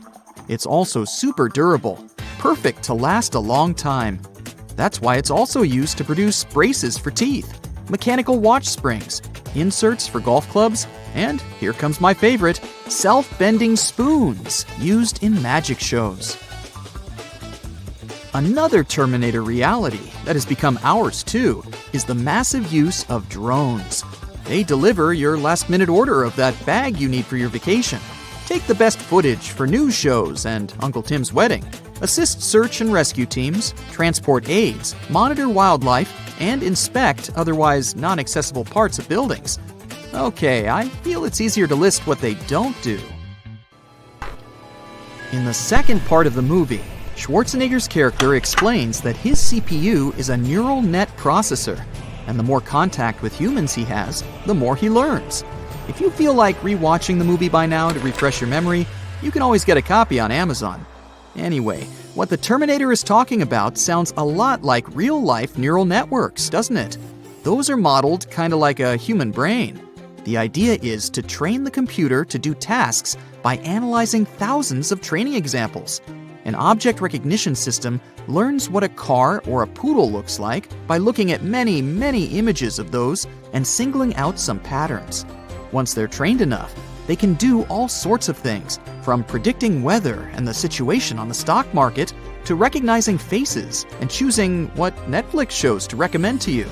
It's also super durable, perfect to last a long time. That's why it's also used to produce braces for teeth, mechanical watch springs, inserts for golf clubs, and here comes my favorite, self-bending spoons used in magic shows. Another Terminator reality that has become ours too is the massive use of drones. They deliver your last-minute order of that bag you need for your vacation, take the best footage for news shows and Uncle Tim's wedding, assist search and rescue teams, transport aids, monitor wildlife, and inspect otherwise non-accessible parts of buildings. Okay, I feel it's easier to list what they don't do. In the second part of the movie, Schwarzenegger's character explains that his CPU is a neural net processor, and the more contact with humans he has, the more he learns. If you feel like rewatching the movie by now to refresh your memory, you can always get a copy on Amazon. Anyway, what the Terminator is talking about sounds a lot like real-life neural networks, doesn't it? Those are modeled kind of like a human brain. The idea is to train the computer to do tasks by analyzing thousands of training examples. An object recognition system learns what a car or a poodle looks like by looking at many, many images of those and singling out some patterns. Once they're trained enough, they can do all sorts of things, from predicting weather and the situation on the stock market to recognizing faces and choosing what Netflix shows to recommend to you.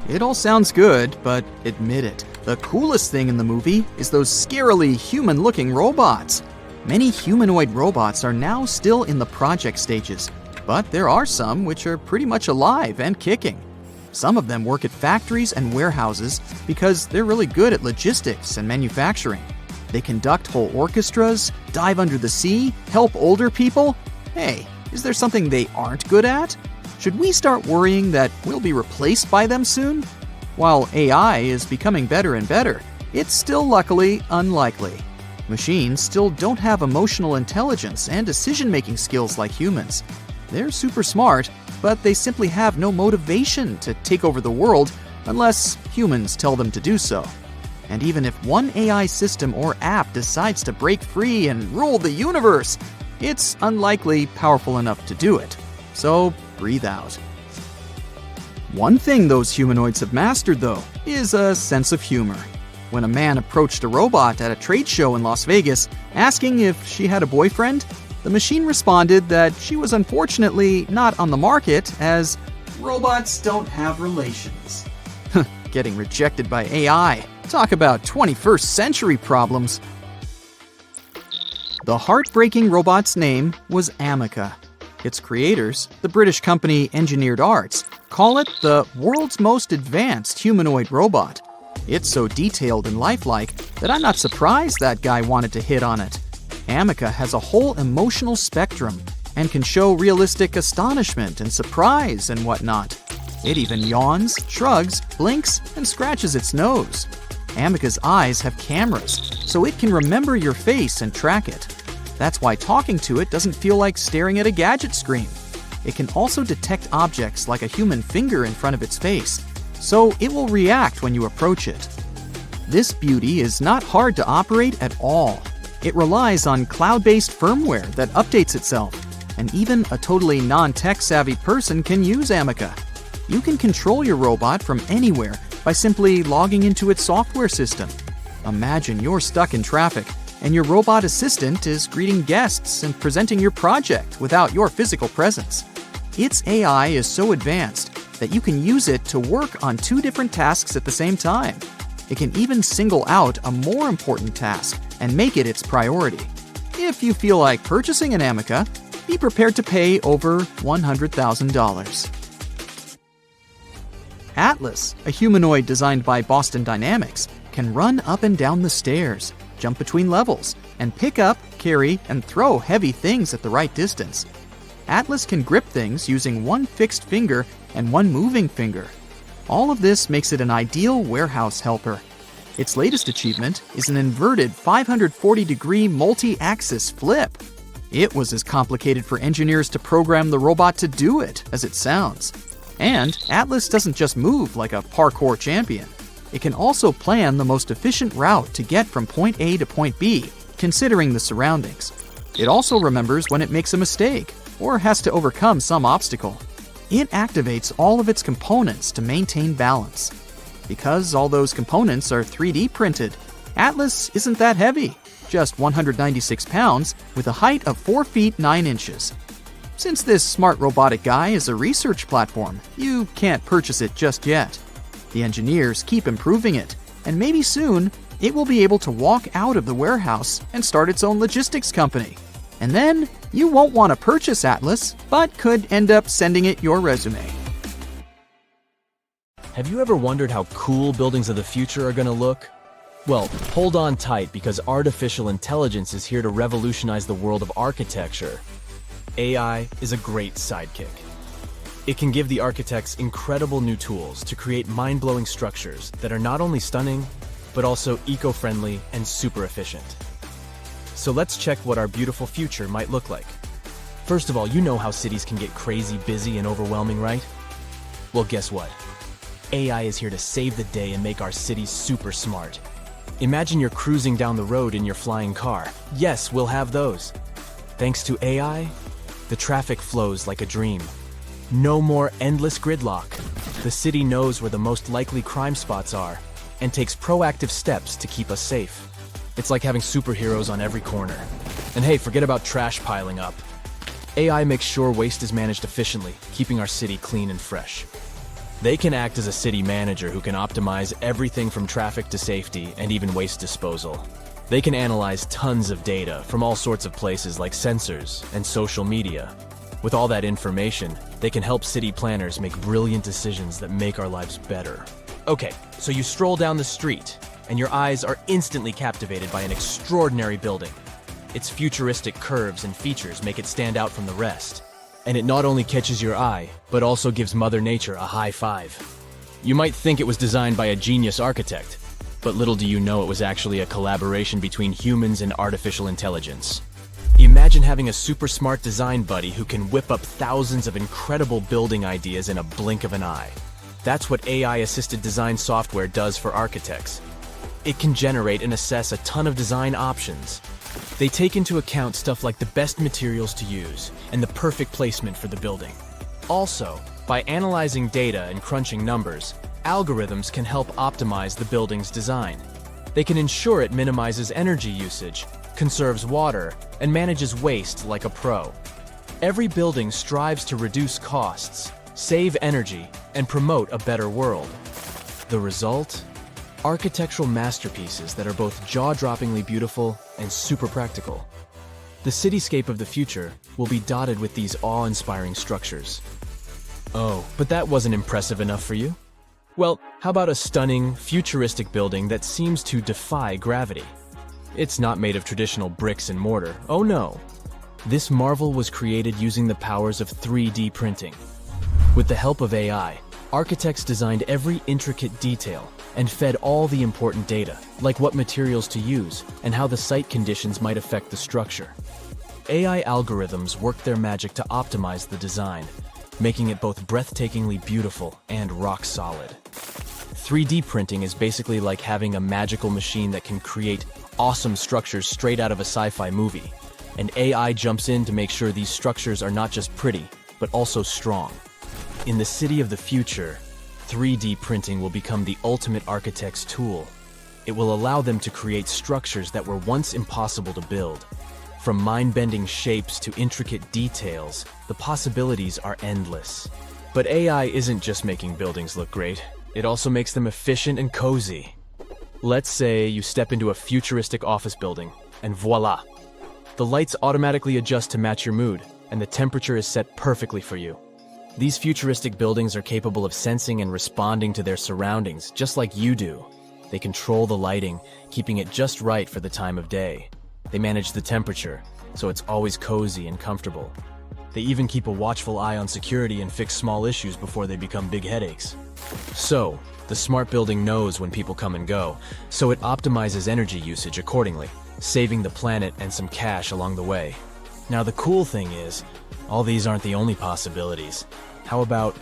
It all sounds good, but admit it, the coolest thing in the movie is those scarily human-looking robots. Many humanoid robots are now still in the project stages, but there are some which are pretty much alive and kicking. Some of them work at factories and warehouses because they're really good at logistics and manufacturing. They conduct whole orchestras, dive under the sea, help older people. Hey, is there something they aren't good at? Should we start worrying that we'll be replaced by them soon? While AI is becoming better and better, it's still luckily unlikely. Machines still don't have emotional intelligence and decision-making skills like humans. They're super smart, but they simply have no motivation to take over the world unless humans tell them to do so. And even if one AI system or app decides to break free and rule the universe, it's unlikely powerful enough to do it. So breathe out. One thing those humanoids have mastered, though, is a sense of humor. When a man approached a robot at a trade show in Las Vegas, asking if she had a boyfriend, the machine responded that she was unfortunately not on the market as robots don't have relations. Getting rejected by AI. Talk about 21st century problems. The heartbreaking robot's name was Amica. Its creators, the British company Engineered Arts, call it the world's most advanced humanoid robot. It's so detailed and lifelike that I'm not surprised that guy wanted to hit on it. Amica has a whole emotional spectrum and can show realistic astonishment and surprise and whatnot. It even yawns, shrugs, blinks, and scratches its nose. Amica's eyes have cameras, so it can remember your face and track it. That's why talking to it doesn't feel like staring at a gadget screen. It can also detect objects like a human finger in front of its face, so it will react when you approach it. This beauty is not hard to operate at all. It relies on cloud-based firmware that updates itself, and even a totally non-tech-savvy person can use Amica. You can control your robot from anywhere by simply logging into its software system. Imagine you're stuck in traffic, and your robot assistant is greeting guests and presenting your project without your physical presence. Its AI is so advanced that you can use it to work on 2 different tasks at the same time. It can even single out a more important task and make it its priority. If you feel like purchasing an Amica, be prepared to pay over $100,000. Atlas, a humanoid designed by Boston Dynamics, can run up and down the stairs, jump between levels, and pick up, carry, and throw heavy things at the right distance. Atlas can grip things using one fixed finger and one moving finger. All of this makes it an ideal warehouse helper. Its latest achievement is an inverted 540-degree multi-axis flip. It was as complicated for engineers to program the robot to do it as it sounds. And Atlas doesn't just move like a parkour champion. It can also plan the most efficient route to get from point A to point B, considering the surroundings. It also remembers when it makes a mistake or has to overcome some obstacle. It activates all of its components to maintain balance. Because all those components are 3D printed, Atlas isn't that heavy, just 196 pounds with a height of 4 feet 9 inches. Since this smart robotic guy is a research platform, you can't purchase it just yet. The engineers keep improving it, and maybe soon it will be able to walk out of the warehouse and start its own logistics company. And then you won't want to purchase Atlas, but could end up sending it your resume. Have you ever wondered how cool buildings of the future are going to look? Well, hold on tight because artificial intelligence is here to revolutionize the world of architecture. AI is a great sidekick. It can give the architects incredible new tools to create mind-blowing structures that are not only stunning, but also eco-friendly and super efficient. So let's check what our beautiful future might look like. First of all, you know how cities can get crazy busy and overwhelming, right? Well, guess what? AI is here to save the day and make our cities super smart. Imagine you're cruising down the road in your flying car. Yes, we'll have those. Thanks to AI, the traffic flows like a dream. No more endless gridlock. The city knows where the most likely crime spots are and takes proactive steps to keep us safe. It's like having superheroes on every corner. And hey, forget about trash piling up. AI makes sure waste is managed efficiently, keeping our city clean and fresh. They can act as a city manager who can optimize everything from traffic to safety and even waste disposal. They can analyze tons of data from all sorts of places like sensors and social media. With all that information, they can help city planners make brilliant decisions that make our lives better. Okay, so you stroll down the street, and your eyes are instantly captivated by an extraordinary building. Its futuristic curves and features make it stand out from the rest. And it not only catches your eye, but also gives Mother Nature a high five. You might think it was designed by a genius architect, but little do you know it was actually a collaboration between humans and artificial intelligence. Imagine having a super smart design buddy who can whip up thousands of incredible building ideas in a blink of an eye. That's what AI-assisted design software does for architects. It can generate and assess a ton of design options. They take into account stuff like the best materials to use and the perfect placement for the building. Also, by analyzing data and crunching numbers, algorithms can help optimize the building's design. They can ensure it minimizes energy usage, conserves water, and manages waste like a pro. Every building strives to reduce costs, save energy, and promote a better world. The result? Architectural masterpieces that are both jaw-droppingly beautiful and super practical. The cityscape of the future will be dotted with these awe-inspiring structures. Oh, but that wasn't impressive enough for you? Well, how about a stunning, futuristic building that seems to defy gravity? It's not made of traditional bricks and mortar. Oh no! This marvel was created using the powers of 3D printing. With the help of AI, architects designed every intricate detail and fed all the important data, like what materials to use and how the site conditions might affect the structure. AI algorithms worked their magic to optimize the design, making it both breathtakingly beautiful and rock solid. 3D printing is basically like having a magical machine that can create awesome structures straight out of a sci-fi movie, and AI jumps in to make sure these structures are not just pretty, but also strong. In the city of the future, 3D printing will become the ultimate architect's tool. It will allow them to create structures that were once impossible to build. From mind-bending shapes to intricate details, the possibilities are endless. But AI isn't just making buildings look great, it also makes them efficient and cozy. Let's say you step into a futuristic office building, and voila! The lights automatically adjust to match your mood, and the temperature is set perfectly for you. These futuristic buildings are capable of sensing and responding to their surroundings, just like you do. They control the lighting, keeping it just right for the time of day. They manage the temperature, so it's always cozy and comfortable. They even keep a watchful eye on security and fix small issues before they become big headaches. So, the smart building knows when people come and go, so it optimizes energy usage accordingly, saving the planet and some cash along the way. Now the cool thing is, all these aren't the only possibilities. How about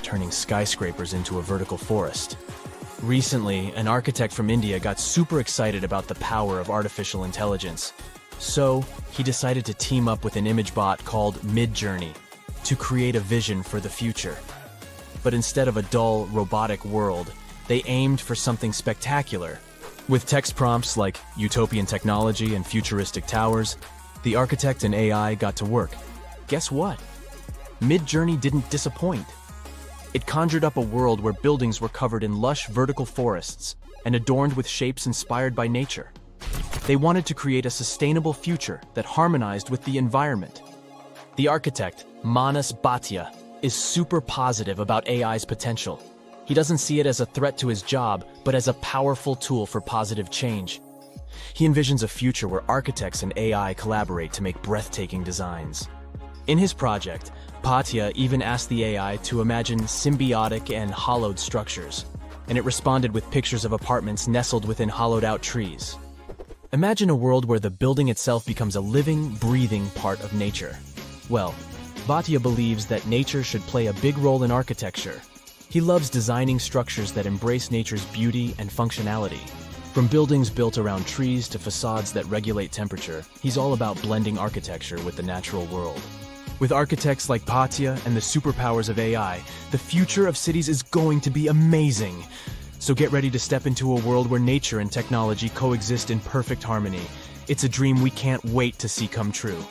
turning skyscrapers into a vertical forest? Recently, an architect from India got super excited about the power of artificial intelligence. So, he decided to team up with an image bot called Midjourney to create a vision for the future. But instead of a dull, robotic world, they aimed for something spectacular. With text prompts like utopian technology and futuristic towers, the architect and AI got to work. Guess what? Midjourney didn't disappoint. It conjured up a world where buildings were covered in lush vertical forests and adorned with shapes inspired by nature. They wanted to create a sustainable future that harmonized with the environment. The architect, Manas Bhatia, is super positive about AI's potential. He doesn't see it as a threat to his job, but as a powerful tool for positive change. He envisions a future where architects and AI collaborate to make breathtaking designs. In his project, Bhatia even asked the AI to imagine symbiotic and hollowed structures, and it responded with pictures of apartments nestled within hollowed-out trees. Imagine a world where the building itself becomes a living, breathing part of nature. Well, Bhatia believes that nature should play a big role in architecture. He loves designing structures that embrace nature's beauty and functionality. From buildings built around trees to facades that regulate temperature, he's all about blending architecture with the natural world. With architects like Bhatia and the superpowers of AI, the future of cities is going to be amazing. So get ready to step into a world where nature and technology coexist in perfect harmony. It's a dream we can't wait to see come true.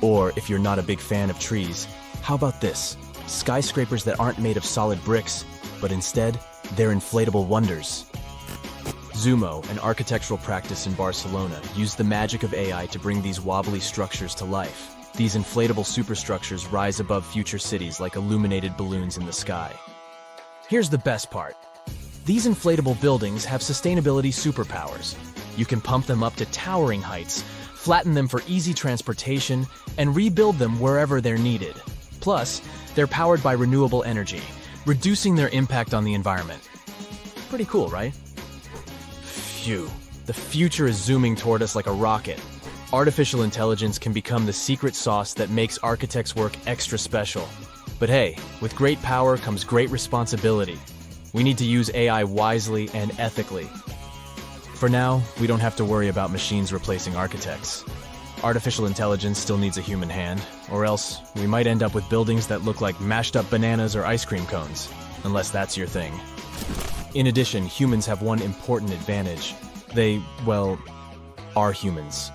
Or if you're not a big fan of trees, how about this? Skyscrapers that aren't made of solid bricks, but instead, they're inflatable wonders. Zumo, an architectural practice in Barcelona, used the magic of AI to bring these wobbly structures to life. These inflatable superstructures rise above future cities like illuminated balloons in the sky. Here's the best part. These inflatable buildings have sustainability superpowers. You can pump them up to towering heights, flatten them for easy transportation, and rebuild them wherever they're needed. Plus, they're powered by renewable energy, reducing their impact on the environment. Pretty cool, right? Phew, the future is zooming toward us like a rocket. Artificial intelligence can become the secret sauce that makes architects' work extra special. But hey, with great power comes great responsibility. We need to use AI wisely and ethically. For now, we don't have to worry about machines replacing architects. Artificial intelligence still needs a human hand, or else we might end up with buildings that look like mashed up bananas or ice cream cones, unless that's your thing. In addition, humans have one important advantage. They, well, are humans.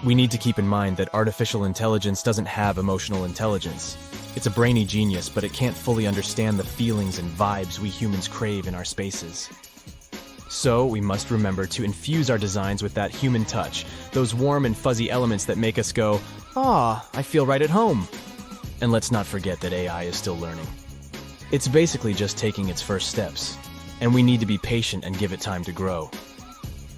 We need to keep in mind that artificial intelligence doesn't have emotional intelligence. It's a brainy genius, but it can't fully understand the feelings and vibes we humans crave in our spaces. So, we must remember to infuse our designs with that human touch, those warm and fuzzy elements that make us go, "Ah, I feel right at home." And let's not forget that AI is still learning. It's basically just taking its first steps, and we need to be patient and give it time to grow.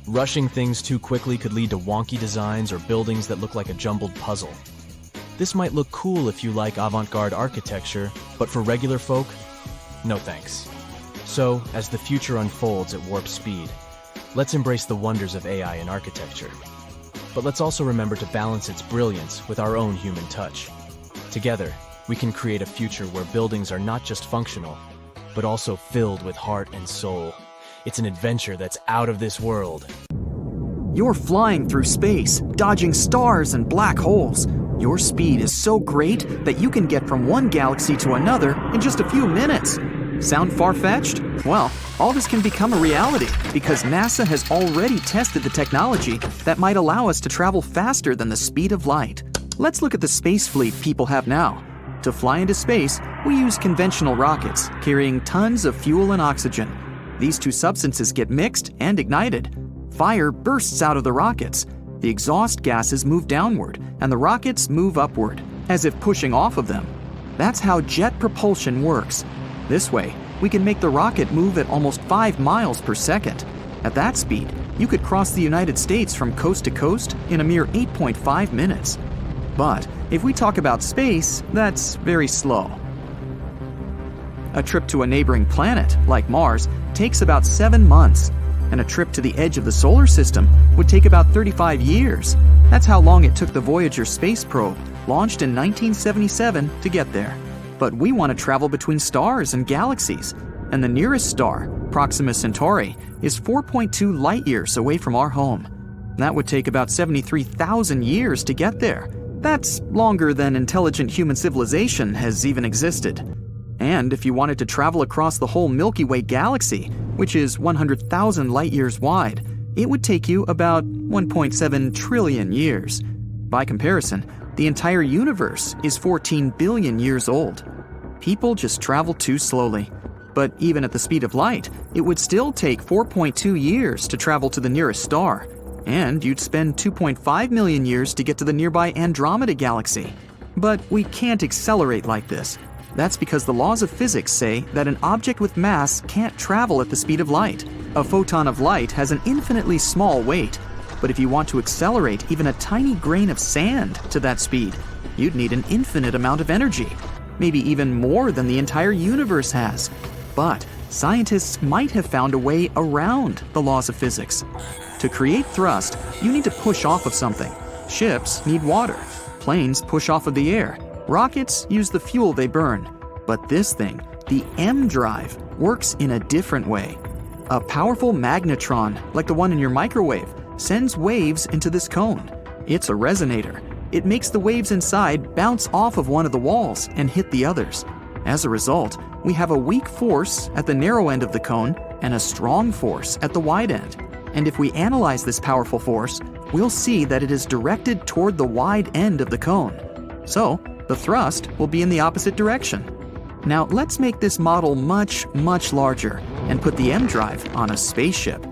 Rushing things too quickly could lead to wonky designs or buildings that look like a jumbled puzzle. This might look cool if you like avant-garde architecture, but for regular folk, no thanks. So, as the future unfolds at warp speed, let's embrace the wonders of AI in architecture. But let's also remember to balance its brilliance with our own human touch. Together, we can create a future where buildings are not just functional, but also filled with heart and soul. It's an adventure that's out of this world. You're flying through space, dodging stars and black holes. Your speed is so great that you can get from one galaxy to another in just a few minutes. Sound far-fetched? Well, all this can become a reality because NASA has already tested the technology that might allow us to travel faster than the speed of light. Let's look at the space fleet people have now. To fly into space, we use conventional rockets carrying tons of fuel and oxygen. These two substances get mixed and ignited. Fire bursts out of the rockets. The exhaust gases move downward, and the rockets move upward. as if pushing off of them. That's how jet propulsion works. This way, we can make the rocket move at almost 5 miles per second. At that speed, you could cross the United States from coast to coast in a mere 8.5 minutes. But if we talk about space, that's very slow. A trip to a neighboring planet, like Mars, takes about 7 months, and a trip to the edge of the solar system would take about 35 years. That's how long it took the Voyager space probe, launched in 1977, to get there. But we want to travel between stars and galaxies, and the nearest star, Proxima Centauri, is 4.2 light-years away from our home. That would take about 73,000 years to get there. That's longer than intelligent human civilization has even existed. And if you wanted to travel across the whole Milky Way galaxy, which is 100,000 light-years wide, it would take you about 1.7 trillion years. By comparison, the entire universe is 14 billion years old. People just travel too slowly. But even at the speed of light, it would still take 4.2 years to travel to the nearest star. And you'd spend 2.5 million years to get to the nearby Andromeda galaxy. But we can't accelerate like this. That's because the laws of physics say that an object with mass can't travel at the speed of light. A photon of light has an infinitely small weight. But if you want to accelerate even a tiny grain of sand to that speed, you'd need an infinite amount of energy. Maybe even more than the entire universe has. But scientists might have found a way around the laws of physics. To create thrust, you need to push off of something. Ships need water. Planes push off of the air. Rockets use the fuel they burn. But this thing, the M drive, works in a different way. A powerful magnetron, like the one in your microwave, sends waves into this cone. It's a resonator. It makes the waves inside bounce off of one of the walls and hit the others. As a result, we have a weak force at the narrow end of the cone and a strong force at the wide end. And if we analyze this powerful force, we'll see that it is directed toward the wide end of the cone. So, the thrust will be in the opposite direction. Now, let's make this model much, much larger and put the M drive on a spaceship.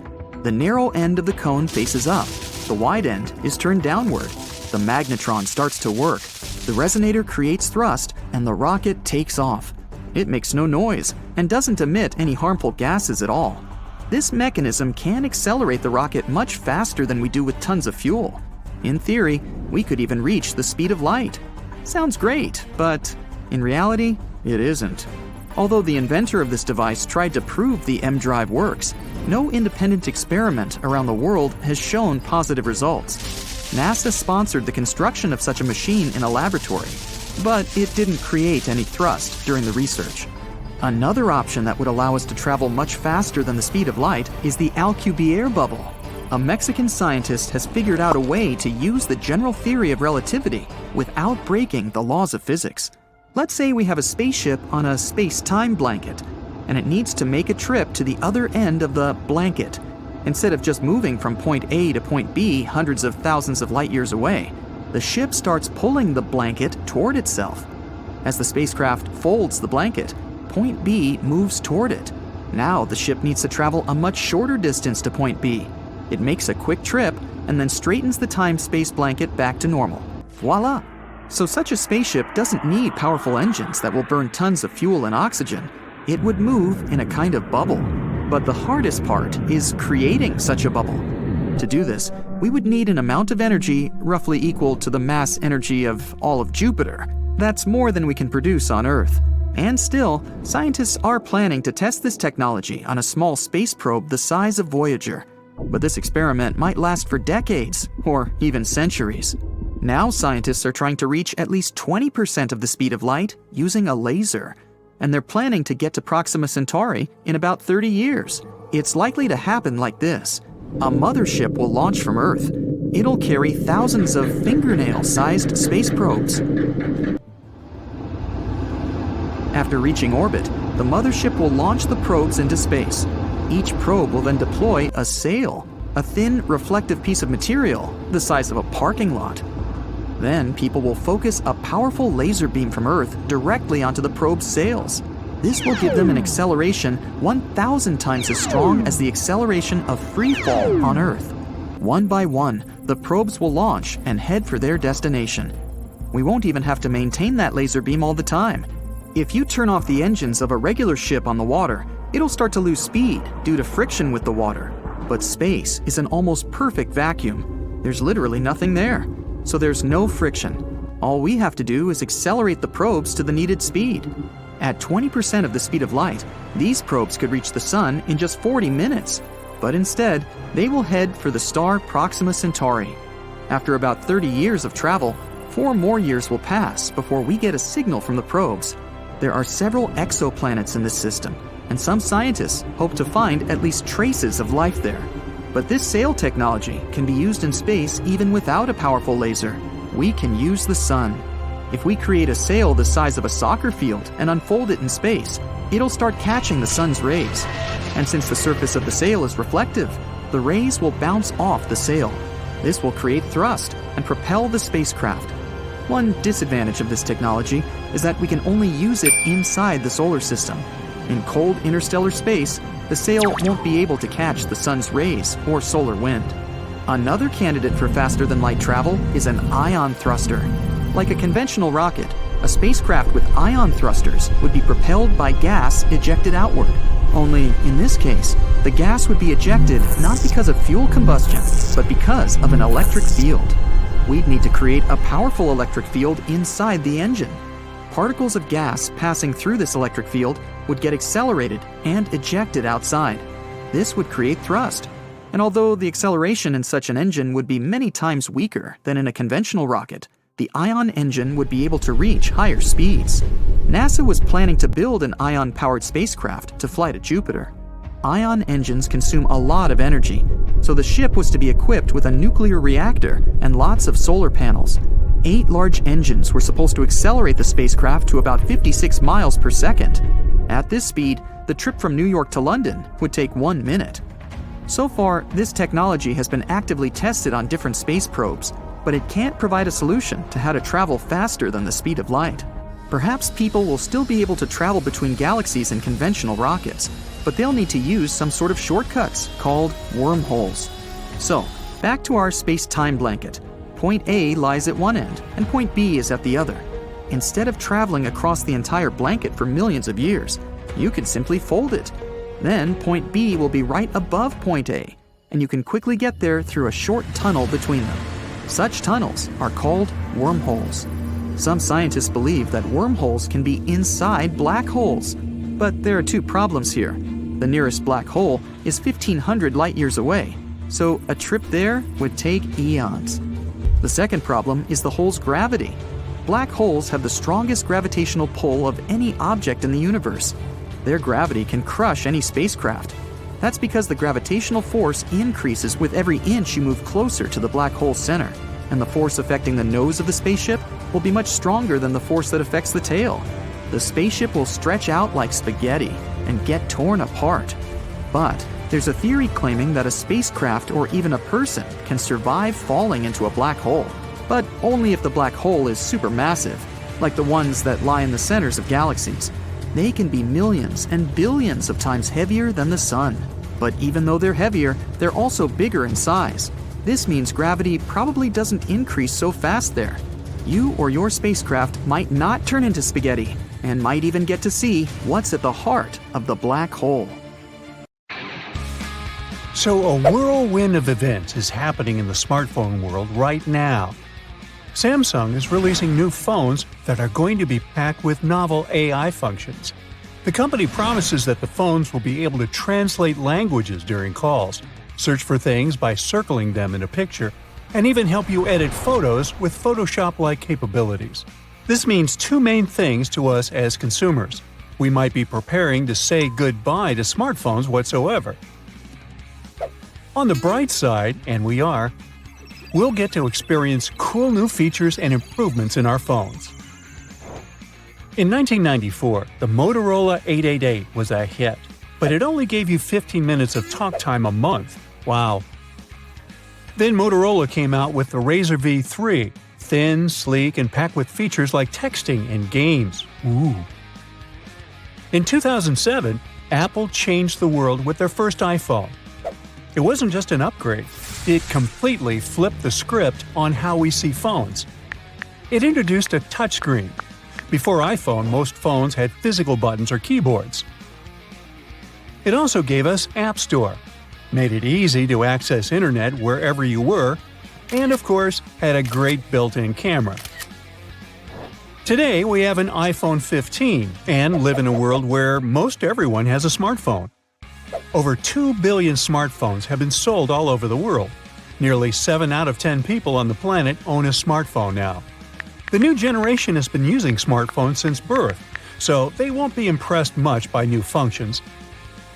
The narrow end of the cone faces up. The wide end is turned downward. The magnetron starts to work. The resonator creates thrust, and the rocket takes off. It makes no noise and doesn't emit any harmful gases at all. This mechanism can accelerate the rocket much faster than we do with tons of fuel. In theory, we could even reach the speed of light. Sounds great, but in reality, it isn't. Although the inventor of this device tried to prove the M drive works, no independent experiment around the world has shown positive results. NASA sponsored the construction of such a machine in a laboratory, but it didn't create any thrust during the research. Another option that would allow us to travel much faster than the speed of light is the Alcubierre bubble. A Mexican scientist has figured out a way to use the general theory of relativity without breaking the laws of physics. Let's say we have a spaceship on a space-time blanket, and it needs to make a trip to the other end of the blanket. Instead of just moving from point A to point B hundreds of thousands of light years away, the ship starts pulling the blanket toward itself. As the spacecraft folds the blanket, point B moves toward it. Now the ship needs to travel a much shorter distance to point B. It makes a quick trip and then straightens the time-space blanket back to normal. Voila! So such a spaceship doesn't need powerful engines that will burn tons of fuel and oxygen. It would move in a kind of bubble. But the hardest part is creating such a bubble. To do this, we would need an amount of energy roughly equal to the mass energy of all of Jupiter. That's more than we can produce on Earth. And still, scientists are planning to test this technology on a small space probe the size of Voyager. But this experiment might last for decades, or even centuries. Now scientists are trying to reach at least 20% of the speed of light using a laser. And they're planning to get to Proxima Centauri in about 30 years. It's likely to happen like this. A mothership will launch from Earth. It'll carry thousands of fingernail-sized space probes. After reaching orbit, the mothership will launch the probes into space. Each probe will then deploy a sail, a thin, reflective piece of material the size of a parking lot. Then people will focus a powerful laser beam from Earth directly onto the probe's sails. This will give them an acceleration 1,000 times as strong as the acceleration of free fall on Earth. One by one, the probes will launch and head for their destination. We won't even have to maintain that laser beam all the time. If you turn off the engines of a regular ship on the water, it'll start to lose speed due to friction with the water. But space is an almost perfect vacuum. There's literally nothing there, so there's no friction. All we have to do is accelerate the probes to the needed speed. At 20% of the speed of light, these probes could reach the Sun in just 40 minutes. But instead, they will head for the star Proxima Centauri. After about 30 years of travel, 4 more years will pass before we get a signal from the probes. There are several exoplanets in this system, and some scientists hope to find at least traces of life there. But this sail technology can be used in space even without a powerful laser. We can use the Sun. If we create a sail the size of a soccer field and unfold it in space, it'll start catching the Sun's rays. And since the surface of the sail is reflective, the rays will bounce off the sail. This will create thrust and propel the spacecraft. One disadvantage of this technology is that we can only use it inside the solar system. In cold interstellar space, the sail won't be able to catch the Sun's rays or solar wind. Another candidate for faster-than-light travel is an ion thruster. Like a conventional rocket, a spacecraft with ion thrusters would be propelled by gas ejected outward. Only, in this case, the gas would be ejected not because of fuel combustion, but because of an electric field. We'd need to create a powerful electric field inside the engine. Particles of gas passing through this electric field would get accelerated and ejected outside. This would create thrust. And although the acceleration in such an engine would be many times weaker than in a conventional rocket, the ion engine would be able to reach higher speeds. NASA was planning to build an ion-powered spacecraft to fly to Jupiter. Ion engines consume a lot of energy, so the ship was to be equipped with a nuclear reactor and lots of solar panels. 8 large engines were supposed to accelerate the spacecraft to about 56 miles per second. At this speed, the trip from New York to London would take 1 minute. So far, this technology has been actively tested on different space probes, but it can't provide a solution to how to travel faster than the speed of light. Perhaps people will still be able to travel between galaxies in conventional rockets, but they'll need to use some sort of shortcuts called wormholes. So, back to our space-time blanket. Point A lies at one end, and point B is at the other. Instead of traveling across the entire blanket for millions of years, you can simply fold it. Then point B will be right above point A, and you can quickly get there through a short tunnel between them. Such tunnels are called wormholes. Some scientists believe that wormholes can be inside black holes, but there are 2 problems here. The nearest black hole is 1,500 light-years away, so a trip there would take eons. The second problem is the hole's gravity. Black holes have the strongest gravitational pull of any object in the universe. Their gravity can crush any spacecraft. That's because the gravitational force increases with every inch you move closer to the black hole's center, and the force affecting the nose of the spaceship will be much stronger than the force that affects the tail. The spaceship will stretch out like spaghetti and get torn apart. But there's a theory claiming that a spacecraft or even a person can survive falling into a black hole, but only if the black hole is supermassive, like the ones that lie in the centers of galaxies. They can be millions and billions of times heavier than the Sun. But even though they're heavier, they're also bigger in size. This means gravity probably doesn't increase so fast there. You or your spacecraft might not turn into spaghetti, and might even get to see what's at the heart of the black hole. So a whirlwind of events is happening in the smartphone world right now. Samsung is releasing new phones that are going to be packed with novel AI functions. The company promises that the phones will be able to translate languages during calls, search for things by circling them in a picture, and even help you edit photos with Photoshop-like capabilities. This means 2 main things to us as consumers. We might be preparing to say goodbye to smartphones whatsoever. On the bright side, and we are, we'll get to experience cool new features and improvements in our phones. In 1994, the Motorola 888 was a hit, but it only gave you 15 minutes of talk time a month. Wow. Then Motorola came out with the Razr V3, thin, sleek, and packed with features like texting and games. Ooh. In 2007, Apple changed the world with their first iPhone. It wasn't just an upgrade, it completely flipped the script on how we see phones. It introduced a touchscreen. Before iPhone, most phones had physical buttons or keyboards. It also gave us App Store, made it easy to access internet wherever you were, and of course, had a great built-in camera. Today, we have an iPhone 15 and live in a world where most everyone has a smartphone. Over 2 billion smartphones have been sold all over the world. Nearly 7 out of 10 people on the planet own a smartphone now. The new generation has been using smartphones since birth, so they won't be impressed much by new functions,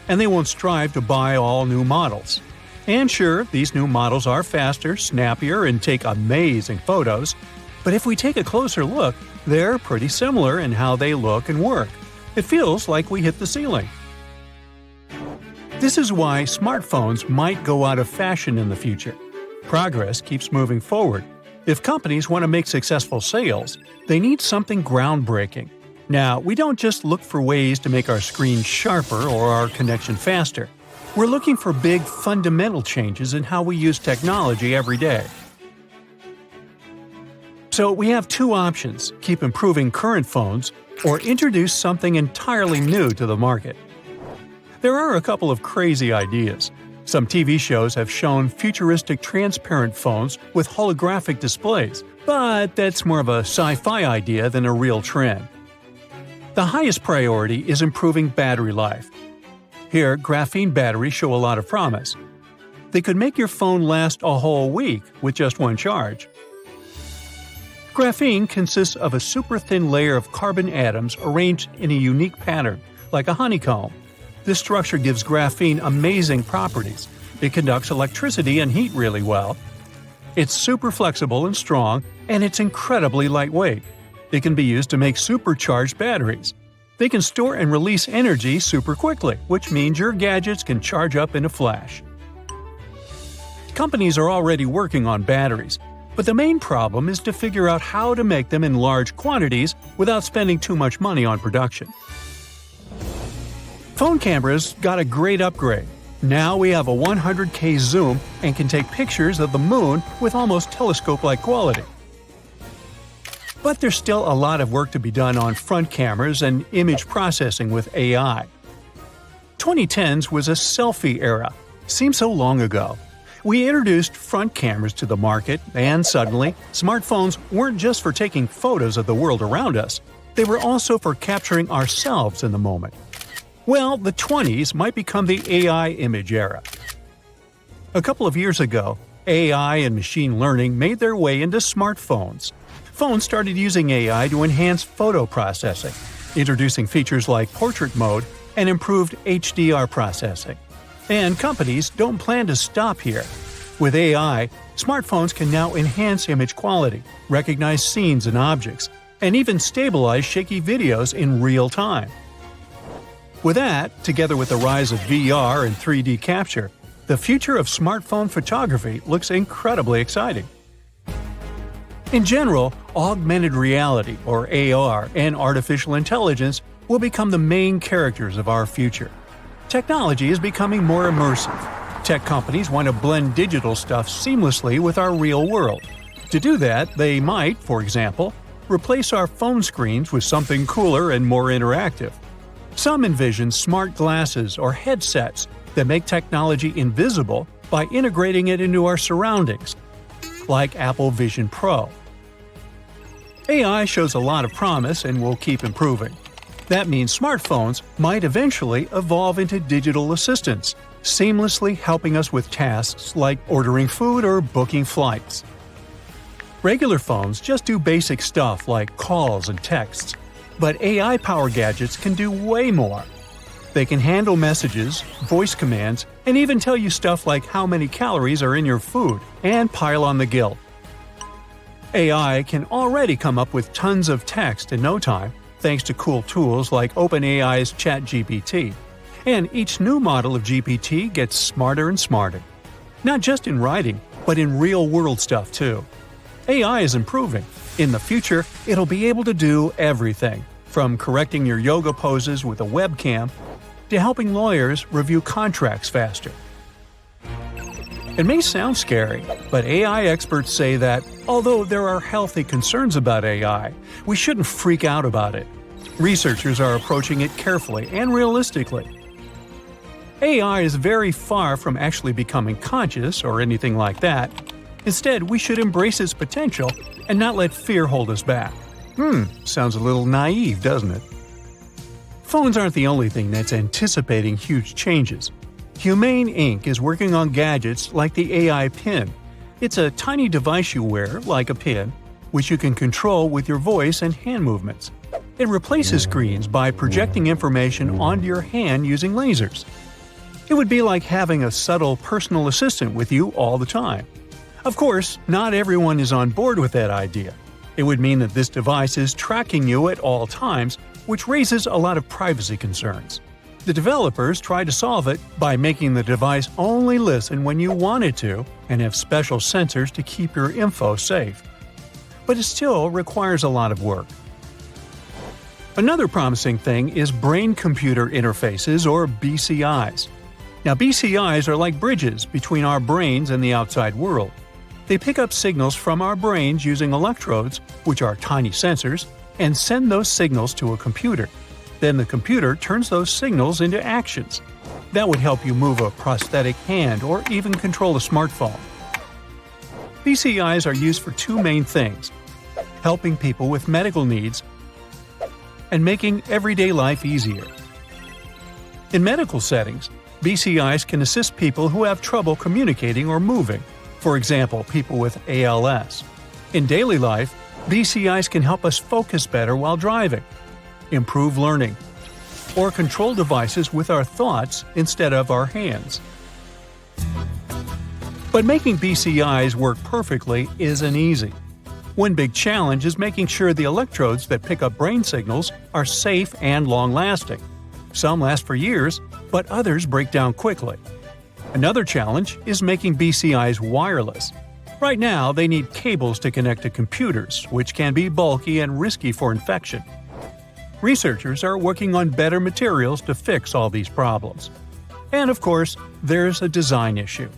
and they won't strive to buy all new models. And sure, these new models are faster, snappier, and take amazing photos, but if we take a closer look, they're pretty similar in how they look and work. It feels like we hit the ceiling. This is why smartphones might go out of fashion in the future. Progress keeps moving forward. If companies want to make successful sales, they need something groundbreaking. Now, we don't just look for ways to make our screen sharper or our connection faster. We're looking for big, fundamental changes in how we use technology every day. So we have two options: keep improving current phones or introduce something entirely new to the market. There are a couple of crazy ideas. Some TV shows have shown futuristic transparent phones with holographic displays, but that's more of a sci-fi idea than a real trend. The highest priority is improving battery life. Here, graphene batteries show a lot of promise. They could make your phone last a whole week with just one charge. Graphene consists of a super thin layer of carbon atoms arranged in a unique pattern, like a honeycomb. This structure gives graphene amazing properties. It conducts electricity and heat really well. It's super flexible and strong, and it's incredibly lightweight. It can be used to make supercharged batteries. They can store and release energy super quickly, which means your gadgets can charge up in a flash. Companies are already working on batteries, but the main problem is to figure out how to make them in large quantities without spending too much money on production. Phone cameras got a great upgrade. Now we have a 100K zoom and can take pictures of the moon with almost telescope-like quality. But there's still a lot of work to be done on front cameras and image processing with AI. 2010s was a selfie era. Seems so long ago. We introduced front cameras to the market, and suddenly, smartphones weren't just for taking photos of the world around us. They were also for capturing ourselves in the moment. Well, the 20s might become the AI image era. A couple of years ago, AI and machine learning made their way into smartphones. Phones started using AI to enhance photo processing, introducing features like portrait mode and improved HDR processing. And companies don't plan to stop here. With AI, smartphones can now enhance image quality, recognize scenes and objects, and even stabilize shaky videos in real time. With that, together with the rise of VR and 3D capture, the future of smartphone photography looks incredibly exciting. In general, augmented reality, or AR, and artificial intelligence will become the main characters of our future. Technology is becoming more immersive. Tech companies want to blend digital stuff seamlessly with our real world. To do that, they might, for example, replace our phone screens with something cooler and more interactive. Some envision smart glasses or headsets that make technology invisible by integrating it into our surroundings, like Apple Vision Pro. AI shows a lot of promise and will keep improving. That means smartphones might eventually evolve into digital assistants, seamlessly helping us with tasks like ordering food or booking flights. Regular phones just do basic stuff like calls and texts, but AI-powered gadgets can do way more. They can handle messages, voice commands, and even tell you stuff like how many calories are in your food and pile on the guilt. AI can already come up with tons of text in no time, thanks to cool tools like OpenAI's ChatGPT. And each new model of GPT gets smarter and smarter. Not just in writing, but in real-world stuff too. AI is improving. In the future, it'll be able to do everything, from correcting your yoga poses with a webcam to helping lawyers review contracts faster. It may sound scary, but AI experts say that, although there are healthy concerns about AI, we shouldn't freak out about it. Researchers are approaching it carefully and realistically. AI is very far from actually becoming conscious or anything like that. Instead, we should embrace its potential and not let fear hold us back. Sounds a little naive, doesn't it? Phones aren't the only thing that's anticipating huge changes. Humane Inc. is working on gadgets like the AI Pin. It's a tiny device you wear, like a pin, which you can control with your voice and hand movements. It replaces screens by projecting information onto your hand using lasers. It would be like having a subtle personal assistant with you all the time. Of course, not everyone is on board with that idea. It would mean that this device is tracking you at all times, which raises a lot of privacy concerns. The developers try to solve it by making the device only listen when you want it to and have special sensors to keep your info safe. But it still requires a lot of work. Another promising thing is brain-computer interfaces, or BCIs. Now, BCIs are like bridges between our brains and the outside world. They pick up signals from our brains using electrodes, which are tiny sensors, and send those signals to a computer. Then the computer turns those signals into actions. That would help you move a prosthetic hand or even control a smartphone. BCIs are used for two main things: helping people with medical needs and making everyday life easier. In medical settings, BCIs can assist people who have trouble communicating or moving, for example, people with ALS. In daily life, BCIs can help us focus better while driving, improve learning, or control devices with our thoughts instead of our hands. But making BCIs work perfectly isn't easy. One big challenge is making sure the electrodes that pick up brain signals are safe and long-lasting. Some last for years, but others break down quickly. Another challenge is making BCIs wireless. Right now, they need cables to connect to computers, which can be bulky and risky for infection. Researchers are working on better materials to fix all these problems. And of course, there's a design issue.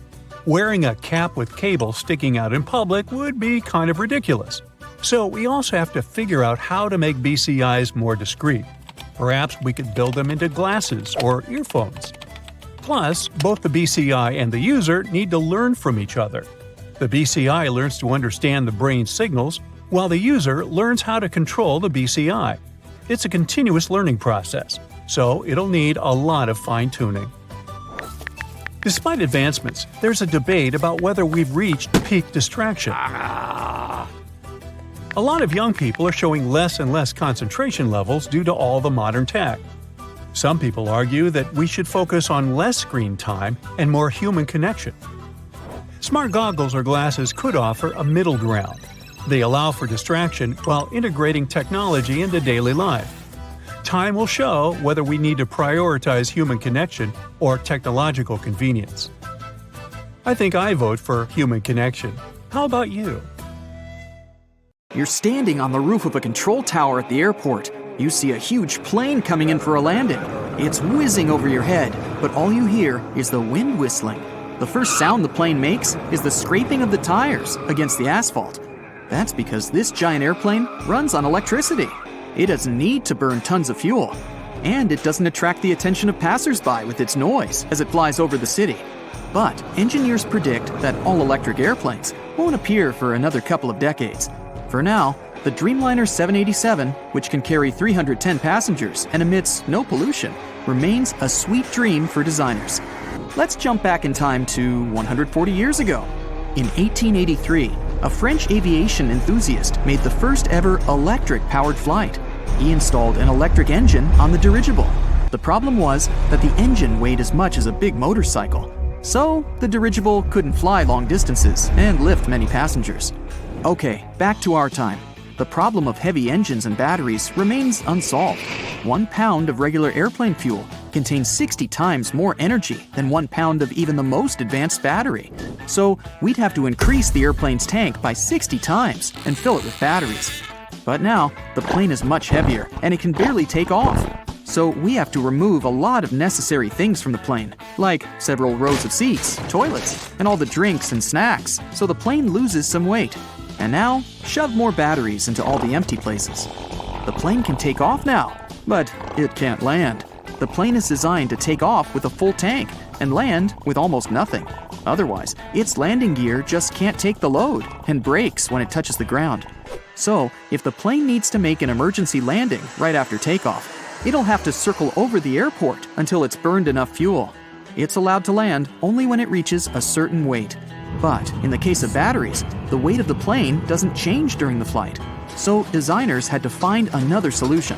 Wearing a cap with cables sticking out in public would be kind of ridiculous. So we also have to figure out how to make BCIs more discreet. Perhaps we could build them into glasses or earphones. Plus, both the BCI and the user need to learn from each other. The BCI learns to understand the brain signals, while the user learns how to control the BCI. It's a continuous learning process, so it'll need a lot of fine-tuning. Despite advancements, there's a debate about whether we've reached peak distraction. A lot of young people are showing less and less concentration levels due to all the modern tech. Some people argue that we should focus on less screen time and more human connection. Smart goggles or glasses could offer a middle ground. They allow for distraction while integrating technology into daily life. Time will show whether we need to prioritize human connection or technological convenience. I think I vote for human connection. How about you? You're standing on the roof of a control tower at the airport. You see a huge plane coming in for a landing. It's whizzing over your head, but all you hear is the wind whistling. The first sound the plane makes is the scraping of the tires against the asphalt. That's because this giant airplane runs on electricity. It doesn't need to burn tons of fuel. And it doesn't attract the attention of passersby with its noise as it flies over the city. But engineers predict that all-electric airplanes won't appear for another couple of decades. For now, the Dreamliner 787, which can carry 310 passengers and emits no pollution, remains a sweet dream for designers. Let's jump back in time to 140 years ago. In 1883, a French aviation enthusiast made the first ever electric-powered flight. He installed an electric engine on the dirigible. The problem was that the engine weighed as much as a big motorcycle. So, the dirigible couldn't fly long distances and lift many passengers. Okay, back to our time. The problem of heavy engines and batteries remains unsolved. 1 pound of regular airplane fuel contains 60 times more energy than 1 pound of even the most advanced battery. So we'd have to increase the airplane's tank by 60 times and fill it with batteries. But now, the plane is much heavier and it can barely take off. so we have to remove a lot of necessary things from the plane, like several rows of seats, toilets, and all the drinks and snacks, so the plane loses some weight. And now, shove more batteries into all the empty places. The plane can take off now, but it can't land. The plane is designed to take off with a full tank and land with almost nothing. Otherwise, its landing gear just can't take the load and breaks when it touches the ground. So, if the plane needs to make an emergency landing right after takeoff, it'll have to circle over the airport until it's burned enough fuel. It's allowed to land only when it reaches a certain weight. But in the case of batteries, the weight of the plane doesn't change during the flight. So designers had to find another solution.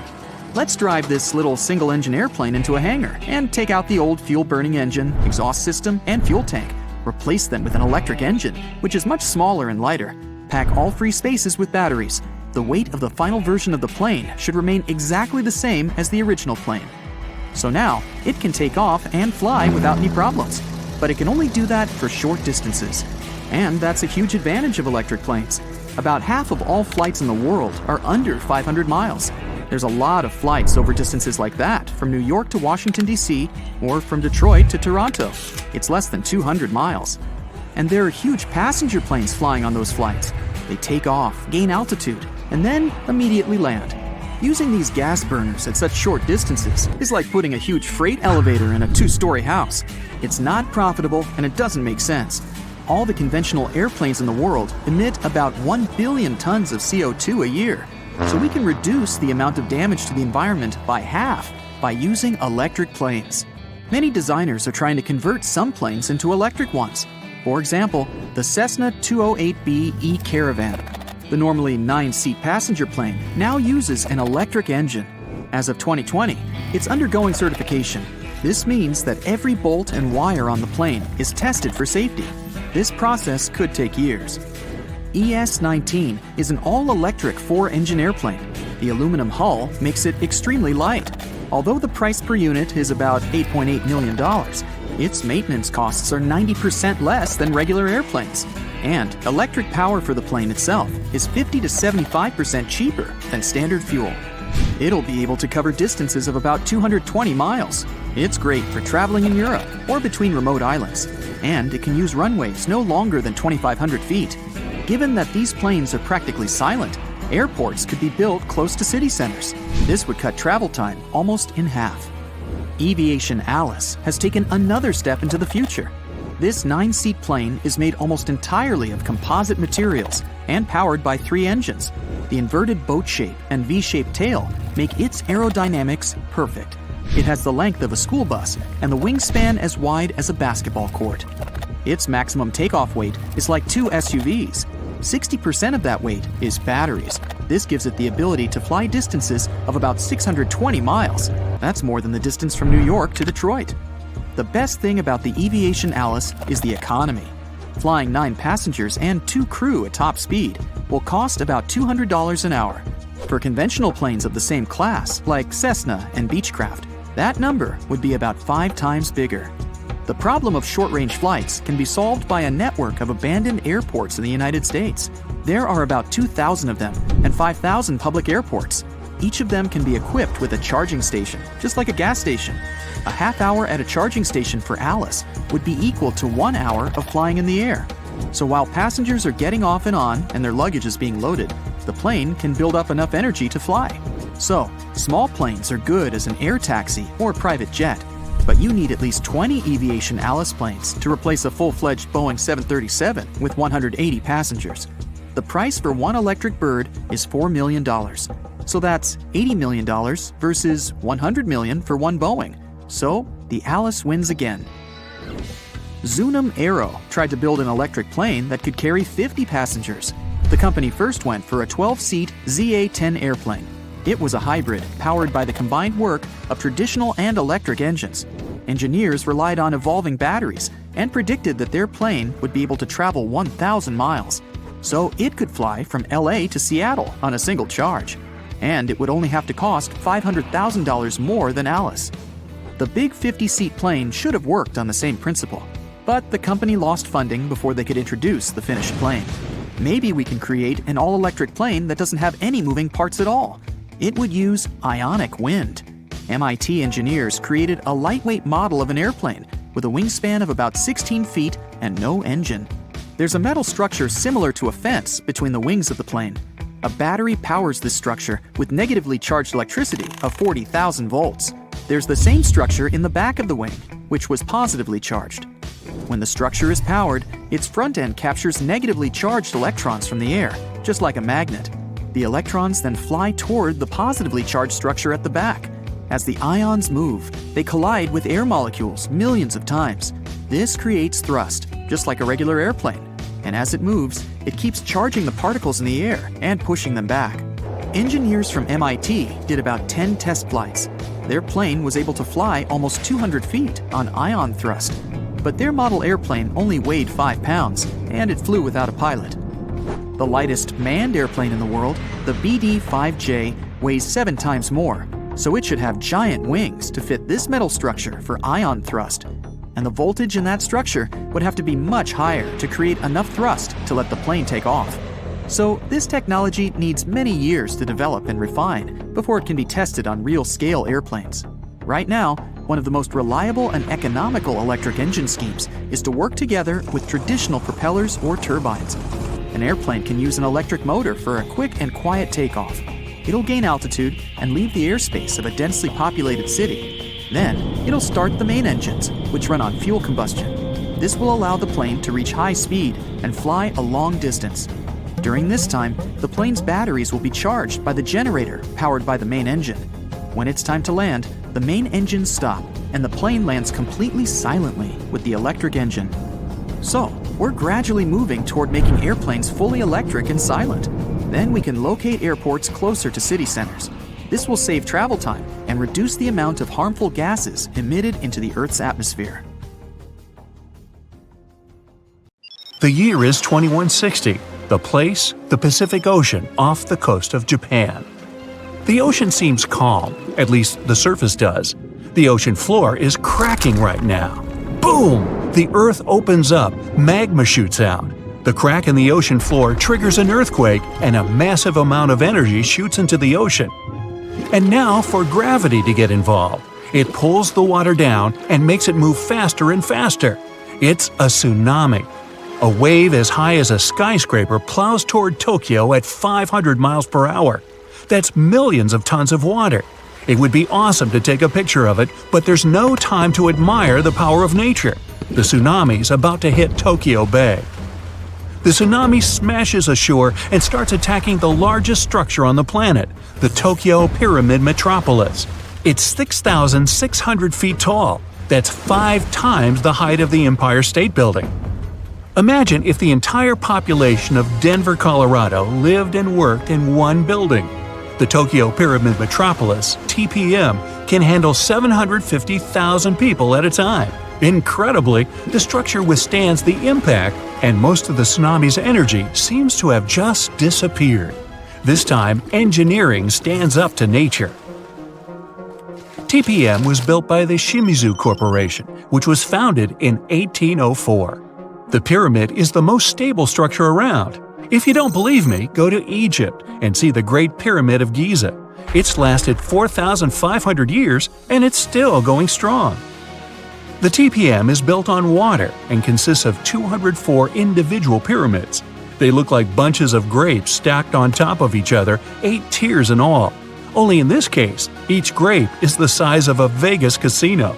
Let's drive this little single-engine airplane into a hangar and take out the old fuel-burning engine, exhaust system, and fuel tank. Replace them with an electric engine, which is much smaller and lighter. Pack all free spaces with batteries. The weight of the final version of the plane should remain exactly the same as the original plane. So now, it can take off and fly without any problems. But it can only do that for short distances. And that's a huge advantage of electric planes. About half of all flights in the world are under 500 miles. There's a lot of flights over distances like that, from New York to Washington, D.C., or from Detroit to Toronto. It's less than 200 miles. And there are huge passenger planes flying on those flights. They take off, gain altitude, and then immediately land. Using these gas burners at such short distances is like putting a huge freight elevator in a 2-story house. It's not profitable and it doesn't make sense. All the conventional airplanes in the world emit about 1 billion tons of CO2 a year. So we can reduce the amount of damage to the environment by half by using electric planes. Many designers are trying to convert some planes into electric ones. For example, the Cessna 208B E-Caravan. The normally 9-seat passenger plane now uses an electric engine. As of 2020, it's undergoing certification. This means that every bolt and wire on the plane is tested for safety. This process could take years. ES-19 is an all-electric 4-engine airplane. The aluminum hull makes it extremely light. Although the price per unit is about $8.8 million, its maintenance costs are 90% less than regular airplanes. And electric power for the plane itself is 50 to 75% cheaper than standard fuel. It'll be able to cover distances of about 220 miles. It's great for traveling in Europe or between remote islands. And it can use runways no longer than 2,500 feet. Given that these planes are practically silent, airports could be built close to city centers. This would cut travel time almost in half. Eviation Alice has taken another step into the future. This 9-seat plane is made almost entirely of composite materials and powered by 3 engines. The inverted boat shape and V-shaped tail make its aerodynamics perfect. It has the length of a school bus and the wingspan as wide as a basketball court. Its maximum takeoff weight is like 2 SUVs. 60% of that weight is batteries. This gives it the ability to fly distances of about 620 miles. That's more than the distance from New York to Detroit. The best thing about the Eviation Alice is the economy. Flying 9 passengers and 2 crew at top speed will cost about $200 an hour. For conventional planes of the same class, like Cessna and Beechcraft, that number would be about 5 times bigger. The problem of short-range flights can be solved by a network of abandoned airports in the United States. There are about 2,000 of them and 5,000 public airports. Each of them can be equipped with a charging station, just like a gas station. A half hour at a charging station for Alice would be equal to 1 hour of flying in the air. So while passengers are getting off and on and their luggage is being loaded, the plane can build up enough energy to fly. So, small planes are good as an air taxi or private jet. But you need at least 20 Eviation Alice planes to replace a full-fledged Boeing 737 with 180 passengers. The price for one electric bird is $4 million. So that's $80 million versus $100 million for one Boeing. So the Alice wins again. Zunum Aero tried to build an electric plane that could carry 50 passengers. The company first went for a 12-seat ZA-10 airplane. It was a hybrid powered by the combined work of traditional and electric engines. Engineers relied on evolving batteries and predicted that their plane would be able to travel 1,000 miles. So it could fly from LA to Seattle on a single charge. And it would only have to cost $500,000 more than Alice. The big 50-seat plane should have worked on the same principle. But the company lost funding before they could introduce the finished plane. Maybe we can create an all-electric plane that doesn't have any moving parts at all. It would use ionic wind. MIT engineers created a lightweight model of an airplane with a wingspan of about 16 feet and no engine. There's a metal structure similar to a fence between the wings of the plane. A battery powers this structure with negatively charged electricity of 40,000 volts. There's the same structure in the back of the wing, which was positively charged. When the structure is powered, its front end captures negatively charged electrons from the air, just like a magnet. The electrons then fly toward the positively charged structure at the back. As the ions move, they collide with air molecules millions of times. This creates thrust, just like a regular airplane. And as it moves, it keeps charging the particles in the air and pushing them back. Engineers from MIT did about 10 test flights. Their plane was able to fly almost 200 feet on ion thrust. But their model airplane only weighed 5 pounds, and it flew without a pilot. The lightest manned airplane in the world, the BD-5J, weighs 7 times more, so it should have giant wings to fit this metal structure for ion thrust. And the voltage in that structure would have to be much higher to create enough thrust to let the plane take off. So this technology needs many years to develop and refine before it can be tested on real-scale airplanes. Right now, one of the most reliable and economical electric engine schemes is to work together with traditional propellers or turbines. An airplane can use an electric motor for a quick and quiet takeoff. It'll gain altitude and leave the airspace of a densely populated city. Then, it'll start the main engines, which run on fuel combustion. This will allow the plane to reach high speed and fly a long distance. During this time, the plane's batteries will be charged by the generator powered by the main engine. When it's time to land, the main engines stop, and the plane lands completely silently with the electric engine. So, we're gradually moving toward making airplanes fully electric and silent. Then we can locate airports closer to city centers. This will save travel time and reduce the amount of harmful gases emitted into the Earth's atmosphere. The year is 2160. The place, the Pacific Ocean off the coast of Japan. The ocean seems calm, at least the surface does. The ocean floor is cracking right now. Boom! The Earth opens up, magma shoots out. The crack in the ocean floor triggers an earthquake, and a massive amount of energy shoots into the ocean. And now for gravity to get involved. It pulls the water down and makes it move faster and faster. It's a tsunami. A wave as high as a skyscraper plows toward Tokyo at 500 miles per hour. That's millions of tons of water. It would be awesome to take a picture of it, but there's no time to admire the power of nature. The tsunami's about to hit Tokyo Bay. The tsunami smashes ashore and starts attacking the largest structure on the planet, the Tokyo Pyramid Metropolis. It's 6,600 feet tall. That's 5 times the height of the Empire State Building. Imagine if the entire population of Denver, Colorado lived and worked in one building. The Tokyo Pyramid Metropolis, TPM, can handle 750,000 people at a time. Incredibly, the structure withstands the impact, and most of the tsunami's energy seems to have just disappeared. This time, engineering stands up to nature. TPM was built by the Shimizu Corporation, which was founded in 1804. The pyramid is the most stable structure around. If you don't believe me, go to Egypt and see the Great Pyramid of Giza. It's lasted 4,500 years and it's still going strong. The TPM is built on water and consists of 204 individual pyramids. They look like bunches of grapes stacked on top of each other, 8 tiers in all. Only in this case, each grape is the size of a Vegas casino.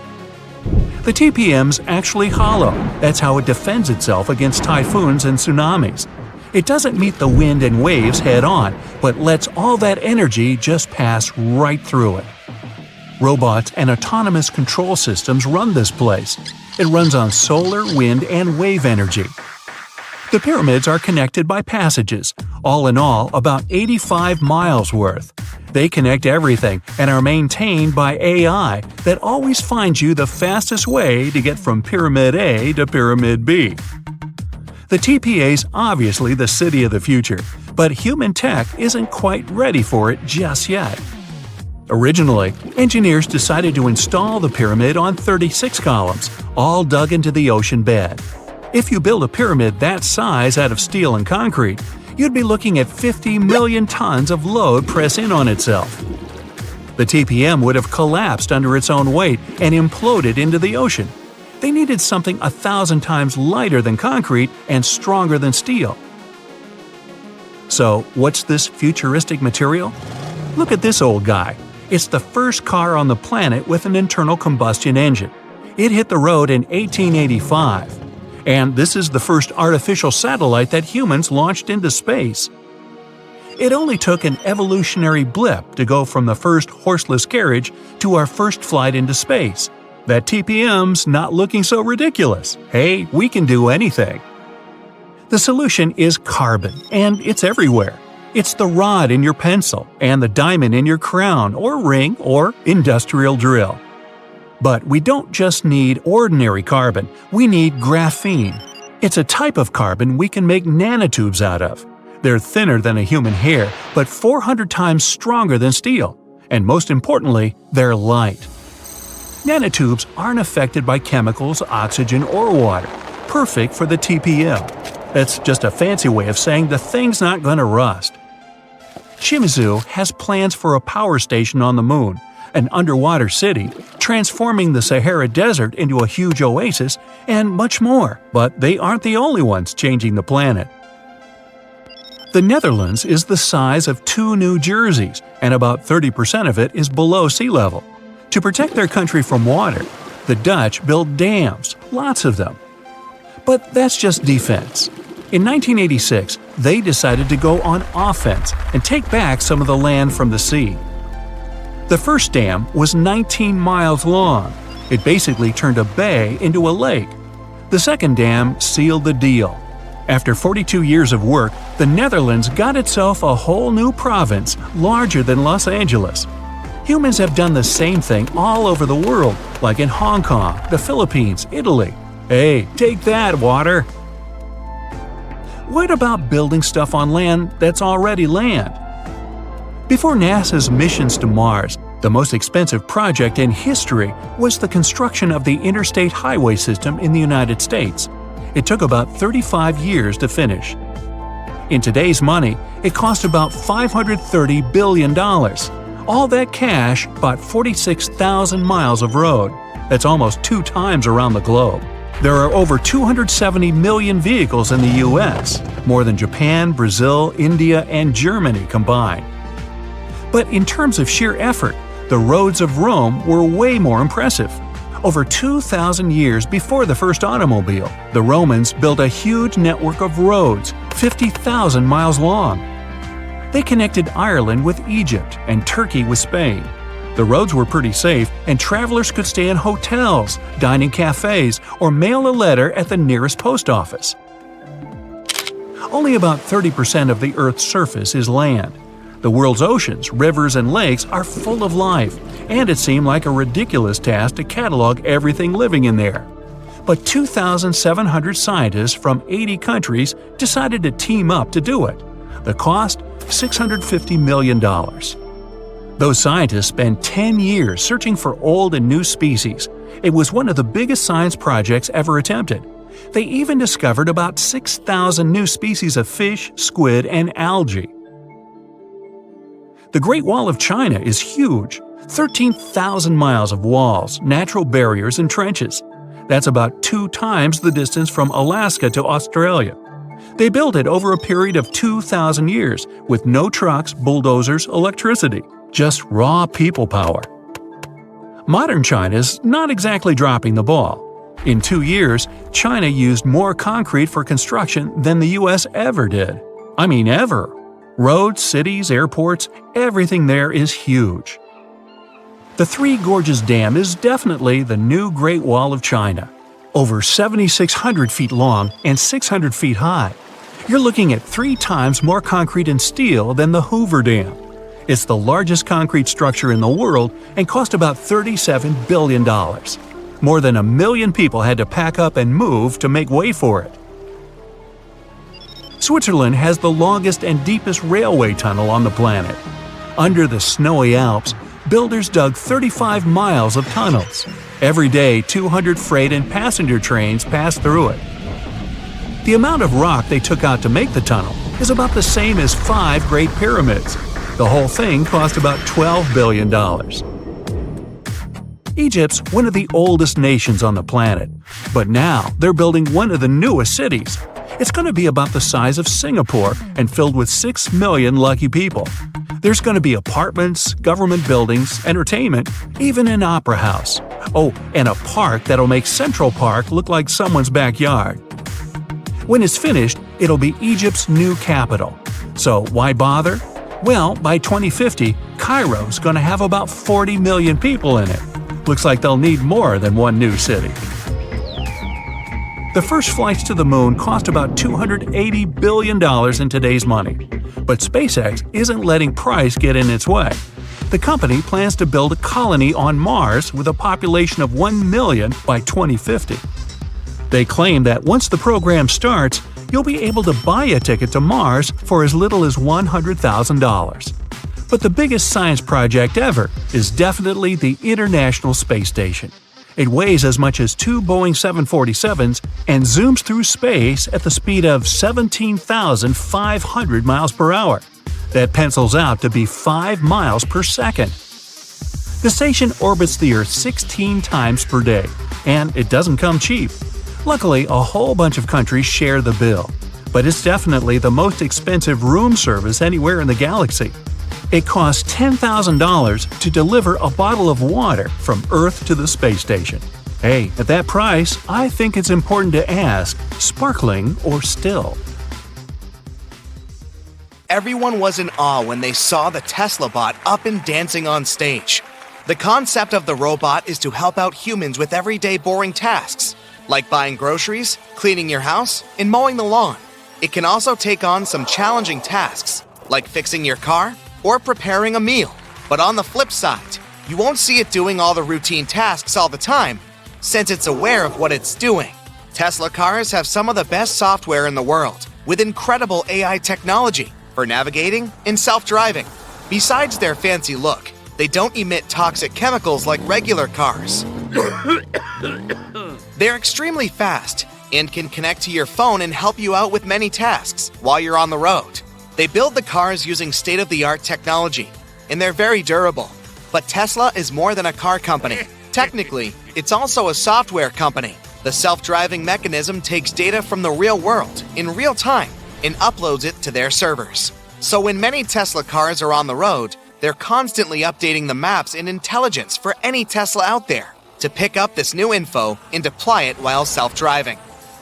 The TPM's actually hollow. That's how it defends itself against typhoons and tsunamis. It doesn't meet the wind and waves head-on, but lets all that energy just pass right through it. Robots and autonomous control systems run this place. It runs on solar, wind, and wave energy. The pyramids are connected by passages, all in all about 85 miles worth. They connect everything and are maintained by AI that always finds you the fastest way to get from Pyramid A to Pyramid B. The TPA's obviously the city of the future, but human tech isn't quite ready for it just yet. Originally, engineers decided to install the pyramid on 36 columns, all dug into the ocean bed. If you build a pyramid that size out of steel and concrete, you'd be looking at 50 million tons of load press in on itself. The TPM would have collapsed under its own weight and imploded into the ocean. They needed something 1,000 times lighter than concrete and stronger than steel. So, what's this futuristic material? Look at this old guy. It's the first car on the planet with an internal combustion engine. It hit the road in 1885. And this is the first artificial satellite that humans launched into space. It only took an evolutionary blip to go from the first horseless carriage to our first flight into space. That TPM's not looking so ridiculous. Hey, we can do anything. The solution is carbon, and it's everywhere. It's the rod in your pencil, and the diamond in your crown or ring or industrial drill. But we don't just need ordinary carbon, we need graphene. It's a type of carbon we can make nanotubes out of. They're thinner than a human hair, but 400 times stronger than steel. And most importantly, they're light. Nanotubes aren't affected by chemicals, oxygen, or water. Perfect for the TPM. That's just a fancy way of saying the thing's not going to rust. Shimizu has plans for a power station on the moon, an underwater city, transforming the Sahara Desert into a huge oasis, and much more. But they aren't the only ones changing the planet. The Netherlands is the size of 2 New Jerseys, and about 30% of it is below sea level. To protect their country from water, the Dutch built dams, lots of them. But that's just defense. In 1986, they decided to go on offense and take back some of the land from the sea. The first dam was 19 miles long. It basically turned a bay into a lake. The second dam sealed the deal. After 42 years of work, the Netherlands got itself a whole new province larger than Los Angeles. Humans have done the same thing all over the world, like in Hong Kong, the Philippines, Italy. Hey, take that, water! What about building stuff on land that's already land? Before NASA's missions to Mars, the most expensive project in history was the construction of the interstate highway system in the United States. It took about 35 years to finish. In today's money, it cost about $530 billion. All that cash bought 46,000 miles of road. That's almost 2 times around the globe. There are over 270 million vehicles in the US, more than Japan, Brazil, India, and Germany combined. But in terms of sheer effort, the roads of Rome were way more impressive. Over 2,000 years before the first automobile, the Romans built a huge network of roads, 50,000 miles long. They connected Ireland with Egypt and Turkey with Spain. The roads were pretty safe, and travelers could stay in hotels, dine in cafes, or mail a letter at the nearest post office. Only about 30% of the Earth's surface is land. The world's oceans, rivers, and lakes are full of life, and it seemed like a ridiculous task to catalog everything living in there. But 2,700 scientists from 80 countries decided to team up to do it. The cost? $650 million. Those scientists spent 10 years searching for old and new species. It was one of the biggest science projects ever attempted. They even discovered about 6,000 new species of fish, squid, and algae. The Great Wall of China is huge. 13,000 miles of walls, natural barriers, and trenches. That's about 2 times the distance from Alaska to Australia. They built it over a period of 2,000 years, with no trucks, bulldozers, electricity. Just raw people power. Modern China's not exactly dropping the ball. In 2 years, China used more concrete for construction than the US ever did. I mean ever. Roads, cities, airports, everything there is huge. The Three Gorges Dam is definitely the new Great Wall of China. Over 7,600 feet long and 600 feet high. You're looking at 3 times more concrete and steel than the Hoover Dam. It's the largest concrete structure in the world and cost about $37 billion. More than 1 million people had to pack up and move to make way for it. Switzerland has the longest and deepest railway tunnel on the planet. Under the snowy Alps, builders dug 35 miles of tunnels. Every day, 200 freight and passenger trains pass through it. The amount of rock they took out to make the tunnel is about the same as 5 Great Pyramids. The whole thing cost about $12 billion. Egypt's one of the oldest nations on the planet, but now they're building one of the newest cities. It's going to be about the size of Singapore and filled with 6 million lucky people. There's going to be apartments, government buildings, entertainment, even an opera house. Oh, and a park that'll make Central Park look like someone's backyard. When it's finished, it'll be Egypt's new capital. So why bother? Well, by 2050, Cairo's going to have about 40 million people in it. Looks like they'll need more than one new city. The first flights to the moon cost about $280 billion in today's money. But SpaceX isn't letting price get in its way. The company plans to build a colony on Mars with a population of 1 million by 2050. They claim that once the program starts, you'll be able to buy a ticket to Mars for as little as $100,000. But the biggest science project ever is definitely the International Space Station. It weighs as much as 2 Boeing 747s and zooms through space at the speed of 17,500 miles per hour. That pencils out to be 5 miles per second. The station orbits the Earth 16 times per day, and it doesn't come cheap. Luckily, a whole bunch of countries share the bill, but it's definitely the most expensive room service anywhere in the galaxy. It costs $10,000 to deliver a bottle of water from Earth to the space station. Hey, at that price, I think it's important to ask, sparkling or still? Everyone was in awe when they saw the Tesla bot up and dancing on stage. The concept of the robot is to help out humans with everyday boring tasks, like buying groceries, cleaning your house, and mowing the lawn. It can also take on some challenging tasks, like fixing your car or preparing a meal. But on the flip side, you won't see it doing all the routine tasks all the time, since it's aware of what it's doing. Tesla cars have some of the best software in the world, with incredible AI technology for navigating and self-driving. Besides their fancy look, they don't emit toxic chemicals like regular cars. They're extremely fast and can connect to your phone and help you out with many tasks while you're on the road. They build the cars using state-of-the-art technology, and they're very durable. But Tesla is more than a car company. Technically, it's also a software company. The self-driving mechanism takes data from the real world in real time and uploads it to their servers. So when many Tesla cars are on the road, they're constantly updating the maps and intelligence for any Tesla out there to pick up this new info and deploy it while self-driving.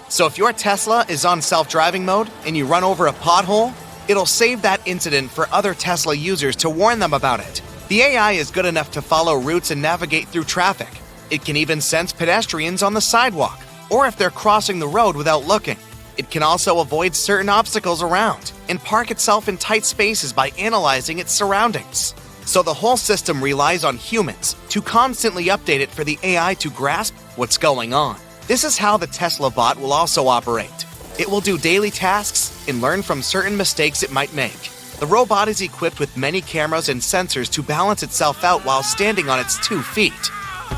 So if your Tesla is on self-driving mode and you run over a pothole, it'll save that incident for other Tesla users to warn them about it. The AI is good enough to follow routes and navigate through traffic. It can even sense pedestrians on the sidewalk, or if they're crossing the road without looking. It can also avoid certain obstacles around and park itself in tight spaces by analyzing its surroundings. So the whole system relies on humans to constantly update it for the AI to grasp what's going on. This is how the Tesla bot will also operate. It will do daily tasks and learn from certain mistakes it might make. The robot is equipped with many cameras and sensors to balance itself out while standing on its 2 feet.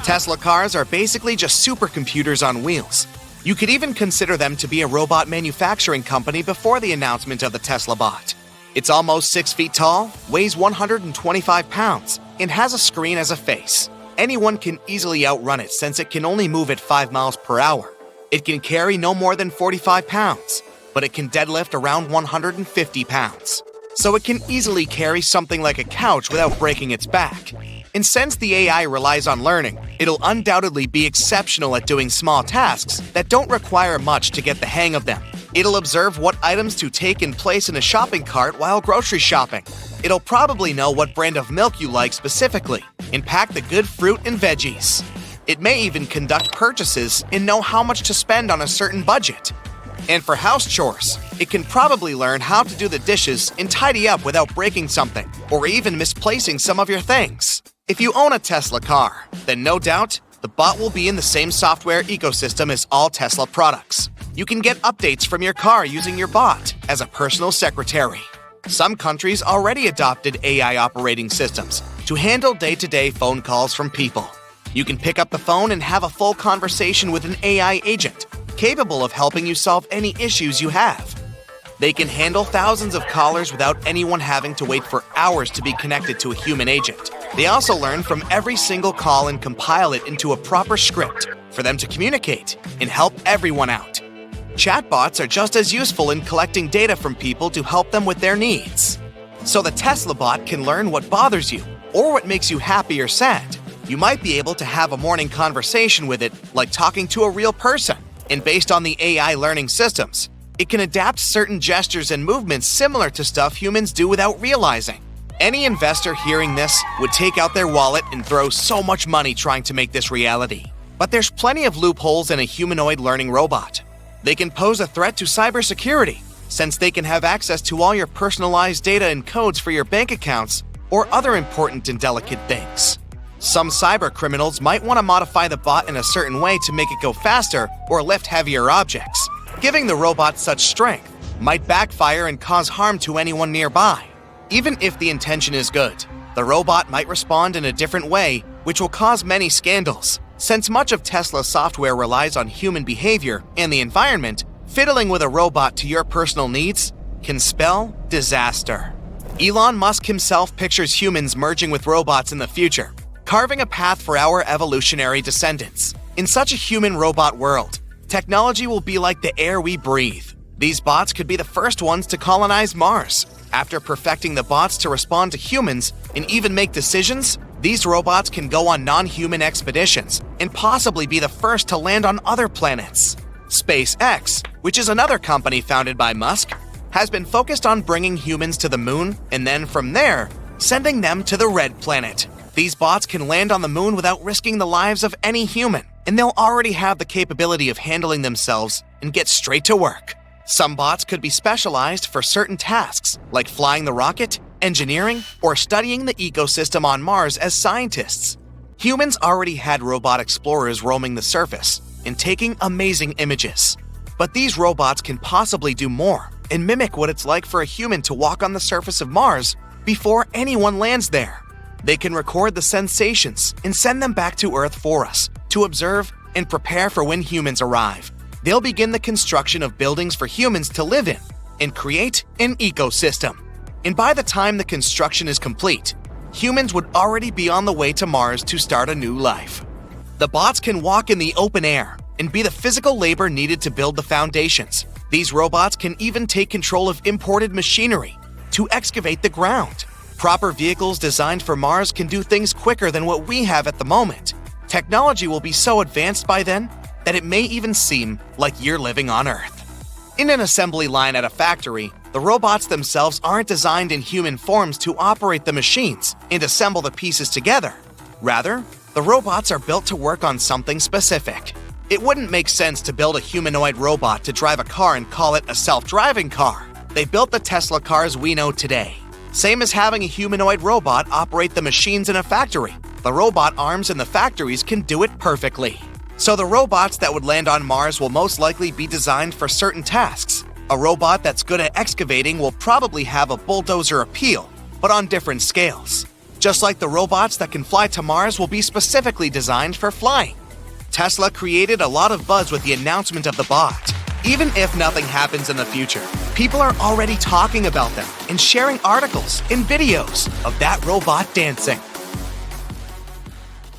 Tesla cars are basically just supercomputers on wheels. You could even consider them to be a robot manufacturing company before the announcement of the Tesla bot. It's almost 6 feet tall, weighs 125 pounds, and has a screen as a face. Anyone can easily outrun it since it can only move at 5 miles per hour. It can carry no more than 45 pounds, but it can deadlift around 150 pounds. So it can easily carry something like a couch without breaking its back. And since the AI relies on learning, it'll undoubtedly be exceptional at doing small tasks that don't require much to get the hang of them. It'll observe what items to take and place in a shopping cart while grocery shopping. It'll probably know what brand of milk you like specifically and pack the good fruit and veggies. It may even conduct purchases and know how much to spend on a certain budget. And for house chores, it can probably learn how to do the dishes and tidy up without breaking something or even misplacing some of your things. If you own a Tesla car, then no doubt, the bot will be in the same software ecosystem as all Tesla products. You can get updates from your car using your bot as a personal secretary. Some countries already adopted AI operating systems to handle day-to-day phone calls from people. You can pick up the phone and have a full conversation with an AI agent, capable of helping you solve any issues you have. They can handle thousands of callers without anyone having to wait for hours to be connected to a human agent. They also learn from every single call and compile it into a proper script for them to communicate and help everyone out. Chatbots are just as useful in collecting data from people to help them with their needs. So the Tesla bot can learn what bothers you or what makes you happy or sad. You might be able to have a morning conversation with it like talking to a real person. And based on the AI learning systems, it can adapt certain gestures and movements similar to stuff humans do without realizing. Any investor hearing this would take out their wallet and throw so much money trying to make this reality. But there's plenty of loopholes in a humanoid learning robot. They can pose a threat to cybersecurity, since they can have access to all your personalized data and codes for your bank accounts or other important and delicate things. Some cyber criminals might want to modify the bot in a certain way to make it go faster or lift heavier objects. Giving the robot such strength might backfire and cause harm to anyone nearby. Even if the intention is good, the robot might respond in a different way, which will cause many scandals. Since much of Tesla's software relies on human behavior and the environment, fiddling with a robot to your personal needs can spell disaster. Elon Musk himself pictures humans merging with robots in the future, carving a path for our evolutionary descendants. In such a human-robot world, technology will be like the air we breathe. These bots could be the first ones to colonize Mars. After perfecting the bots to respond to humans and even make decisions, these robots can go on non-human expeditions and possibly be the first to land on other planets. SpaceX, which is another company founded by Musk, has been focused on bringing humans to the moon and then from there, sending them to the Red Planet. These bots can land on the moon without risking the lives of any human, and they'll already have the capability of handling themselves and get straight to work. Some bots could be specialized for certain tasks, like flying the rocket, engineering, or studying the ecosystem on Mars as scientists. Humans already had robot explorers roaming the surface and taking amazing images. But these robots can possibly do more and mimic what it's like for a human to walk on the surface of Mars before anyone lands there. They can record the sensations and send them back to Earth for us to observe and prepare for when humans arrive. They'll begin the construction of buildings for humans to live in and create an ecosystem. And by the time the construction is complete, humans would already be on the way to Mars to start a new life. The bots can walk in the open air and be the physical labor needed to build the foundations. These robots can even take control of imported machinery to excavate the ground. Proper vehicles designed for Mars can do things quicker than what we have at the moment. Technology will be so advanced by then that it may even seem like you're living on Earth. In an assembly line at a factory, the robots themselves aren't designed in human forms to operate the machines and assemble the pieces together. Rather, the robots are built to work on something specific. It wouldn't make sense to build a humanoid robot to drive a car and call it a self-driving car. They built the Tesla cars we know today. Same as having a humanoid robot operate the machines in a factory. The robot arms in the factories can do it perfectly. So the robots that would land on Mars will most likely be designed for certain tasks. A robot that's good at excavating will probably have a bulldozer appeal, but on different scales. Just like the robots that can fly to Mars will be specifically designed for flying. Tesla created a lot of buzz with the announcement of the bot. Even if nothing happens in the future, people are already talking about them and sharing articles and videos of that robot dancing.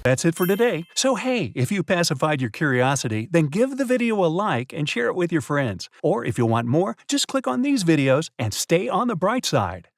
That's it for today. So hey, if you pacified your curiosity, then give the video a like and share it with your friends. Or if you want more, just click on these videos and stay on the bright side.